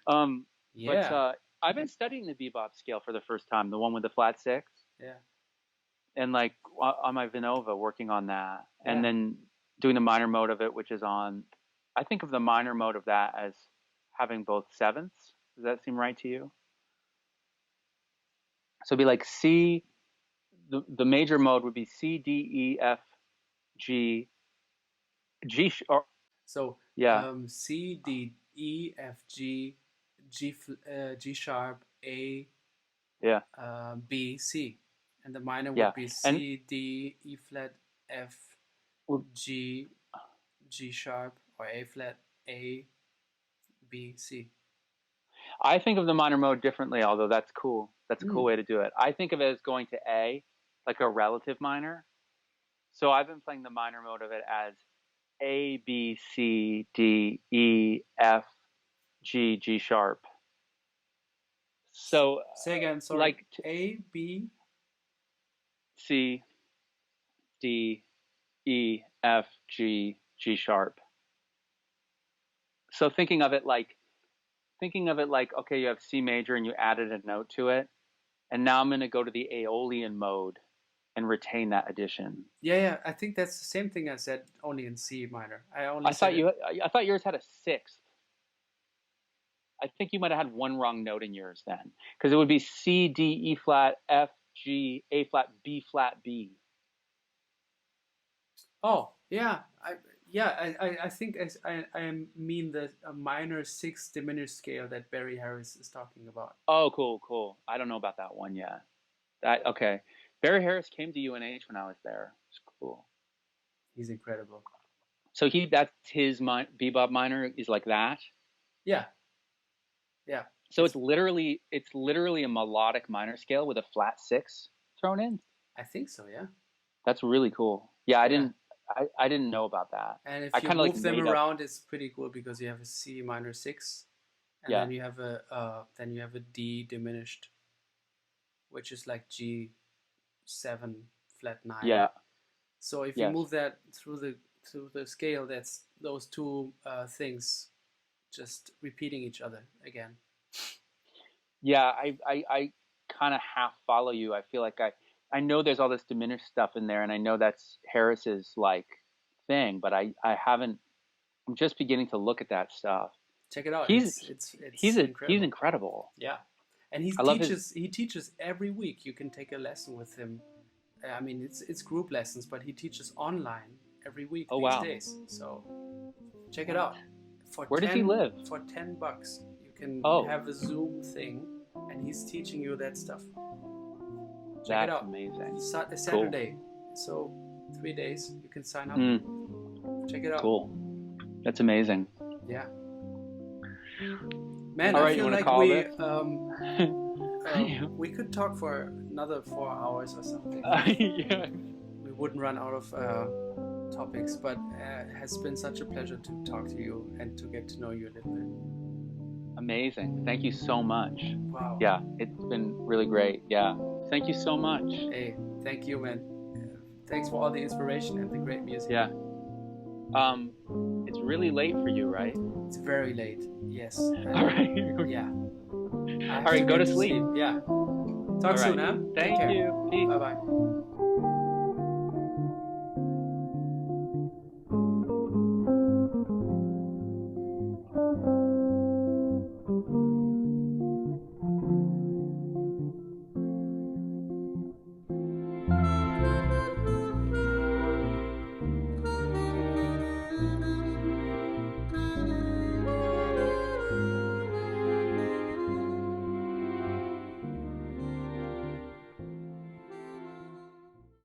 But I've been studying the bebop scale for the first time, the one with the flat six, Yeah. and like on my Vinova, working on that, Yeah. and then doing the minor mode of it, which is on. I think of the minor mode of that as having both sevenths. Does that seem right to you? So it'd be like C. The major mode would be C, D, E, F, G, G, or So yeah, C, D, E, F, G, G sharp, A, yeah, B, C, and the minor yeah, would be and C, D, E flat, F, G, G sharp, or A flat, A, B, C. I think of the minor mode differently, although that's cool. That's a cool way to do it. I think of it as going to A, like a relative minor. So I've been playing the minor mode of it as A, B, C, D, E, F, G, G sharp. So Say again, sorry. like A, B, C, D, E, F, G, G sharp. So thinking of it like, okay, you have C major and you added a note to it. And now I'm going to go to the Aeolian mode and retain that addition. Yeah, I think that's the same thing I said, only in C minor. I thought yours had a sixth. I think you might have had one wrong note in yours then, because it would be C, D, E flat, F, G, A flat, B flat, B. Oh, yeah. I think I mean the minor sixth diminished scale that Barry Harris is talking about. Oh, cool. I don't know about that one yet. Okay. Barry Harris came to UNH when I was there. It's cool. He's incredible. So that's his bebop minor is like that. Yeah. So it's literally a melodic minor scale with a flat six thrown in. I think so. Yeah. That's really cool. Yeah, I didn't know about that. And if I you kinda move them around, it's pretty cool because you have a C minor six, and then you have a D diminished, which is like G7 flat 9. Yeah. So if you move that through the scale, that's those two things just repeating each other again. Yeah, I kind of half follow you. I feel like I know there's all this diminished stuff in there, and I know that's Harris's like thing, but I haven't. I'm just beginning to look at that stuff. Check it out. He's incredible. He's incredible. Yeah, and he teaches every week. You can take a lesson with him. I mean, it's group lessons, but he teaches online every week these days. So check it out. Where does he live? For $10, you can have a Zoom thing, and he's teaching you that stuff. Check it out. Amazing. Saturday. Cool. So 3 days. You can sign up. Check it out. Cool. That's amazing. Yeah. Man, all I right, feel like we could talk for another 4 hours or something. Yeah. We wouldn't run out of topics, but it has been such a pleasure to talk to you and to get to know you a little bit. Amazing. Thank you so much. Wow. Yeah, it's been really great. Yeah. Thank you so much. Hey, thank you, man. Thanks for all the inspiration and the great music. Yeah. It's really late for you, right? It's very late. Yes. All right. Yeah. All right, go to sleep. Yeah. Talk soon, huh? Thank you. Peace. Bye-bye.